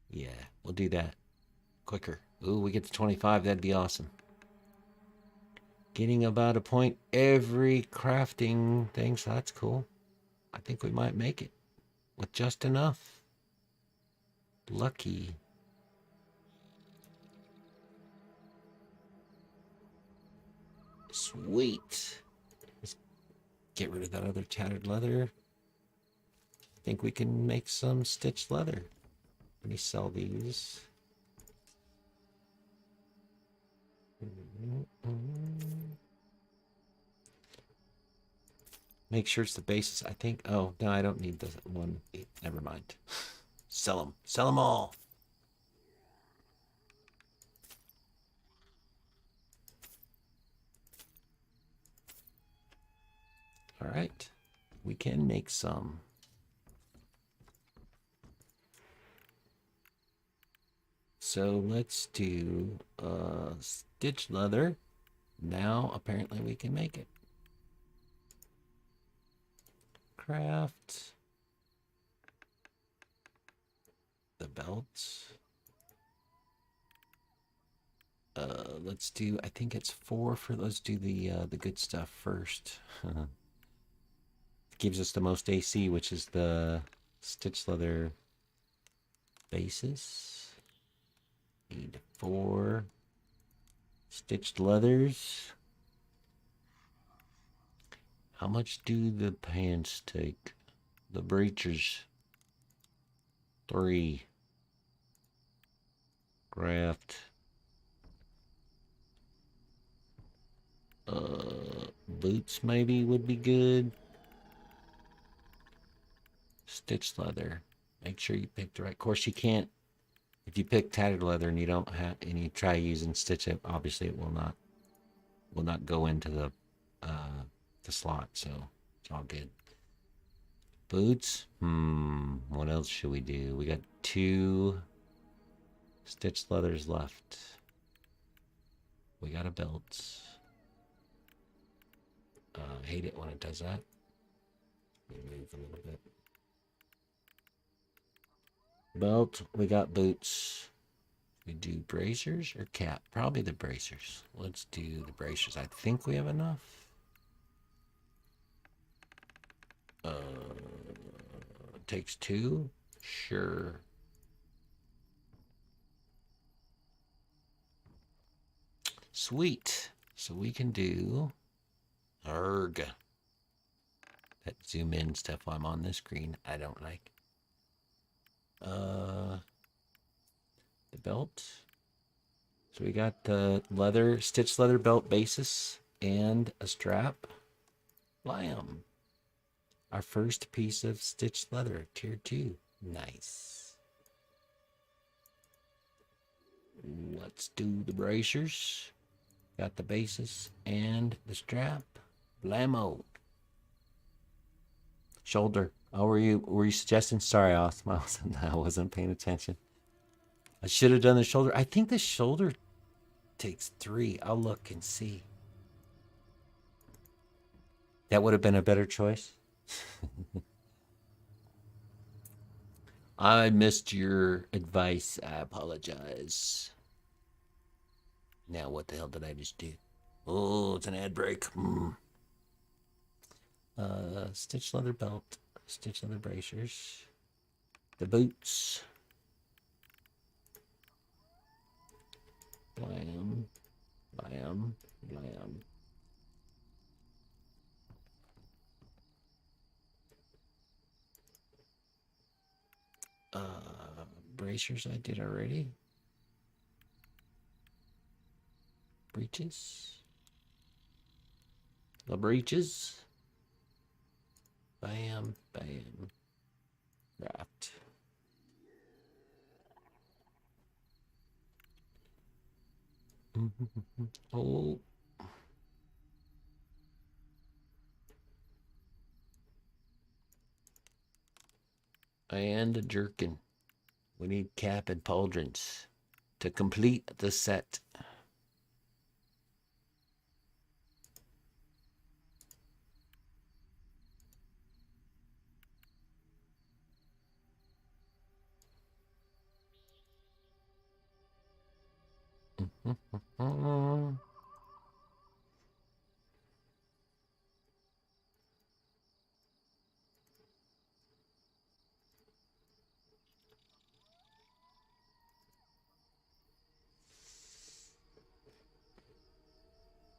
Yeah, we'll do that. Quicker. Ooh, we get to 25. That'd be awesome. Getting about a point every crafting thing, so that's cool. I think we might make it with just enough. Lucky. Sweet. Let's get rid of that other tattered leather. I think we can make some stitched leather. Let me sell these. Make sure it's the basis. I think. Oh, no, I don't need the one. Never mind. Sell them. Sell them all. All right. We can make some. So let's do stitched leather. Now, apparently, we can make it. Craft. The belts. Let's do, I think it's 4 for, let's do the good stuff first. Gives us the most AC, which is the stitched leather basis. Need 4 stitched leathers. How much do the pants take? The breeches. 3. Craft. Boots maybe would be good. Stitched leather. Make sure you pick the right. Of course, you can't. If you pick tattered leather and you don't have, and you try using stitch it, obviously it will not go into the slot. So it's all good. boots. What else should we do? We got 2 stitched leathers left. We got a belt. I hate it when it does that. Let me move a little bit. Belt. We got boots. We do bracers or cap? Probably the bracers. Let's do the bracers. I think we have enough. It takes 2. Sure. Sweet. So we can do Arg. That zoom in stuff I'm on this screen I don't like. The belt. So we got the leather, stitched leather belt basis and a strap. Blam. Our first piece of stitched leather, tier 2. Nice. Let's do the bracers. Got the basis and the strap. Blammo. Shoulder. Oh, were you suggesting? Sorry, Austin. I wasn't paying attention. I should have done the shoulder. I think the shoulder takes 3. I'll look and see. That would have been a better choice. I missed your advice. I apologize. Now, what the hell did I just do? Oh, it's an ad break. Stitched leather belt. Stitched leather bracers. The boots. Blam. Blam. Blam. Bracers I did already. Breeches. The breeches. Bam, bam. Wrapped. Oh. And a jerkin. We need cap and pauldrons to complete the set.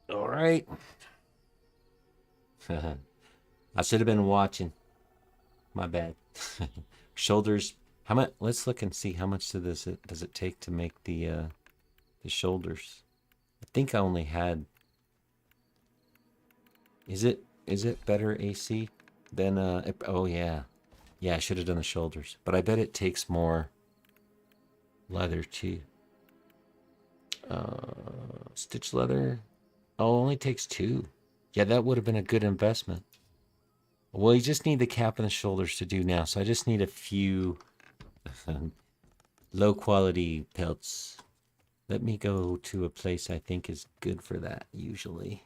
All right. I should have been watching. My bad. Shoulders. How much? Let's look and see how much does it take to make the shoulders. I think I only had. Is it better AC than oh yeah. Yeah, I should have done the shoulders. But I bet it takes more leather too. Stitch leather. Oh, only takes 2. Yeah, that would have been a good investment. Well, you just need the cap and the shoulders to do now. So I just need a few low quality pelts. Let me go to a place I think is good for that usually.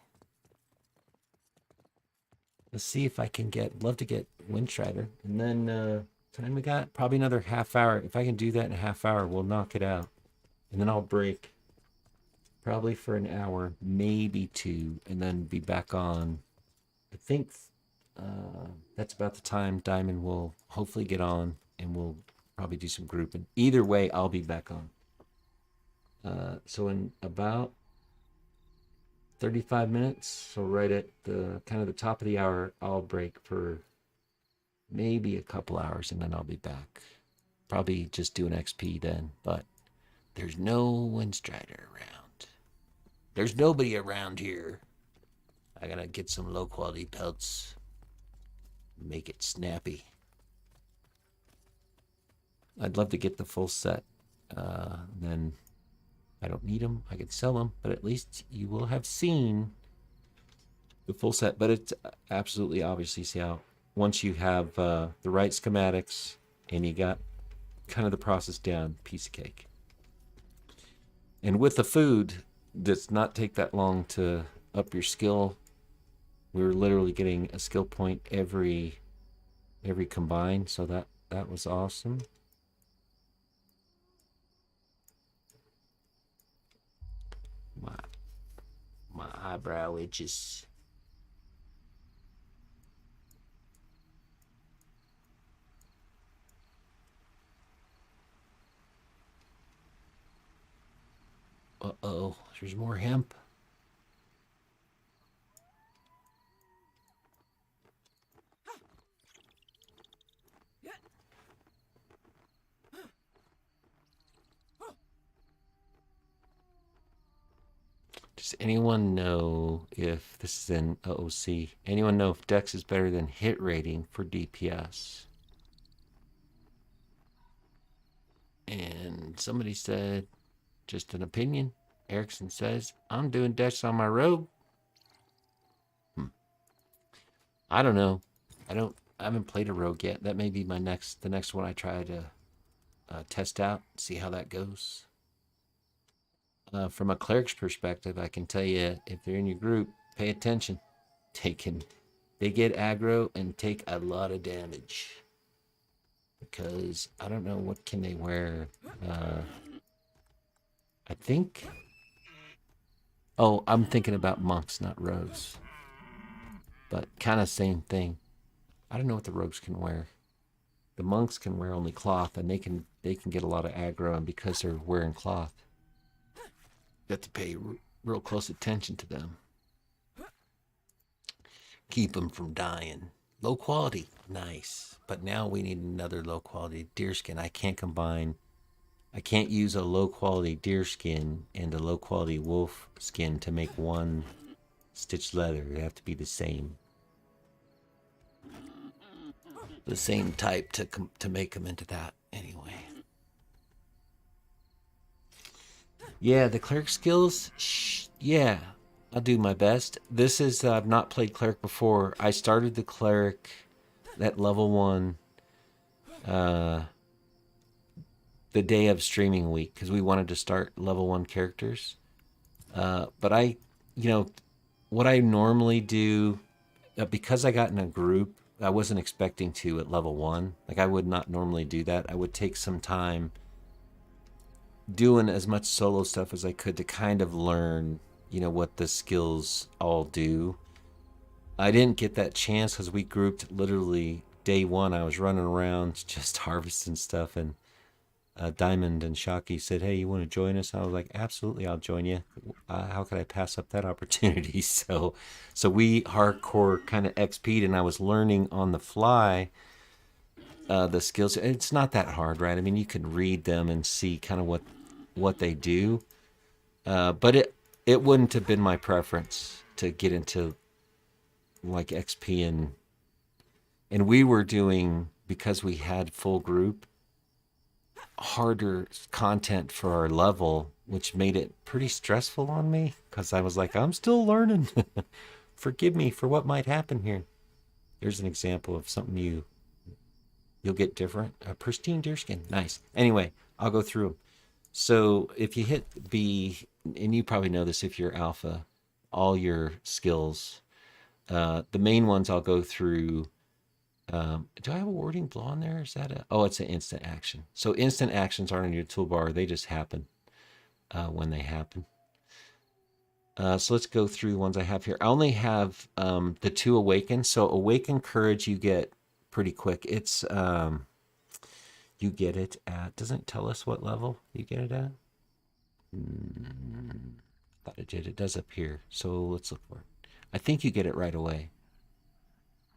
Let's see if I can love to get Windstrider. And then time we got probably another half hour. If I can do that in a half hour, we'll knock it out. And then I'll break probably for an hour, maybe 2, and then be back on. I think that's about the time Diamond will hopefully get on, and we'll probably do some grouping. Either way, I'll be back on. So in about 35 minutes, so right at the kind of the top of the hour, I'll break for maybe a couple hours, and then I'll be back. Probably just do an XP then, but there's no Windstrider around. There's nobody around here. I gotta get some low quality pelts. Make it snappy. I'd love to get the full set. Then I don't need them. I could sell them, but at least you will have seen the full set. But it's absolutely obviously see how once you have the right schematics and you got kind of the process down, piece of cake. And with the food, does not take that long to up your skill. We were literally getting a skill point every combine, so that was awesome. My eyebrow itches. Uh-oh, there's more hemp. Does anyone know if this is in OOC? Anyone know if Dex is better than hit rating for DPS? And somebody said, just an opinion. Erickson says, I'm doing Dex on my rogue. I don't know. I haven't played a rogue yet. That may be the next one I try to test out, see how that goes. From a cleric's perspective, I can tell you, if they're in your group, pay attention. They get aggro and take a lot of damage. Because I don't know, what can they wear? I think... Oh, I'm thinking about monks, not rogues. But kind of same thing. I don't know what the rogues can wear. The monks can wear only cloth, and they can get a lot of aggro, and because they're wearing cloth, you have to pay real close attention to them. Keep them from dying. Low quality, nice. But now we need another low quality deerskin. I can't use a low quality deerskin and a low quality wolf skin to make one stitched leather. They have to be the same type to make them into that. Anyway, yeah, the cleric skills, yeah, I'll do my best. This is, I've not played cleric before. I started the cleric at level 1 the day of streaming week because we wanted to start level 1 characters. But what I normally do, because I got in a group, I wasn't expecting to at level 1. Like, I would not normally do that. I would take some time doing as much solo stuff as I could to kind of learn, what the skills all do. I didn't get that chance because we grouped literally day 1. I was running around just harvesting stuff, and Diamond and Shocky said, hey, you want to join us? I was like, absolutely, I'll join you. How could I pass up that opportunity? So we hardcore kind of XP'd, and I was learning on the fly the skills. It's not that hard, right? I mean, you can read them and see kind of what they do. But it wouldn't have been my preference to get into like XP, and we were doing, because we had full group, harder content for our level, which made it pretty stressful on me because I was like, I'm still learning. Forgive me for what might happen here. Here's an example of something you'll get different. A pristine deerskin, nice. Anyway, I'll go through them. So if you hit B, and you probably know this if you're alpha, all your skills, the main ones I'll go through. Do I have a warding blow on there? Is that it's an instant action. So instant actions aren't in your toolbar. They just happen when they happen. So let's go through the ones I have here. I only have the 2 Awaken. So Awaken Courage you get pretty quick. It's you get it at, doesn't it tell us what level you get it at? Thought it did. It does up here. So let's look for it. I think you get it right away.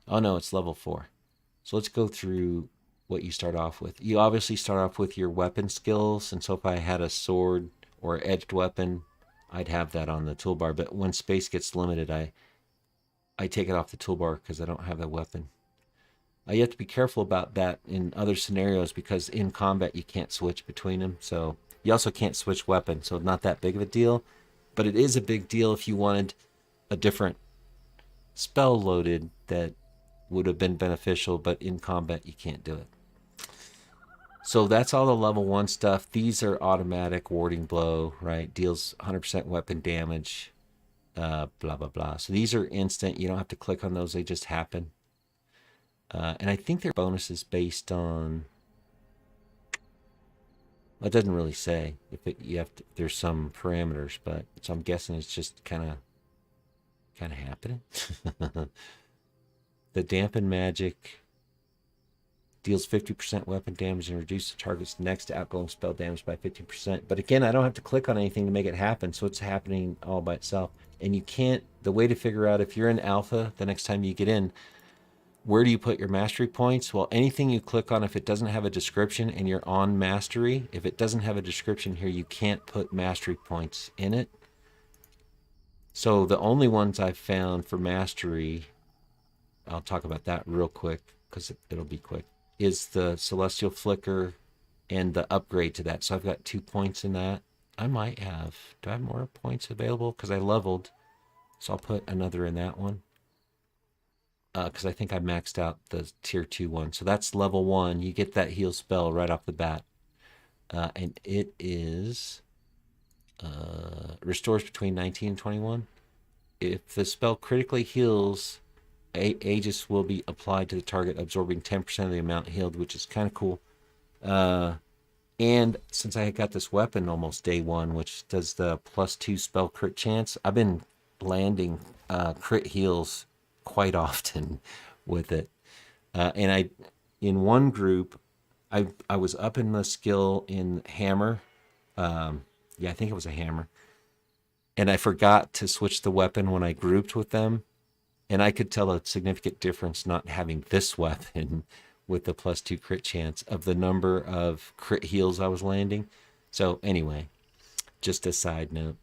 Oh no, it's level 4. So let's go through what you start off with. You obviously start off with your weapon skills, and so if I had a sword or edged weapon, I'd have that on the toolbar. But when space gets limited, I take it off the toolbar because I don't have that weapon. You have to be careful about that in other scenarios because in combat you can't switch between them. So you also can't switch weapons, so not that big of a deal. But it is a big deal if you wanted a different spell loaded that would have been beneficial, but in combat you can't do it. So that's all the level 1 stuff. These are automatic. Warding blow, right? Deals 100% weapon damage. Blah, blah, blah. So these are instant. You don't have to click on those. They just happen. And I think their bonus is based on... Well, it doesn't really say if there's some parameters, but so I'm guessing it's just kind of happening. The dampen magic deals 50% weapon damage and reduces the target's next outgoing spell damage by 50%. But again, I don't have to click on anything to make it happen, so it's happening all by itself. And you can't, the way to figure out if you're in alpha the next time you get in, where do you put your mastery points? Well, anything you click on, if it doesn't have a description and you're on mastery, if it doesn't have a description here, you can't put mastery points in it. So the only ones I've found for mastery, I'll talk about that real quick because it'll be quick, is the Celestial Flicker and the upgrade to that. So I've got 2 points in that. I might have, do I have more points available? Because I leveled, so I'll put another in that one. Because I think I maxed out the tier 2 one. So that's level 1. You get that heal spell right off the bat. And it is restores between 19 and 21. If the spell critically heals, Aegis will be applied to the target, absorbing 10% of the amount healed, which is kind of cool. And since I got this weapon almost day 1, which does the +2 spell crit chance, I've been landing crit heals quite often with it. And in one group, I was up in the skill in hammer. Yeah, I think it was a hammer. And I forgot to switch the weapon when I grouped with them. And I could tell a significant difference not having this weapon with the +2 crit chance of the number of crit heals I was landing. So anyway, just a side note.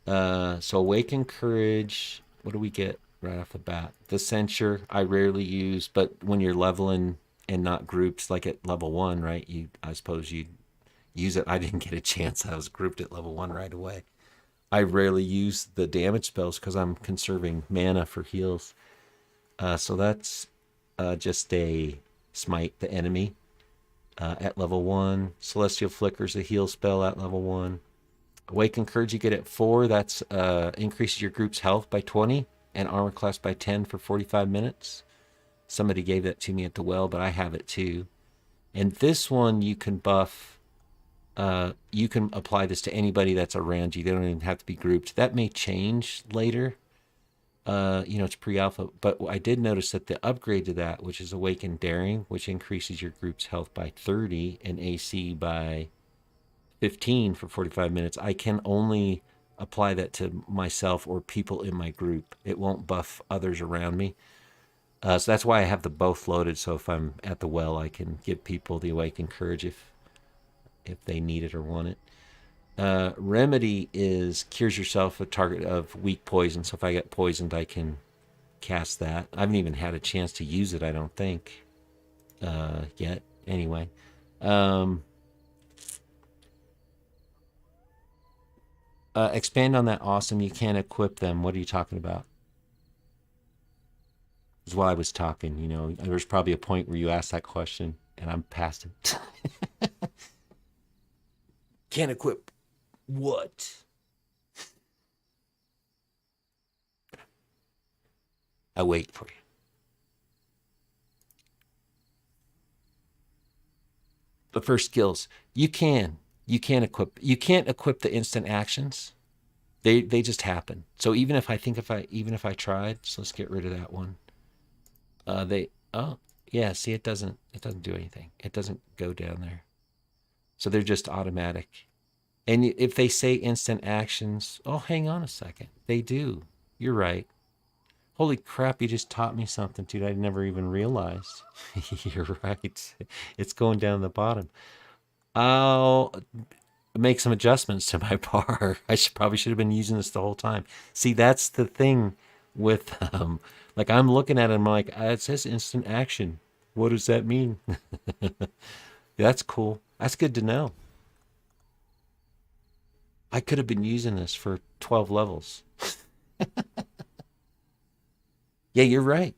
So Awaken Courage, what do we get right off the bat? The Censure I rarely use, but when you're leveling and not groups, like at level 1, right? I suppose you use it. I didn't get a chance. I was grouped at level 1 right away. I rarely use the damage spells because I'm conserving mana for heals. So that's just a smite the enemy at level 1. Celestial Flicker's a heal spell at level 1. Awaken Courage you get at 4. That's increases your group's health by 20 and armor class by 10 for 45 minutes. Somebody gave that to me at the well, but I have it too. And this one you can buff. You can apply this to anybody that's around you. They don't even have to be grouped. That may change later. It's pre-alpha. But I did notice that the upgrade to that, which is Awaken Daring, which increases your group's health by 30 and AC by 15 for 45 minutes, I can only apply that to myself or people in my group. It won't buff others around me. So that's why I have the both loaded. So if I'm at the well, I can give people the Awaken Courage if they need it or want it. Remedy cures yourself a target of weak poison. So if I get poisoned, I can cast that. I haven't even had a chance to use it, I don't think, yet. Anyway. Expand on that. Awesome. You can't equip them. What are you talking about? Is why I was talking. There's probably a point where you asked that question and I'm past it. Can't equip what? I wait for you. But for skills, you can't equip the instant actions. They just happen. So even if I tried, so let's get rid of that one. See, it doesn't do anything. It doesn't go down there. So they're just automatic. And if they say instant actions, hang on a second. They do. You're right. Holy crap, you just taught me something, dude. I never even realized. You're right. It's going down the bottom. I'll make some adjustments to my bar. I probably should have been using this the whole time. See, that's the thing with, I'm looking at it, I'm like, it says instant action. What does that mean? That's cool. That's good to know. I could have been using this for 12 levels. Yeah, you're right.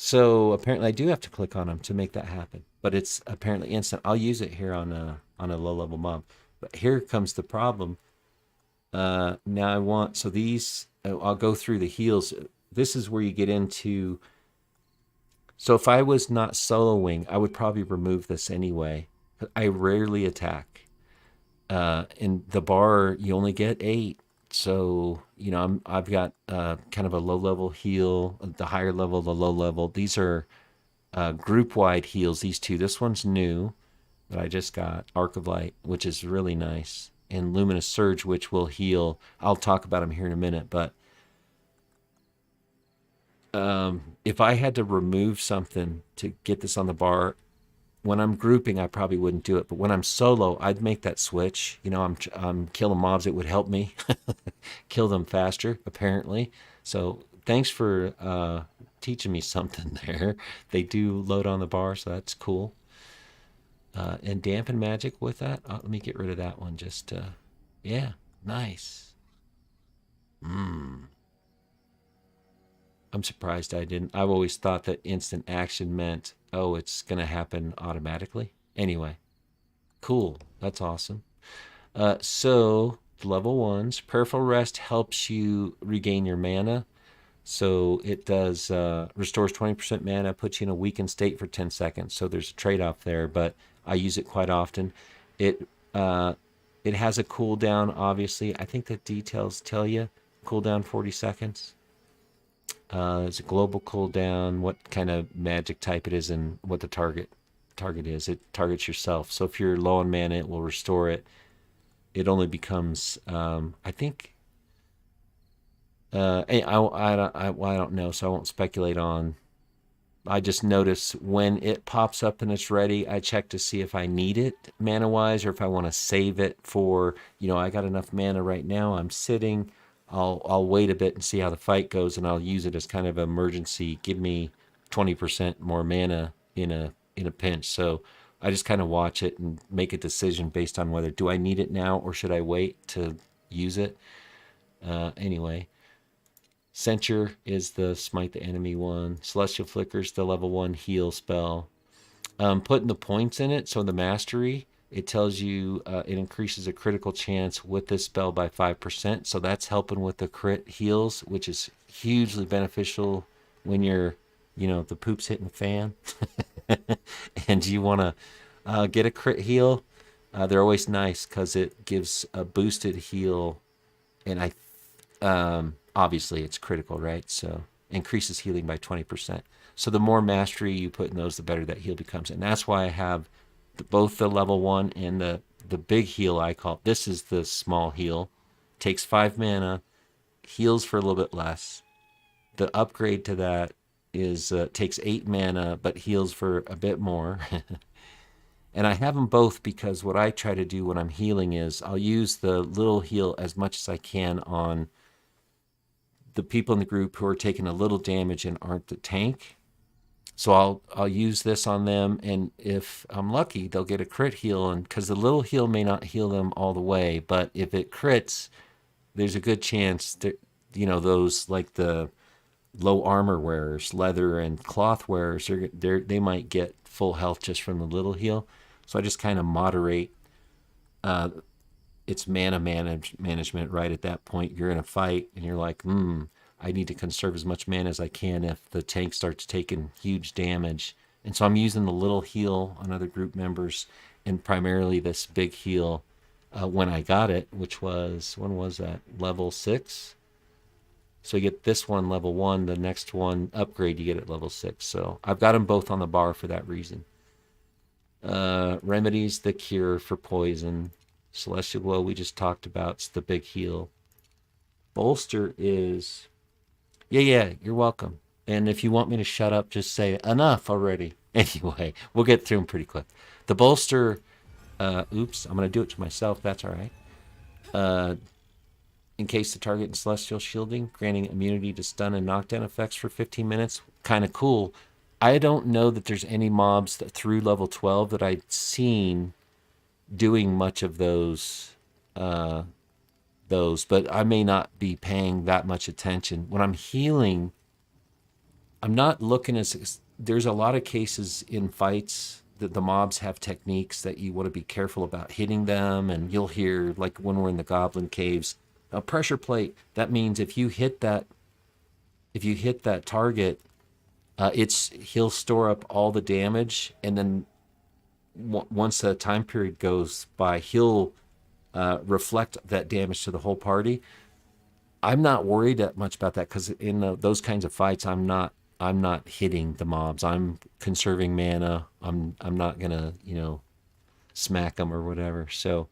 So apparently I do have to click on them to make that happen, but it's apparently instant. I'll use it here on a low level mob. But here comes the problem. Now I want, so these, I'll go through the heals. This is where you get into, so if I was not soloing, I would probably remove this anyway. I rarely attack. In the bar, you only get 8. So, I've got kind of a low level heal, the higher level, the low level. These are group wide heals, these two. This one's new that I just got, Arc of Light, which is really nice, and Luminous Surge, which will heal. I'll talk about them here in a minute, but if I had to remove something to get this on the bar, when I'm grouping, I probably wouldn't do it. But when I'm solo, I'd make that switch. I'm killing mobs. It would help me kill them faster, apparently. So thanks for teaching me something there. They do load on the bar, so that's cool. And dampen magic with that. Let me get rid of that one. Just yeah, nice. Mm. I'm surprised I didn't. I've always thought that instant action meant, oh, it's going to happen automatically. Anyway, cool. That's awesome. So, level ones, Prayerful Rest helps you regain your mana. So it does restores 20% mana, puts you in a weakened state for 10 seconds. So there's a trade-off there, but I use it quite often. It it has a cooldown, obviously. I think the details tell you cooldown 40 seconds. It's a global cooldown, what kind of magic type it is, and what the target is. It targets yourself. So if you're low on mana, it will restore it. It only becomes, I think, I don't know, so I won't speculate on. I just notice when it pops up and it's ready, I check to see if I need it mana-wise or if I want to save it for, I got enough mana right now. I'm sitting. I'll wait a bit and see how the fight goes, and I'll use it as kind of an emergency. Give me 20% more mana in a pinch. So I just kind of watch it and make a decision based on whether do I need it now or should I wait to use it. Anyway, Censure is the smite the enemy one. Celestial Flicker's the level 1 heal spell. Putting the points in it, so the mastery, it tells you it increases a critical chance with this spell by 5%. So that's helping with the crit heals, which is hugely beneficial when you're, the poop's hitting the fan and you want to get a crit heal. They're always nice because it gives a boosted heal, and obviously it's critical, right? So increases healing by 20%. So the more mastery you put in those, the better that heal becomes. And that's why I have both the level 1 and the big heal I call. This is the small heal. Takes 5 mana, heals for a little bit less. The upgrade to that is takes 8 mana, but heals for a bit more. And I have them both because what I try to do when I'm healing is I'll use the little heal as much as I can on the people in the group who are taking a little damage and aren't the tank. So I'll use this on them, and if I'm lucky, they'll get a crit heal, and because the little heal may not heal them all the way, but if it crits, there's a good chance that those like the low armor wearers, leather and cloth wearers, they might get full health just from the little heal. So I just kind of moderate its mana management right at that point. You're in a fight and you're like, I need to conserve as much mana as I can if the tank starts taking huge damage. And so I'm using the little heal on other group members and primarily this big heal when I got it, which was, when was that? Level 6? So you get this one level 1, the next one upgrade you get at level 6. So I've got them both on the bar for that reason. Remedies the cure for poison. Celestial Glow we just talked about. It's the big heal. Bolster is... Yeah, you're welcome. And if you want me to shut up, just say enough already. Anyway, we'll get through them pretty quick. The bolster... oops, I'm going to do it to myself. That's all right. Encase the target in Celestial Shielding, granting immunity to stun and knockdown effects for 15 minutes. Kind of cool. I don't know that there's any mobs that through level 12 that I've seen doing much of those, but I may not be paying that much attention. When I'm healing, I'm not looking as there's a lot of cases in fights that the mobs have techniques that you want to be careful about hitting them, and you'll hear like when we're in the goblin caves, a pressure plate. That means if you hit that target, he'll store up all the damage, and then once the time period goes by, he'll reflect that damage to the whole party. I'm not worried that much about that because in those kinds of fights, I'm not hitting the mobs. I'm conserving mana. I'm not gonna smack them or whatever. So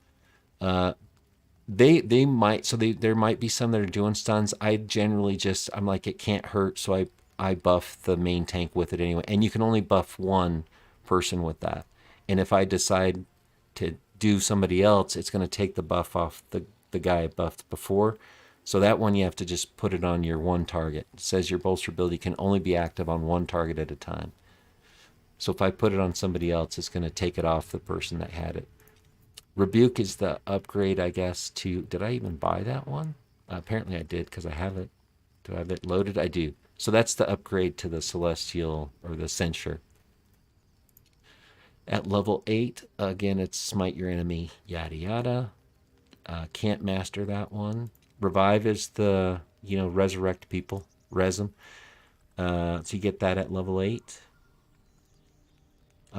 they might. So there might be some that are doing stuns. I generally I'm like, it can't hurt, so I buff the main tank with it anyway. And you can only buff one person with that. And if I decide to do somebody else, it's going to take the buff off the guy I buffed before. So that one you have to just put it on your one target. It says your bolster ability can only be active on one target at a time. So if I put it on somebody else, it's going to take it off the person that had it. Rebuke is the upgrade, I guess, to... Did I even buy that one? Apparently I did because I have it. Do I have it loaded? I do. So that's the upgrade to the Celestial or the Censure. At level 8, again, it's smite your enemy, yada yada. Can't master that one. Revive is the, resurrect people, res them. So you get that at level 8.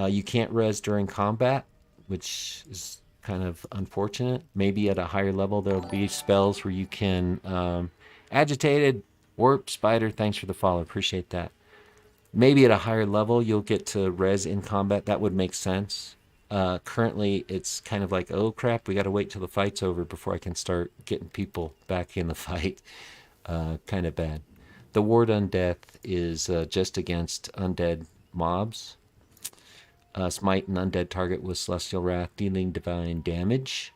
You can't res during combat, which is kind of unfortunate. Maybe at a higher level there'll be spells where you can agitated, warp, spider, thanks for the follow, appreciate that. Maybe at a higher level you'll get to res in combat. That would make sense. Currently it's kind of like, oh crap, we got to wait till the fight's over before I can start getting people back in the fight. Kind of bad. The ward on death is just against undead mobs. Smite an undead target with Celestial Wrath, dealing divine damage.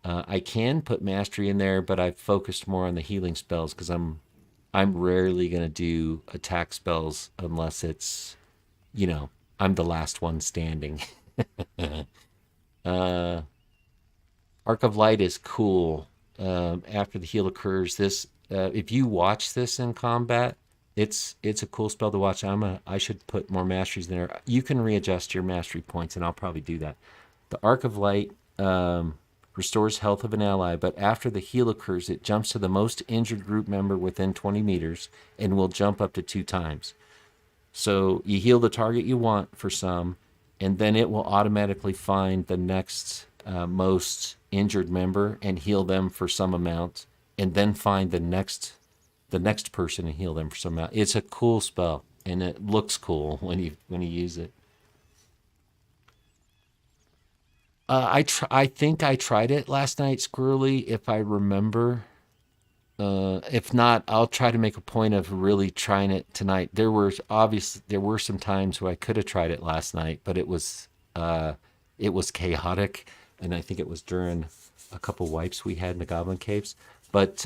I can put mastery in there, but I've focused more on the healing spells because I'm rarely going to do attack spells unless it's, I'm the last one standing. Arc of Light is cool. After the heal occurs, this if you watch this in combat, it's a cool spell to watch. I should put more masteries in there. You can readjust your mastery points, and I'll probably do that. The Arc of Light restores health of an ally, but after the heal occurs, it jumps to the most injured group member within 20 meters and will jump up to 2 times. So you heal the target you want for some, and then it will automatically find the next most injured member and heal them for some amount, and then find the next person and heal them for some amount. It's a cool spell, and it looks cool when you use it. I think I tried it last night, Squirrely, if I remember. If not, I'll try to make a point of really trying it tonight. There were some times where I could have tried it last night, but it was chaotic, and I think it was during a couple wipes we had in the Goblin Caves. But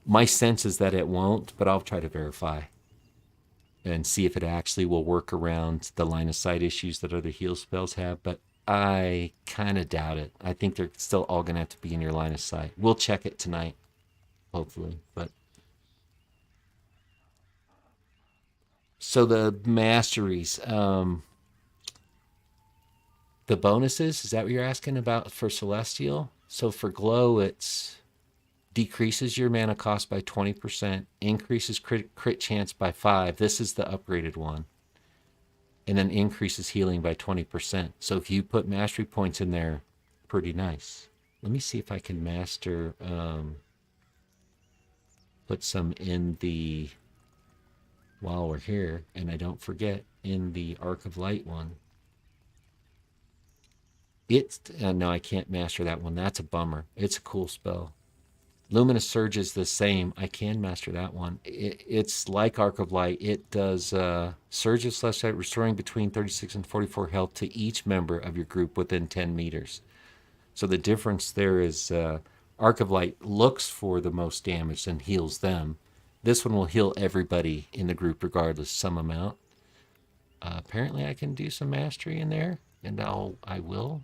my sense is that it won't, but I'll try to verify and see if it actually will work around the line of sight issues that other heal spells have. But I kind of doubt it. I think they're still all going to have to be in your line of sight. We'll check it tonight, hopefully. But so the masteries, the bonuses, is that what you're asking about for Celestial? So for Glow, it's decreases your mana cost by 20%, increases crit chance by 5. This is the upgraded one. And then increases healing by 20%. So if you put mastery points in there, pretty nice. Let me see if I can master, put some in the, while we're here, and I don't forget, in the Arc of Light one. No, I can't master that one. That's a bummer. It's a cool spell. Luminous Surge is the same. I can master that one. It's like Arc of Light. It does Surge of Celestial Light, restoring between 36 and 44 health to each member of your group within 10 meters. So the difference there is Arc of Light looks for the most damage and heals them. This one will heal everybody in the group regardless, some amount. Apparently I can do some mastery in there, and I will.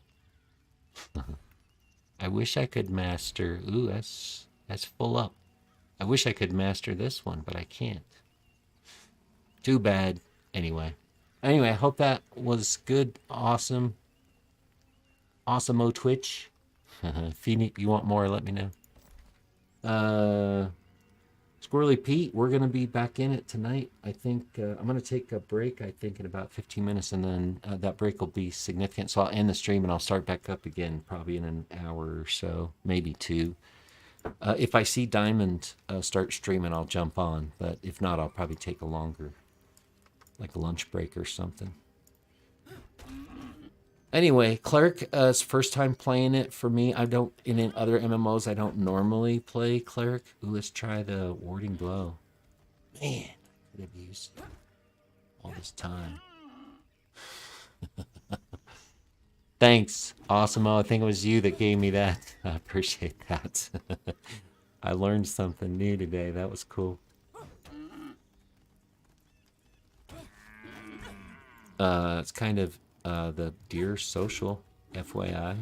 I wish I could master... Ooh, that's full up. I wish I could master this one, but I can't. Too bad. Anyway, I hope that was good. Awesome. Awesome-o Twitch. If you want more, let me know. Squirrely Pete, we're going to be back in it tonight. I think I'm going to take a break, I think, in about 15 minutes, and then that break will be significant. So I'll end the stream and I'll start back up again, probably in an hour or so, maybe two. If I see Diamond start streaming, I'll jump on. But if not, I'll probably take a longer, like a lunch break or something. Anyway, Cleric, it's first time playing it for me. I don't, in other MMOs, I don't normally play Cleric. Ooh, let's try the Warding Blow. Man, I could have used all this time. Thanks, Awesome-o. I think it was you that gave me that. I appreciate that. I learned something new today. That was cool. It's kind of the Deer Social, FYI.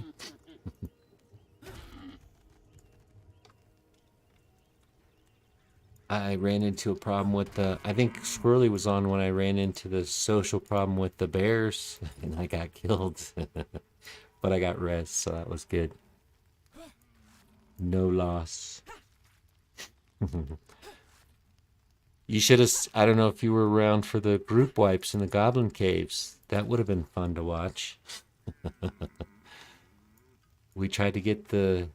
I ran into a problem with the, I think Squirrely was on when I ran into the social problem with the bears, and I got killed. But I got res, so that was good. No loss. You should have, I don't know if you were around for the group wipes in the Goblin Caves. That would have been fun to watch. We tried to get the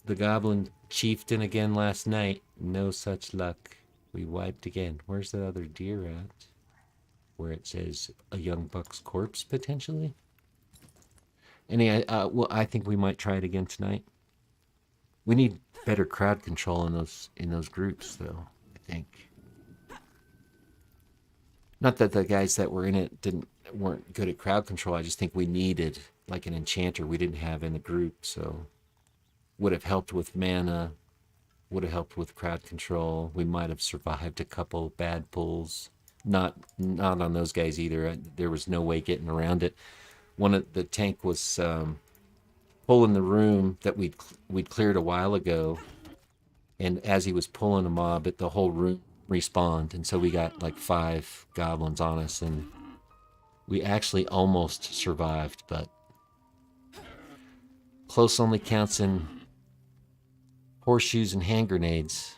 Goblin Chieftain again last night. No such luck. We wiped again. Where's the other deer at? Where it says a young buck's corpse, potentially? Anyway, well, I think we might try it again tonight. We need better crowd control in those groups, though, I think. Not that the guys that were in it weren't good at crowd control. I just think we needed like an enchanter we didn't have in the group, so would have helped with mana, would have helped with crowd control. We might have survived a couple bad pulls. Not on those guys either. There was no way getting around it. One of the tank was pulling the room that we'd cleared a while ago, and as he was pulling a mob, the whole room respawned, and so we got like 5 goblins on us, and we actually almost survived, but close only counts in horseshoes and hand grenades.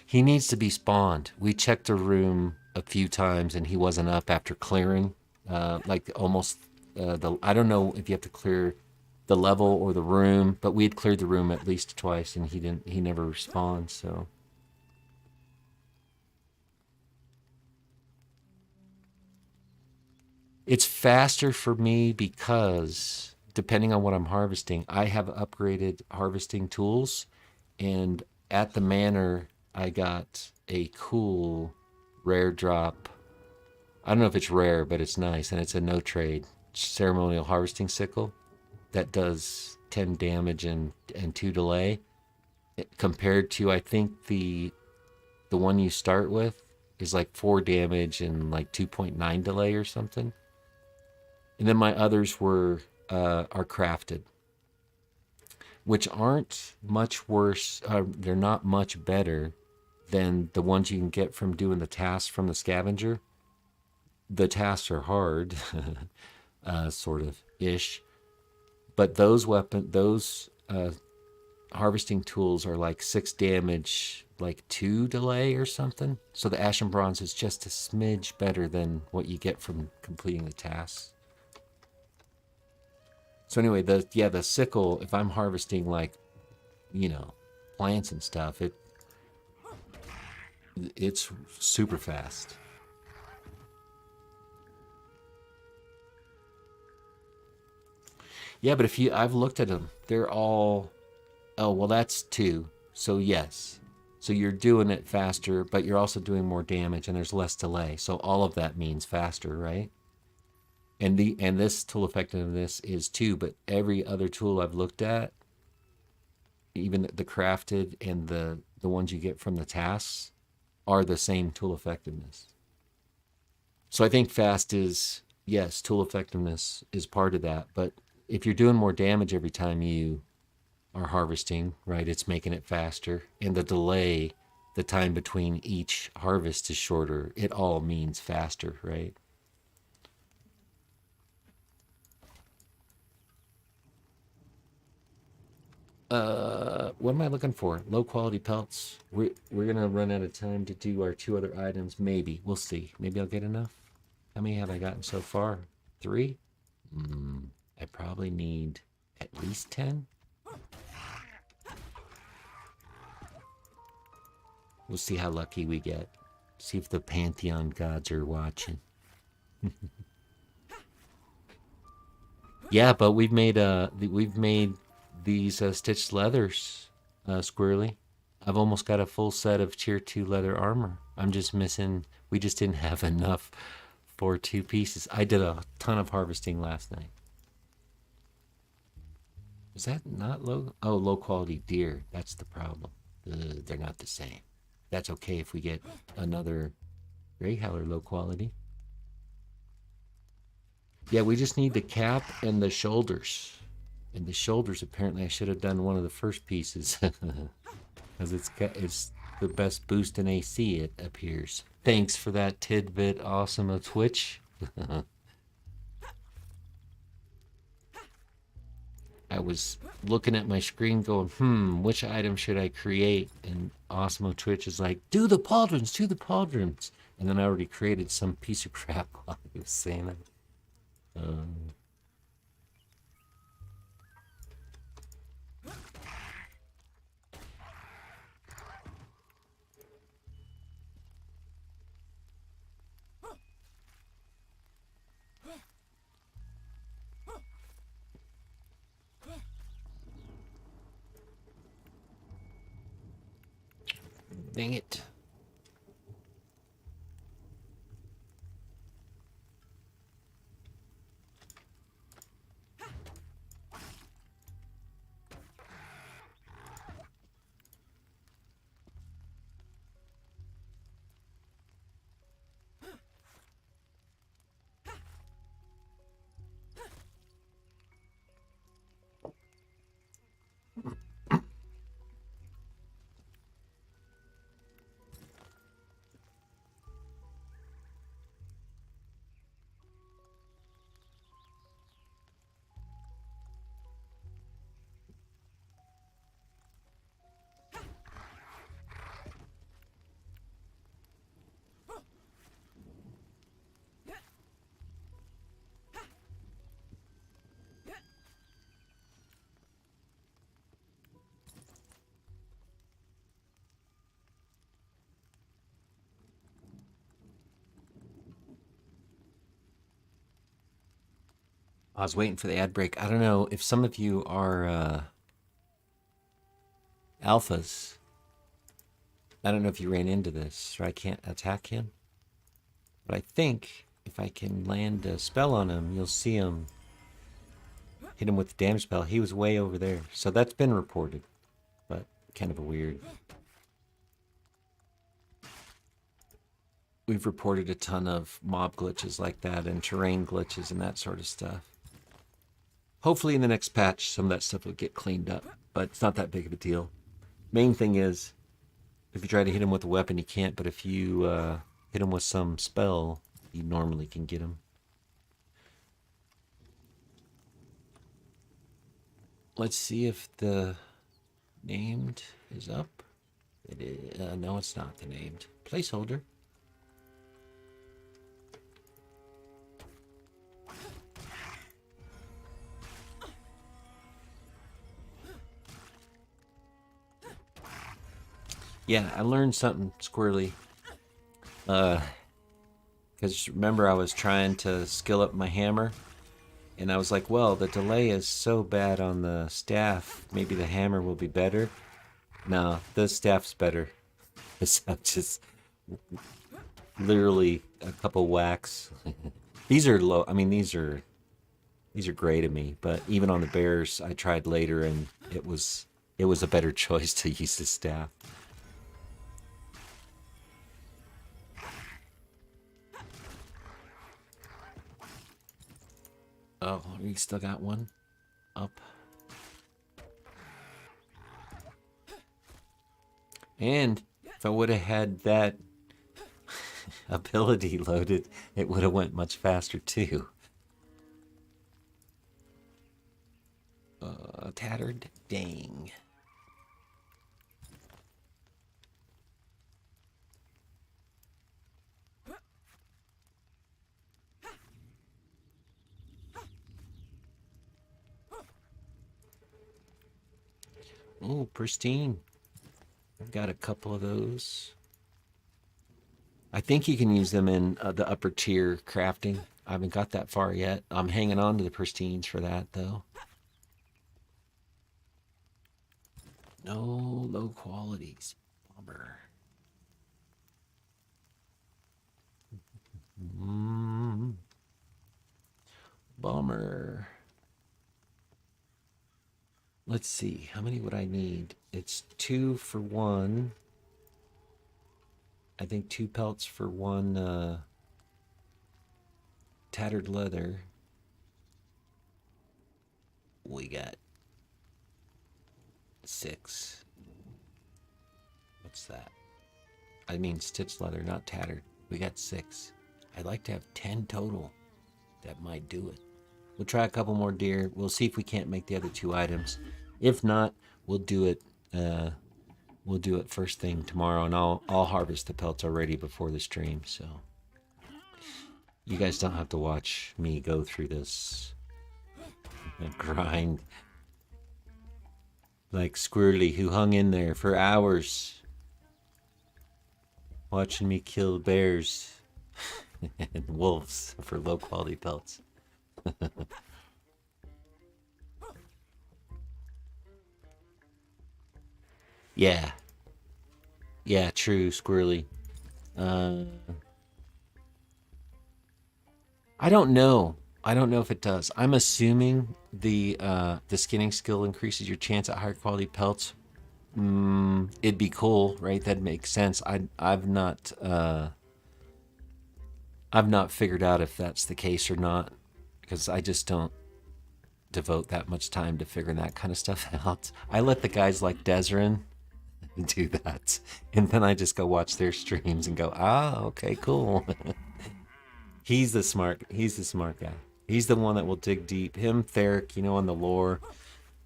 He needs to be spawned. We checked a room a few times and he wasn't up after clearing. Like almost I don't know if you have to clear the level or the room, but we had cleared the room at least twice and he never respawned, so. It's faster for me because depending on what I'm harvesting, I have upgraded harvesting tools, and at the manor I got a cool rare drop. I don't know if it's rare, but it's nice, and it's a no trade ceremonial harvesting sickle that does 10 damage and 2 delay. Compared to, I think the one you start with is like 4 damage and like 2.9 delay or something. And then my others are crafted, which aren't much worse. They're not much better than the ones you can get from doing the tasks from the scavenger. The tasks are hard, sort of ish, but those harvesting tools are like 6 damage, like 2 delay or something. So the Ashen Bronze is just a smidge better than what you get from completing the tasks. So anyway, the sickle, if I'm harvesting like, plants and stuff, it's super fast. Yeah, but I've looked at them, they're all, oh, well, that's 2. So yes. So you're doing it faster, but you're also doing more damage and there's less delay. So all of that means faster, right? And this tool effectiveness is 2, but every other tool I've looked at, even the crafted and the ones you get from the tasks, are the same tool effectiveness. So I think fast is, yes, tool effectiveness is part of that, but if you're doing more damage every time you our harvesting, right? It's making it faster. And the delay, the time between each harvest is shorter. It all means faster, right? What am I looking for? Low quality pelts. We're gonna run out of time to do our 2 other items. Maybe. We'll see. Maybe I'll get enough. How many have I gotten so far? 3? I probably need at least 10. We'll see how lucky we get. See if the Pantheon gods are watching. Yeah, but we've made these stitched leathers, Squirrely. I've almost got a full set of tier 2 leather armor. I'm just missing. We just didn't have enough for 2 pieces. I did a ton of harvesting last night. Is that not low? Oh, low quality deer. That's the problem. They're not the same. That's okay if we get another gray howler low quality. Yeah, we just need the cap and the shoulders. And the shoulders, apparently, I should have done one of the first pieces. Because it's the best boost in AC, it appears. Thanks for that tidbit, awesome of Twitch. I was looking at my screen going, which item should I create? And Awesome of Twitch is like, do the pauldrons, do the pauldrons. And then I already created some piece of crap while he was saying that. Dang it. I was waiting for the ad break. I don't know if some of you are alphas. I don't know if you ran into this, or I can't attack him. But I think if I can land a spell on him, you'll see him hit him with the damage spell. He was way over there. So that's been reported, but kind of a weird. We've reported a ton of mob glitches like that and terrain glitches and that sort of stuff. Hopefully in the next patch, some of that stuff will get cleaned up, but it's not that big of a deal. Main thing is, if you try to hit him with a weapon, you can't, but if you hit him with some spell, you normally can get him. Let's see if the named is up. It is, no, it's not the named. Placeholder. Yeah, I learned something, Squirrely. Because remember, I was trying to skill up my hammer, and I was like, well, the delay is so bad on the staff, maybe the hammer will be better. No, the staff's better. It's just literally a couple whacks. These are low. I mean, these are gray to me, but even on the bears, I tried later, and it was a better choice to use the staff. Oh, we still got one up. And if I would have had that ability loaded, it would have went much faster too. Tattered, dang. Oh, pristine. I've got a couple of those. I think you can use them in the upper tier crafting. I haven't got that far yet. I'm hanging on to the pristines for that, though. No low qualities. Bummer. Bummer. Let's see. How many would I need? It's 2 for 1. I think 2 pelts for 1 tattered leather. We got 6. What's that? I mean stitched leather, not tattered. We got 6. I'd like to have 10 total. That might do it. We'll try a couple more deer. We'll see if we can't make the other 2 items. If not, we'll do it. We'll do it first thing tomorrow, and I'll harvest the pelts already before the stream. So you guys don't have to watch me go through this grind like Squirrely, who hung in there for hours watching me kill bears and wolves for low quality pelts. Yeah. Yeah, true, Squirrely. I don't know. I don't know if it does. I'm assuming the skinning skill increases your chance at higher quality pelts. It'd be cool, right? That makes sense. I've not figured out if that's the case or not, because I just don't devote that much time to figuring that kind of stuff out. I let the guys like Desrin do that, and then I just go watch their streams and go, okay, cool. He's the smart guy. He's the one that will dig deep. Him, Cleric, on the lore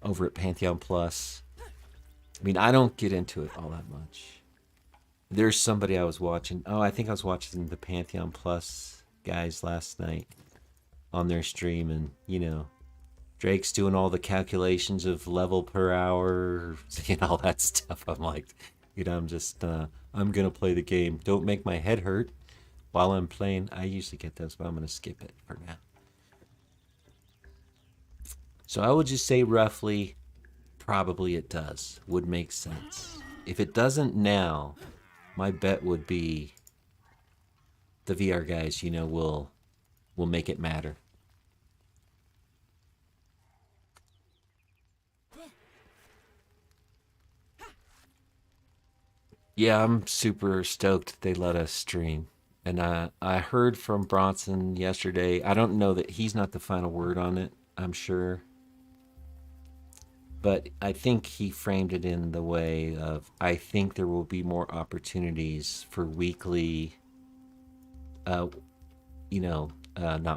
over at Pantheon Plus. I mean, I don't get into it all that much. There's somebody I was watching. I think I was watching the Pantheon Plus guys last night on their stream, and Drake's doing all the calculations of level per hour, all that stuff. I'm like, I'm just I'm gonna play the game. Don't make my head hurt while I'm playing. I usually get those, but I'm gonna skip it for now. So I would just say roughly, probably it does. Would make sense. If it doesn't now, my bet would be the VR guys, will make it matter. Yeah, I'm super stoked they let us stream. And I heard from Bronson yesterday. I don't know that he's not the final word on it, I'm sure. But I think he framed it in the way of, I think there will be more opportunities for weekly, not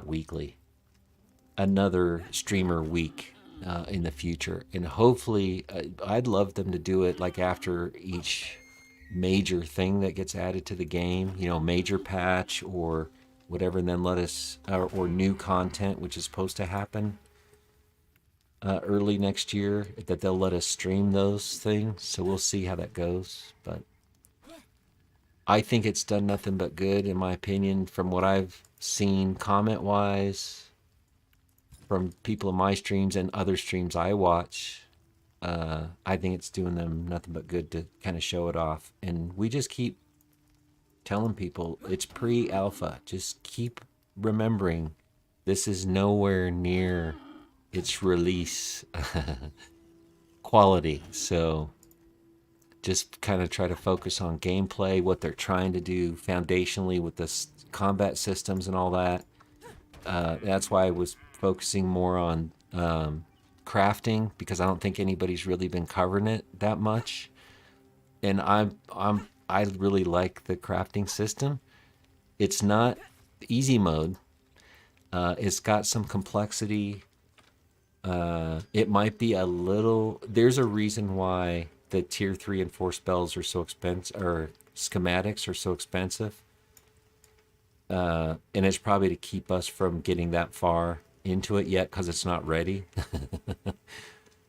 weekly, another streamer week in the future. And hopefully, I'd love them to do it like after each major thing that gets added to the game, major patch or whatever, and then let us, or new content, which is supposed to happen early next year, that they'll let us stream those things. So we'll see how that goes. But I think it's done nothing but good, in my opinion, from what I've seen comment wise, from people in my streams and other streams I watch. I think it's doing them nothing but good to kind of show it off. And we just keep telling people it's pre-alpha. Just keep remembering this is nowhere near its release quality. So just kind of try to focus on gameplay, what they're trying to do foundationally with the combat systems and all that. That's why I was focusing more on crafting, because I don't think anybody's really been covering it that much. and I really like the crafting system. It's not easy mode. It's got some complexity. It might be a little. There's a reason why the tier 3 and 4 spells are so expensive, or schematics are so expensive. And it's probably to keep us from getting that far into it yet, because it's not ready.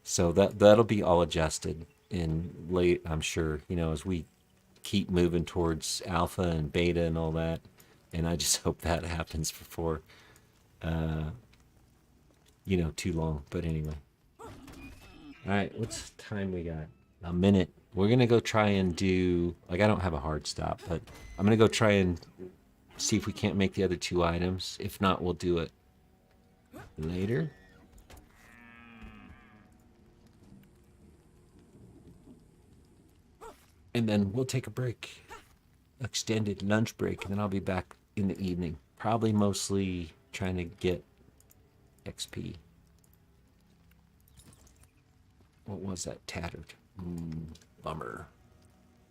So that'll be all adjusted in late, I'm sure, as we keep moving towards alpha and beta and all that. And I just hope that happens before too long. But anyway. All right, what's the time we got? A minute. We're going to go try and do, I don't have a hard stop, but I'm going to go try and see if we can't make the other 2 items. If not, we'll do it later. And then we'll take a break. Extended lunch break, and then I'll be back in the evening. Probably mostly trying to get XP. What was that? Tattered. Bummer.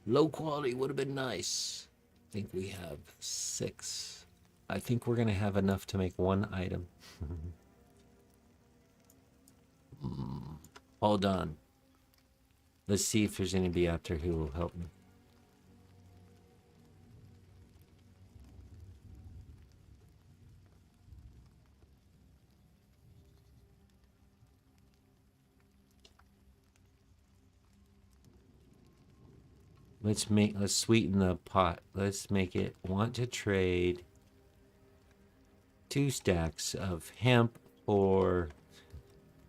Low quality would have been nice. I think we have 6. I think we're going to have enough to make 1 item. Hold on. Let's see if there's anybody out there who will help me. Let's sweeten the pot. Let's make it want to trade 2 stacks of hemp or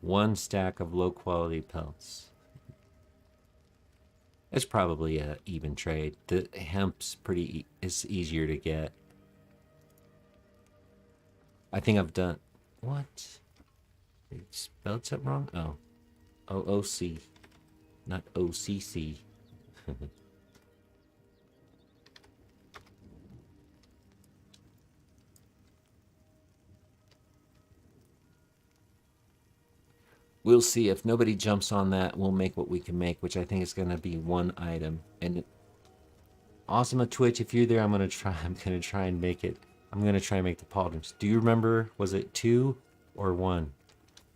1 stack of low quality pelts. It's probably an even trade. The hemp's it's easier to get. I think I've done, what? Did I spelled something wrong? Oh. OOC, not OCC. We'll see. If nobody jumps on that, we'll make what we can make, which I think is going to be 1 item. And awesome at Twitch, if you're there, I'm going to try and make it. I'm going to try and make the pauldrons. Do you remember, was it 2 or 1?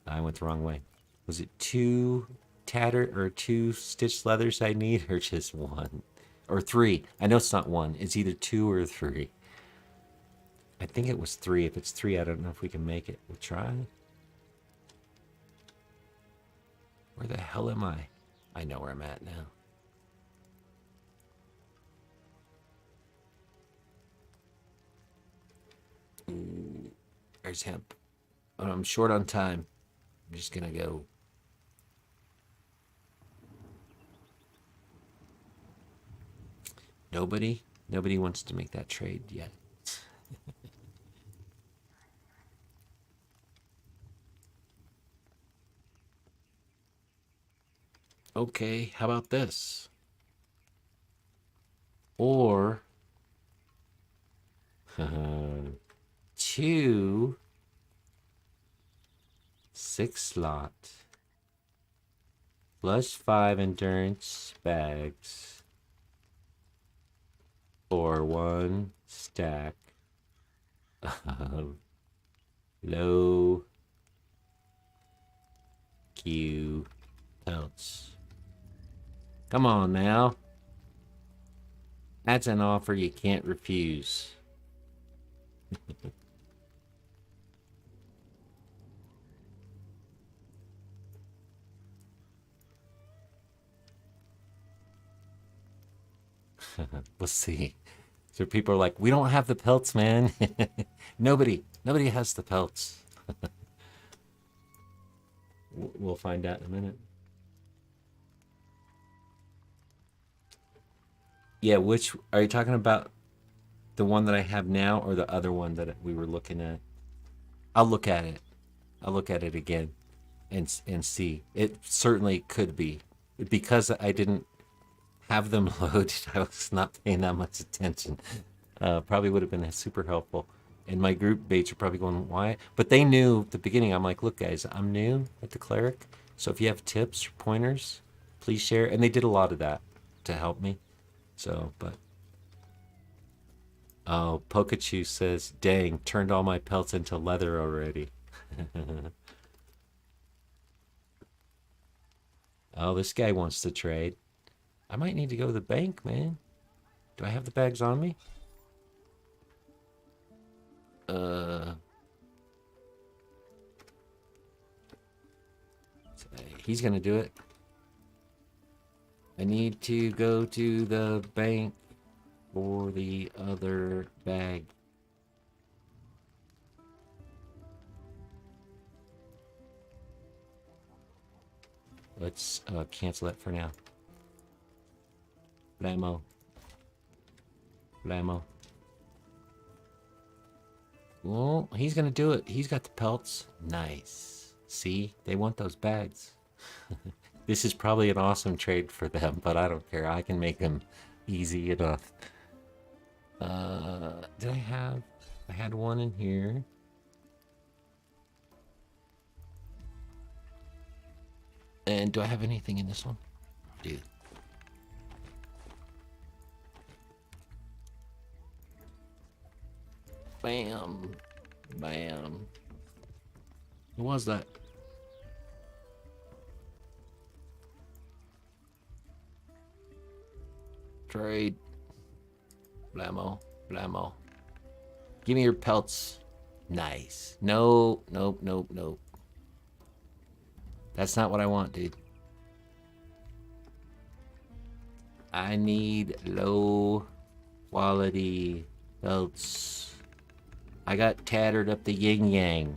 I went the wrong way. Was it 2 tattered or 2 stitched leathers I need, or just 1? Or 3? I know it's not 1. It's either 2 or 3. I think it was 3. If it's 3, I don't know if we can make it. We'll try. Where the hell am I? I know where I'm at now. Ooh, there's hemp. Oh, I'm short on time. I'm just gonna go. Nobody wants to make that trade yet. Okay, how about this? Or 2 6-slot +5 endurance bags, or 1 stack of low Q pelts. Come on now. That's an offer you can't refuse. We'll see. So people are like, we don't have the pelts, man. Nobody has the pelts. We'll find out in a minute. Yeah, which are you talking about? The one that I have now, or the other one that we were looking at? I'll look at it. I'll look at it again and see. It certainly could be. Because I didn't have them loaded, I was not paying that much attention. Probably would have been super helpful. And my group mates are probably going, why? But they knew at the beginning. I'm like, look, guys, I'm new at the Cleric. So if you have tips or pointers, please share. And they did a lot of that. to help me. So, but oh, Pikachu says, "Dang, turned all my pelts into leather already." Oh, this guy wants to trade. I might need to go to the bank, man. Do I have the bags on me? He's gonna do it. I need to go to the bank for the other bag. Let's cancel it for now. Blammo. Blammo. Well, he's gonna do it. He's got the pelts. Nice. See? They want those bags. This is probably an awesome trade for them, but I don't care. I can make them easy enough. Did I have... I had one in here. And do I have anything in this one? Dude. Bam. Bam. What was that? Trade. Blammo. Blammo. Give me your pelts. Nice. No. Nope. Nope. Nope. That's not what I want, dude. I need low quality belts. I got tattered up the yin-yang.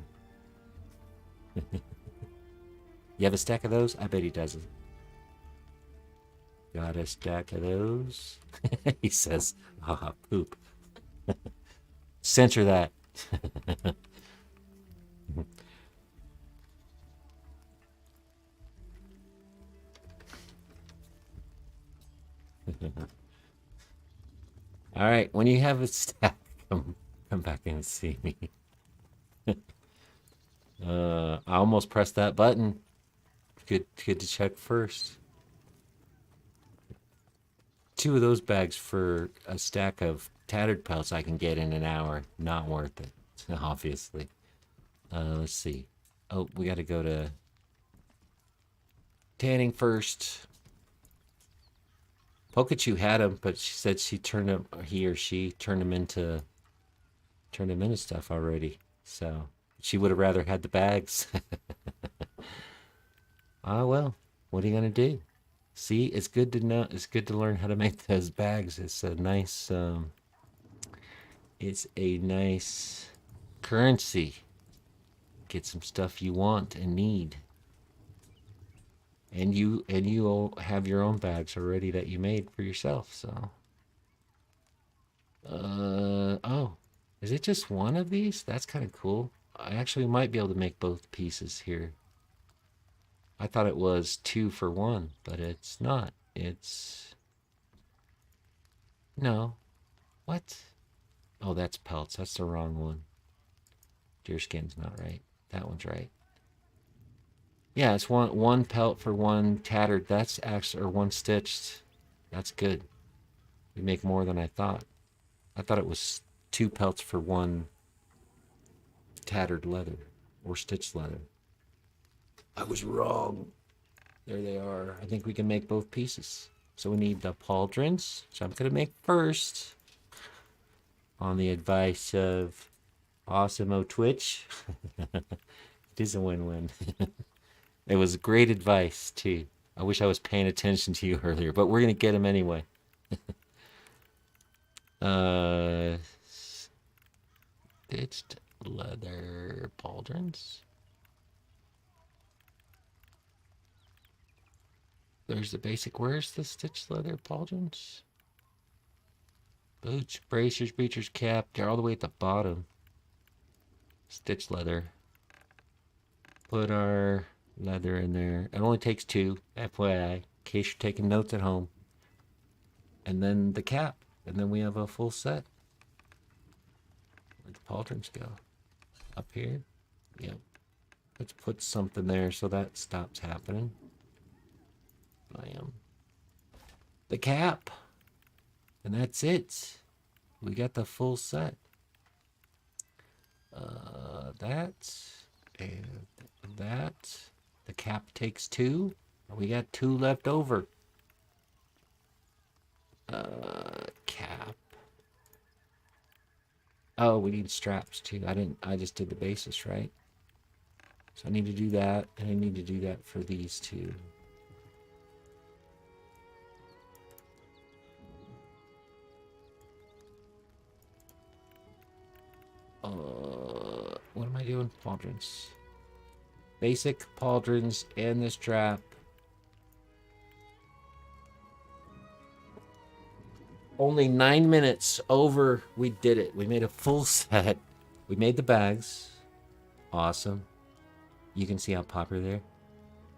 You have a stack of those? I bet he doesn't. Got a stack of those? He says, ah, poop. Censor that. All right, when you have a stack, come back and see me. I almost pressed that button. Good to check first. 2 of those bags for a stack of tattered pelts I can get in an hour. Not worth it, obviously. Let's see. Oh, we got to go to tanning first. Pikachu had him, but she said she turned him, he or she turned him into stuff already. So she would have rather had the bags. Ah, well, what are you gonna do? See, it's good to know. It's good to learn how to make those bags. It's a nice, currency. Get some stuff you want and need. And you all have your own bags already that you made for yourself, so. Oh, is it just one of these? That's kind of cool. I actually might be able to make both pieces here. I thought it was 2 for 1, but it's not. It's... No. What? Oh, that's pelts. That's the wrong one. Deerskin's not right. That one's right. Yeah, it's one pelt for 1 tattered. That's actually, or 1 stitched. That's good. We make more than I thought. I thought it was 2 pelts for 1 tattered leather or stitched leather. I was wrong. There they are. I think we can make both pieces. So we need the pauldrons, which I'm going to make first. On the advice of Awesemo Twitch. It is a win-win. It was great advice, too. I wish I was paying attention to you earlier, but we're going to get them anyway. Stitched leather pauldrons. There's the basic. Where's the stitched leather pauldrons? Boots, bracers, breechers, cap. They're all the way at the bottom. Stitched leather. Put our leather in there. It only takes 2, FYI, in case you're taking notes at home. And then the cap. And then we have a full set. Where'd the pauldrons go? Up here? Yep. Let's put something there so that stops happening. the cap. And that's it. We got the full set. That and that. The cap takes 2. We got 2 left over. Cap. Oh, we need straps too. I just did the basis, right? So I need to do that, and I need to do that for these two. What am I doing? Pauldrons. Basic pauldrons and the strap. Only 9 minutes over. We did it. We made a full set. We made the bags. Awesome. You can see how popular they're.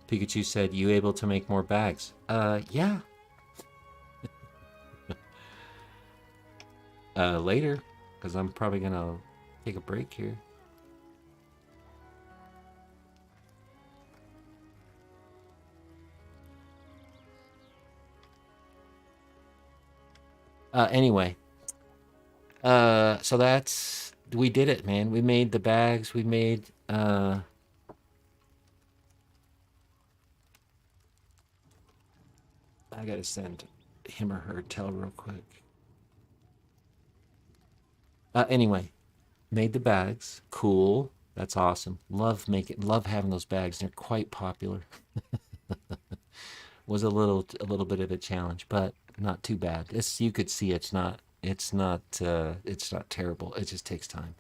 Pikachu said, "You able to make more bags?" Yeah. Later, because I'm probably gonna take a break here. Anyway. So that's, we did it, man. We made the bags. We made, I gotta send him or her tell real quick. Anyway, made the bags. Cool. That's awesome. Love having those bags. They're quite popular. Was a little bit of a challenge, but not too bad. You could see it's not terrible. It just takes time.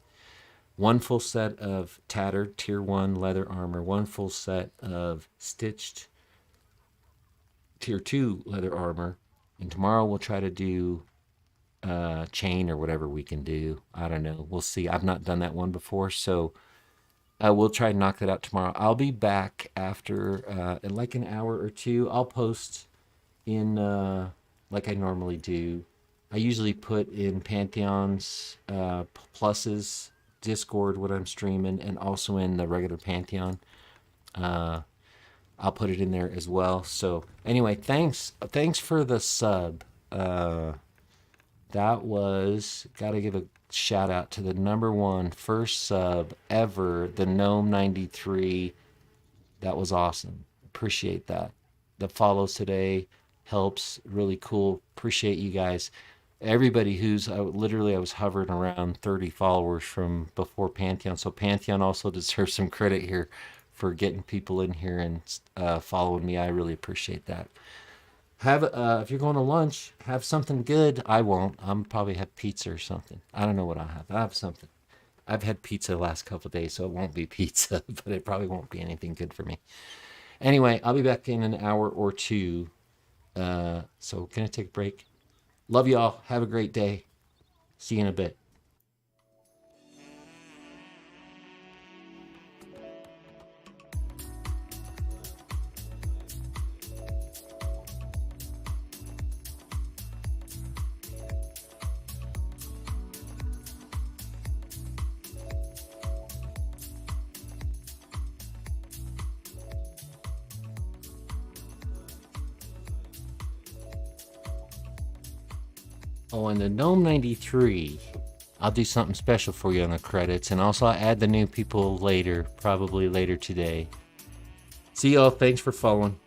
1 full set of tattered tier 1 leather armor, 1 full set of stitched tier 2 leather armor, and tomorrow we'll try to do chain or whatever we can do. I don't know. We'll see. I've not done that one before, so we'll try to knock that out tomorrow. I'll be back after in like an hour or 2. I'll post in like I normally do. I usually put in Pantheon's pluses Discord when I'm streaming, and also in the regular Pantheon. I'll put it in there as well. So anyway, thanks for the sub. That was, gotta give a shout out to the #1 first sub ever, the Gnome 93. That was awesome. Appreciate that. The follows today helps. Really cool. Appreciate you guys. Everybody who's I was hovering around 30 followers from before Pantheon. So Pantheon also deserves some credit here for getting people in here and following me. I really appreciate that. Have if you're going to lunch, have something good. I won't. I'm probably have pizza or something. I don't know what I'll have. I'll have something. I've had pizza the last couple of days, so it won't be pizza, but it probably won't be anything good for me. Anyway, I'll be back in an hour or 2. So can I take a break? Love you all. Have a great day. See you in a bit. Oh, and the Gnome 93, I'll do something special for you on the credits, and also I'll add the new people later, probably later today. See y'all. Thanks for following.